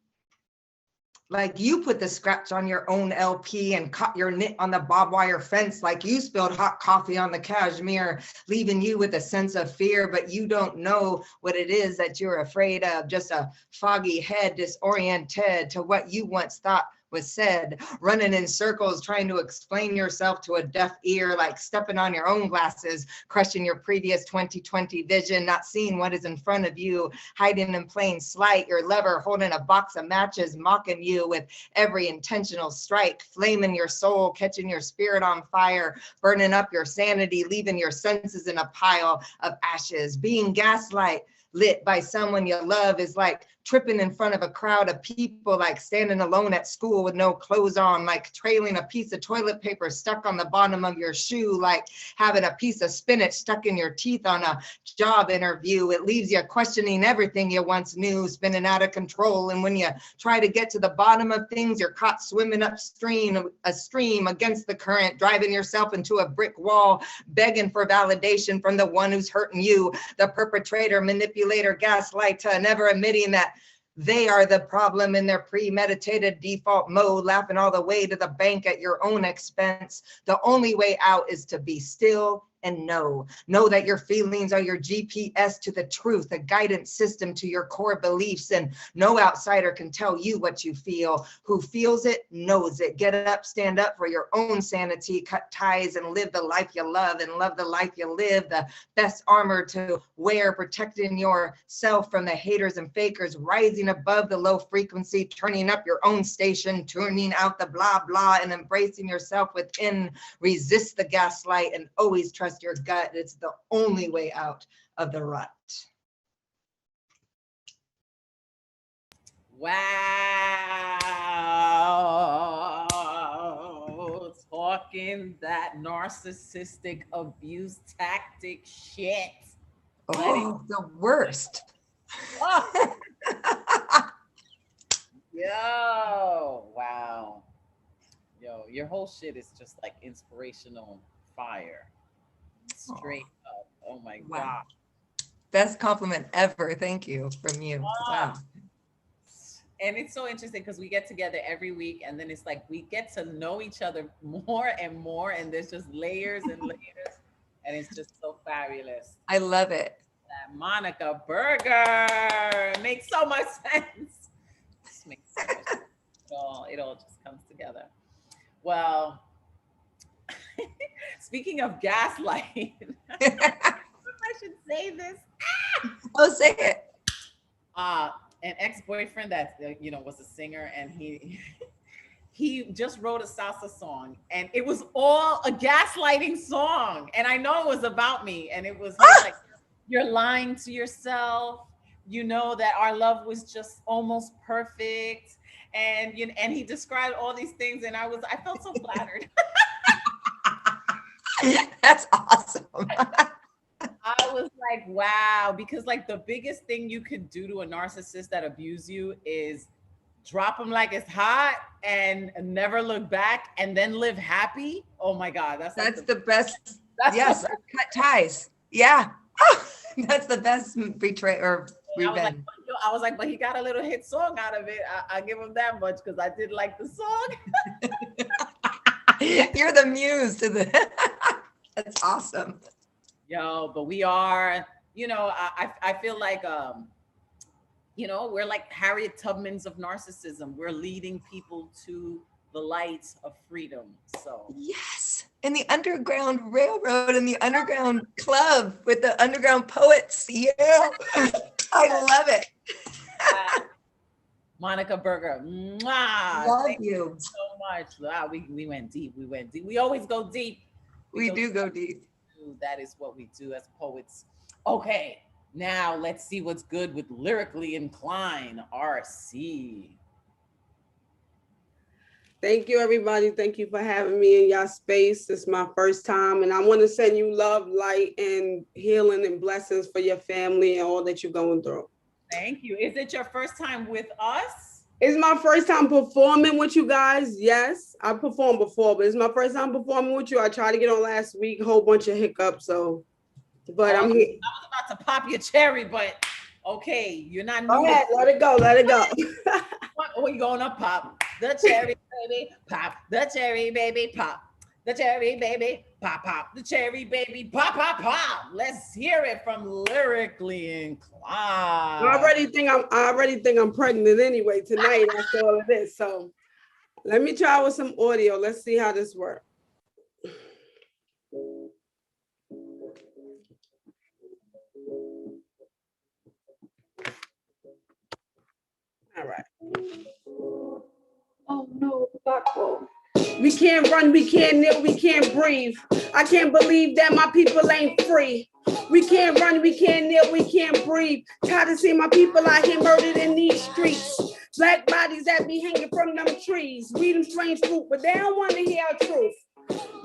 put the scratch on your own LP and caught your knit on the barbed wire fence, like you spilled hot coffee on the cashmere, leaving you with a sense of fear, but you don't know what it is that you're afraid of, just a foggy head disoriented to what you once thought was said, running in circles trying to explain yourself to a deaf ear, like stepping on your own glasses, crushing your previous 2020 vision, not seeing what is in front of you, hiding in plain sight, your lover holding a box of matches, mocking you with every intentional strike, flaming your soul, catching your spirit on fire, burning up your sanity, leaving your senses in a pile of ashes. Being gaslight lit by someone you love is like tripping in front of a crowd of people, like standing alone at school with no clothes on, like trailing a piece of toilet paper stuck on the bottom of your shoe, like having a piece of spinach stuck in your teeth on a job interview. It leaves you questioning everything you once knew, spinning out of control. And when you try to get to the bottom of things, you're caught swimming upstream, a stream against the current, driving yourself into a brick wall, begging for validation from the one who's hurting you, the perpetrator, manipulator, gaslighter, never admitting that they are the problem in their premeditated default mode, laughing all the way to the bank at your own expense. The only way out is to be still and know that your feelings are your GPS to the truth, a guidance system to your core beliefs, and no outsider can tell you what you feel. Who feels it knows it. Get up, stand up for your own sanity, cut ties and live the life you love and love the life you live. The best armor to wear, protecting yourself from the haters and fakers, rising above the low frequency, turning up your own station, tuning out the blah blah, and embracing yourself within. Resist the gaslight and always trust your gut. It's the only way out of the rut. Wow. Talking that narcissistic abuse tactic shit. Oh, the worst. Oh. Yo, wow. Yo, your whole shit is just like inspirational fire. Straight up. Oh my God. Best compliment ever. Thank you from you. Wow. And it's so interesting because we get together every week and then it's like we get to know each other more and more, and there's just layers and layers, and it's just so fabulous. I love it. That Monica burger makes so much sense. This makes so much sense. It all just comes together. Well, speaking of gaslighting, I should say this. Oh, say it. An ex-boyfriend that was a singer, and he just wrote a salsa song, and it was all a gaslighting song, and I know it was about me, and it was like, you're lying to yourself, you know that our love was just almost perfect, and he described all these things, and I felt so flattered. That's awesome. I was like, wow, because like the biggest thing you could do to a narcissist that abuse you is drop them like it's hot and never look back and then live happy. Oh my God. That's like the best. Yes. Cut ties. Yeah. That's the best betrayal or revenge. I was like, but he got a little hit song out of it. I give him that much because I did like the song. You're the muse to the. That's awesome. Yo, but we are, I feel like, we're like Harriet Tubmans of narcissism. We're leading people to the light of freedom. So yes, in the Underground Railroad and the Underground Club with the underground poets. Yeah, I love it. Monica Berger, mwah. Love Thank you so much. Wow, we went deep. We went deep. We always go deep. We do go deep. That is what we do as poets. Okay, now let's see what's good with Lyrically Inclined, RC. Thank you, everybody. Thank you for having me in your space. It's my first time, and I want to send you love, light, and healing and blessings for your family and all that you're going through. Thank you. Is it your first time with us? It's my first time performing with you guys. Yes, I performed before, but it's my first time performing with you. I tried to get on last week, a whole bunch of hiccups. But I'm here. I was about to pop your cherry, but okay, you're not. Go ahead, let it go, let it go. We're gonna pop the cherry, baby, pop the cherry, baby, pop the cherry, baby, pop, pop the cherry, baby, pop, pop, pop. Let's hear it from Lyrically Inclined. I already think I'm pregnant anyway tonight after all of this. So let me try with some audio. Let's see how this works. All right. Oh no, Buckle. We can't run, we can't kneel, we can't breathe. I can't believe that my people ain't free. We can't run, we can't kneel, we can't breathe. Tired of seeing my people out here murdered in these streets. Black bodies that be hanging from them trees. Read them strange fruit, but they don't want to hear our truth.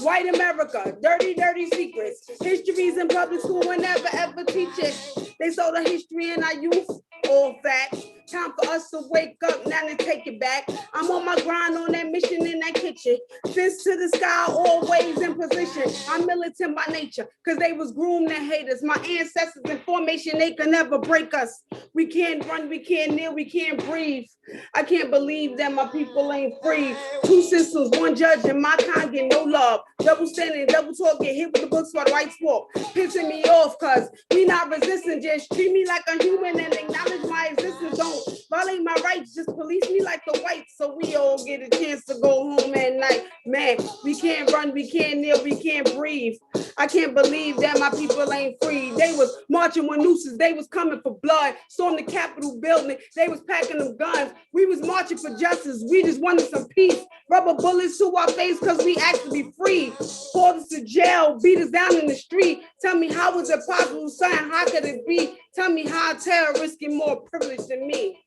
White America, dirty, dirty secrets. Histories in public school will never ever teach it. They sold the history in our youth, all facts. Time for us to wake up now and take it back. I'm on my grind on that mission in that kitchen. nation. Fist to the sky, always in position. I'm militant by nature, cause they was groomed to hate us. My ancestors in formation, they can never break us. We can't run, we can't kneel, we can't breathe. I can't believe that my people ain't free. Two systems, one judge, and my kind get no love. Double standing, double talk, get hit with the books while the whites walk. Pissing me off, cause we not resisting. Just treat me like a human and acknowledge my existence. Don't violate my rights, just police me like the whites, so we all get a chance to go home at night. Man, we can't run, we can't kneel, we can't breathe. I can't believe that my people ain't free. They was marching with nooses, they was coming for blood. Stormed the Capitol building, they was packing them guns. We was marching for justice, we just wanted some peace. Rubber bullets to our face cause we asked to be free. Called us to jail, beat us down in the street. Tell me how was it possible, son, how could it be? Tell me how a terrorist get more privilege than me.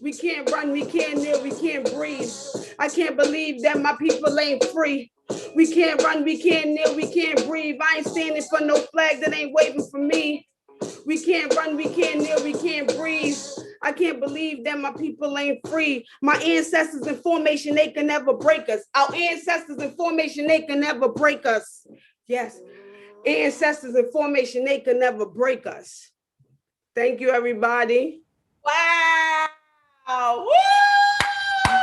We can't run, we can't kneel, we can't breathe. I can't believe that my people ain't free. We can't run, we can't kneel, we can't breathe. I ain't standing for no flag that ain't waving for me. We can't run, we can't kneel, we can't breathe. I can't believe that my people ain't free. My ancestors in formation, they can never break us. Our ancestors in formation, they can never break us. Yes, ancestors in formation, they can never break us. Thank you, everybody. Wow. Woo!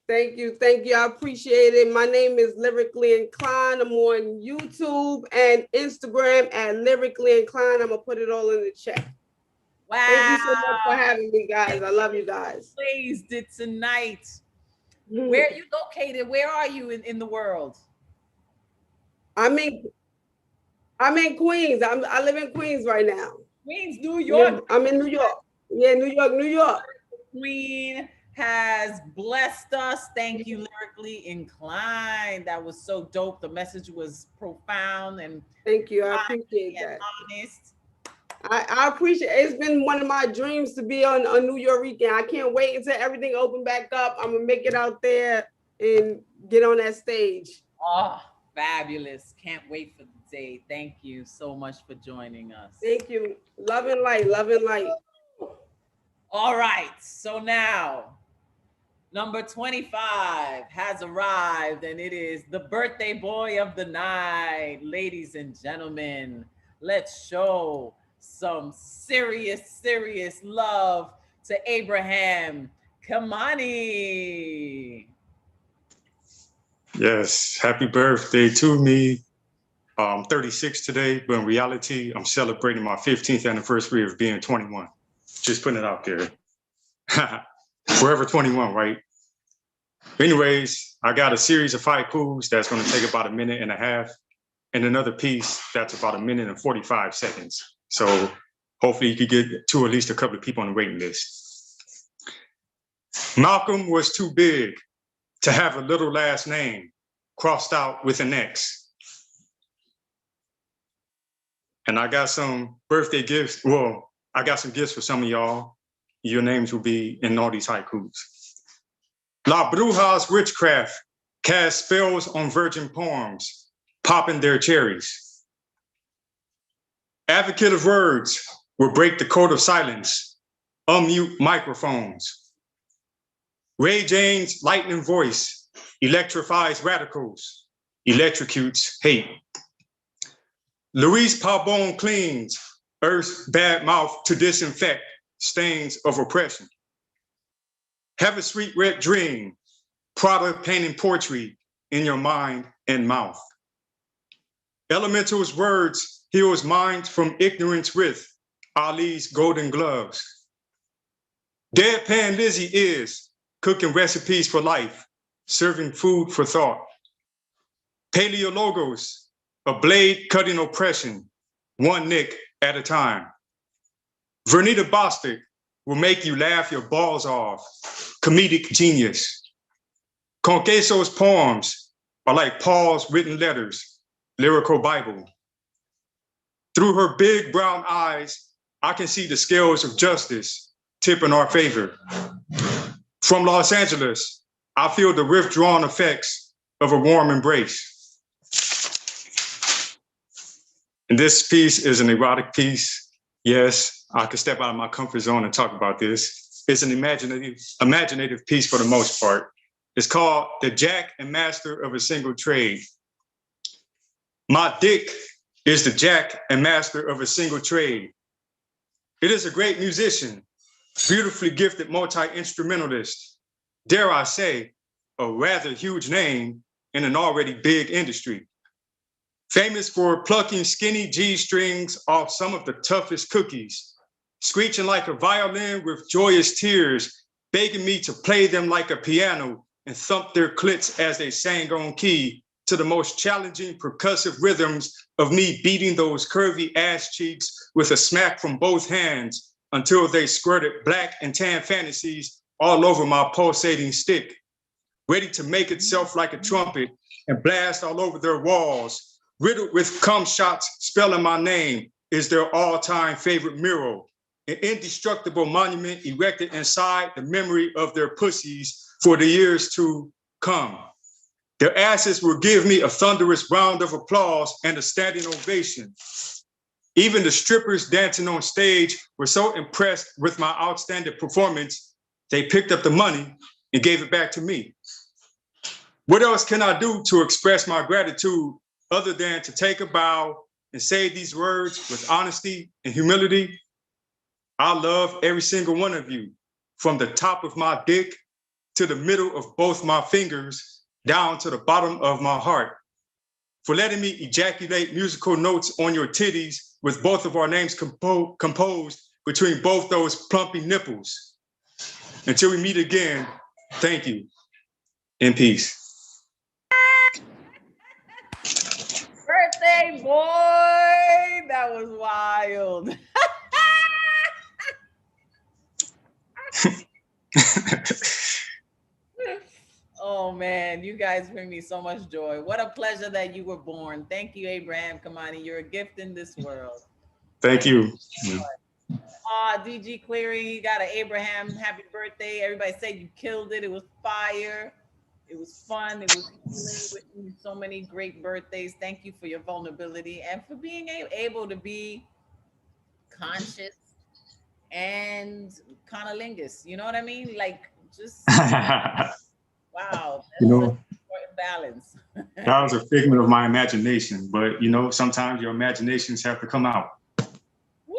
Thank you. I appreciate it. My name is Lyrically Inclined. I'm on YouTube and Instagram at Lyrically Inclined. I'm gonna put it all in the chat. Wow. Thank you so much for having me, guys. I love you guys. Blazed it tonight. Where are you located? Where are you in the world? I'm in Queens. I live in Queens right now. Queens, New York. I'm in New York. Yeah, New York. Queen has blessed us. Thank you, Lyrically Inclined. That was so dope. The message was profound and thank you. I appreciate that. Honest. I appreciate it. It's been one of my dreams to be on New York weekend. I can't wait until everything open back up. I'm gonna make it out there and get on that stage. Oh, fabulous. Can't wait for the day. Thank you so much for joining us. Thank you. Love and light, love and light. All right, so now number 25 has arrived, and it is the birthday boy of the night. Ladies and gentlemen, let's show some serious love to Abraham Kamani. Yes, happy birthday to me. I'm 36 today, but in reality, I'm celebrating my 15th anniversary of being 21. Just putting it out there. Forever 21, right? Anyways, I got a series of haikus that's going to take about 1.5 minutes, and another piece that's about 1:45 seconds. So hopefully you could get to at least a couple of people on the waiting list. Malcolm was too big to have a little last name crossed out with an X. And I got some birthday gifts. Well, I got some gifts for some of y'all. Your names will be in all these haikus. La Bruja's witchcraft cast spells on virgin poems, popping their cherries. Advocate of words will break the code of silence, unmute microphones. Ray Jane's lightning voice electrifies radicals, electrocutes hate. Louise Parbonne cleans Earth's bad mouth to disinfect stains of oppression. Have a sweet red dream, Prada painting poetry in your mind and mouth. Elemental's words heals minds from ignorance with Ali's golden gloves. Deadpan Lizzie is cooking recipes for life, serving food for thought. Paleologos, a blade cutting oppression, one nick at a time. Vernita Bostic will make you laugh your balls off, comedic genius. Conqueso's poems are like Paul's written letters, lyrical Bible. Through her big brown eyes, I can see the scales of justice tip in our favor. From Los Angeles, I feel the withdrawn effects of a warm embrace. And this piece is an erotic piece. Yes, I could step out of my comfort zone and talk about this. It's an imaginative piece for the most part. It's called The Jack and Master of a Single Trade. My dick is the jack and master of a single trade. It is a great musician, beautifully gifted multi-instrumentalist, dare I say, a rather huge name in an already big industry. Famous for plucking skinny G strings off some of the toughest cookies, screeching like a violin with joyous tears, begging me to play them like a piano and thump their clits as they sang on key to the most challenging percussive rhythms of me beating those curvy ass cheeks with a smack from both hands until they squirted black and tan fantasies all over my pulsating stick, ready to make itself like a trumpet and blast all over their walls, riddled with cum shots spelling my name is their all-time favorite mural, an indestructible monument erected inside the memory of their pussies for the years to come. Their asses will give me a thunderous round of applause and a standing ovation. Even the strippers dancing on stage were so impressed with my outstanding performance, they picked up the money and gave it back to me. What else can I do to express my gratitude other than to take a bow and say these words with honesty and humility? I love every single one of you, from the top of my dick to the middle of both my fingers, down to the bottom of my heart, for letting me ejaculate musical notes on your titties with both of our names composed between both those plumpy nipples. Until we meet again, thank you, and peace. Birthday boy, that was wild. Oh man, you guys bring me so much joy. What a pleasure that you were born. Thank you, Abraham Kamani. You're a gift in this world. Thank you. DG Cleary, you got an Abraham happy birthday. Everybody said you killed it. It was fire. It was fun. It was healing. Wishing you so many great birthdays. Thank you for your vulnerability and for being able to be conscious and conolingus. You know what I mean? Like just wow. That's You know, such an important balance. that was a figment of my imagination, but you know, sometimes your imaginations have to come out. Woo!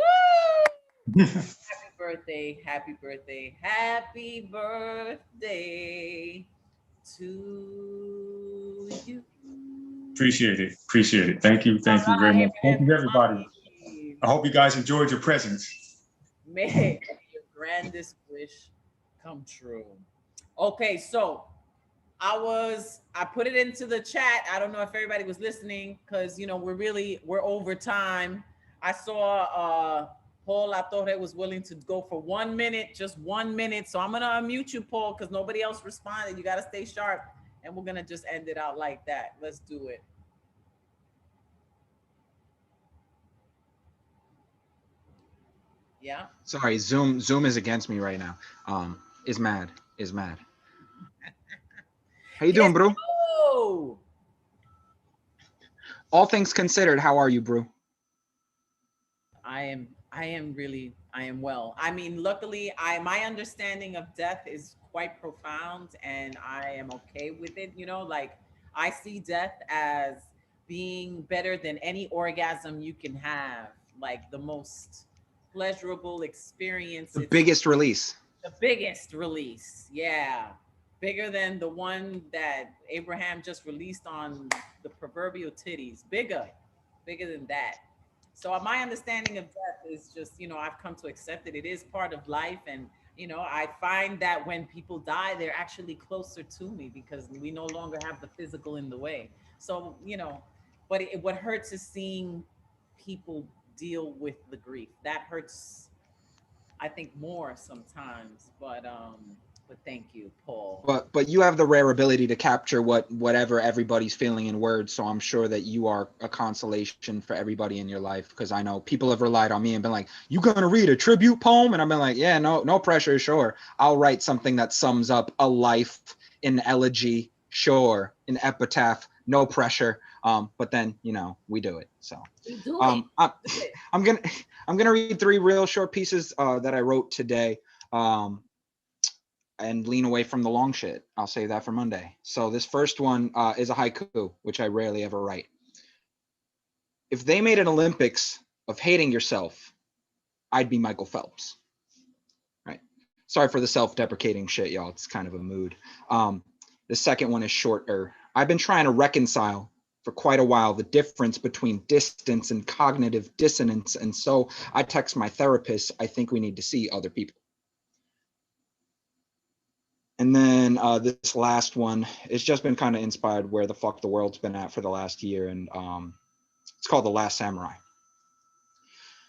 Happy birthday, happy birthday, happy birthday to you. Appreciate it. Appreciate it. Thank you. Thank you very much. Thank you, everybody. I hope you guys enjoyed your presents. May your grandest wish come true. Okay, so I put it into the chat. I don't know if everybody was listening because you know we're over time. I saw Paul La Torre was willing to go for 1 minute, just 1 minute. So I'm gonna unmute you, Paul, because nobody else responded. You gotta stay sharp, and we're gonna just end it out like that. Let's do it. Yeah. Sorry, Zoom is against me right now. Is mad. How you doing, bro? Oh. All things considered, how are you, bro? I am well. I mean, luckily, my understanding of death is quite profound and I am okay with it. You know, like I see death as being better than any orgasm you can have, like the most pleasurable experience. The biggest release. The biggest release. Yeah. Bigger than the one that Abraham just released on the proverbial titties. Bigger than that. So my understanding of death is just, you know, I've come to accept it. It is part of life. And, you know, I find that when people die, they're actually closer to me because we no longer have the physical in the way. So, you know, but what hurts is seeing people deal with the grief. That hurts, I think, more sometimes. But thank you, Paul. But you have the rare ability to capture whatever everybody's feeling in words. So I'm sure that you are a consolation for everybody in your life. Because I know people have relied on me and been like, "You gonna read a tribute poem?" And I've been like, "Yeah, no pressure, sure. I'll write something that sums up a life, an elegy, sure, an epitaph, no pressure." But then you know we do it. So I'm gonna read 3 real short pieces that I wrote today. and lean away from the long shit. I'll save that for Monday. So this first one is a haiku, which I rarely ever write. If they made an Olympics of hating yourself, I'd be Michael Phelps. Right. Sorry for the self-deprecating shit, y'all. It's kind of a mood. The second one is shorter. I've been trying to reconcile for quite a while the difference between distance and cognitive dissonance. And so I text my therapist, I think we need to see other people. And then this last one, it's just been kind of inspired where the fuck the world's been at for the last year. And it's called The Last Samurai.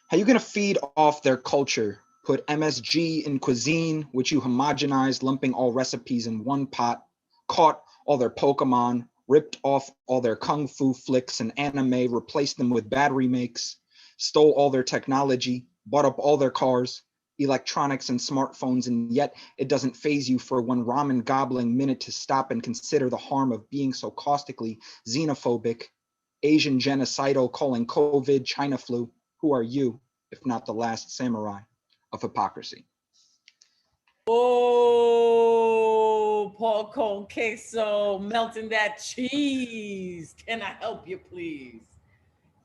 How you gonna feed off their culture, put MSG in cuisine, which you homogenized, lumping all recipes in one pot, caught all their Pokemon, ripped off all their kung fu flicks and anime, replaced them with bad remakes, stole all their technology, bought up all their cars, electronics and smartphones, and yet it doesn't faze you for one ramen gobbling minute to stop and consider the harm of being so caustically xenophobic, Asian genocidal, calling COVID China flu. Who are you, if not the last samurai of hypocrisy? Oh, pork con queso, melting that cheese. Can I help you, please?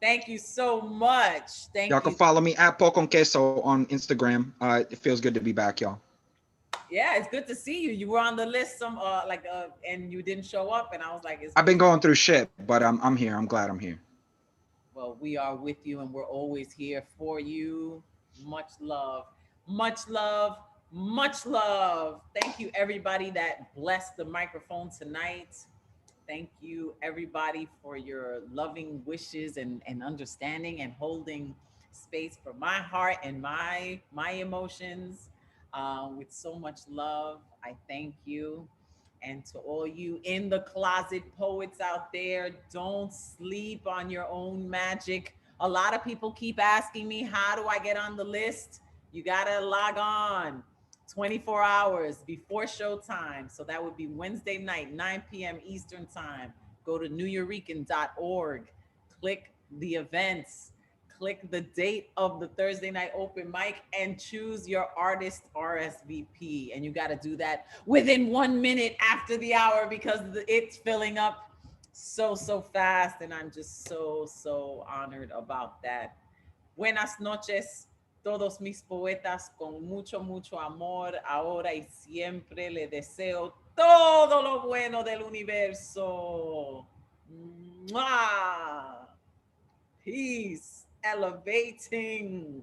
Thank you so much. Thank Y'all you. can follow me at pork con queso on Instagram. It feels good to be back, y'all. Yeah, it's good to see you. You were on the list and you didn't show up, and I was like, I've been going through shit, but I'm here. I'm glad I'm here. well, we are with you, and we're always here for you. Much love, much love, much love. Thank you, everybody that blessed the microphone tonight. Thank you, everybody, for your loving wishes and understanding and holding space for my heart and my emotions with so much love. I thank you. And to all you in the closet poets out there, don't sleep on your own magic. A lot of people keep asking me, how do I get on the list? You got to log on 24 hours before showtime. So that would be Wednesday night, 9 p.m. Eastern time. Go to neweurekan.org, click the events, click the date of the Thursday night open mic, and choose your artist RSVP. And you got to do that within 1 minute after the hour because it's filling up so fast. And I'm just so honored about that. Buenas noches, todos mis poetas, con mucho amor, ahora y siempre le deseo todo lo bueno del universo. Mwah! Peace, elevating.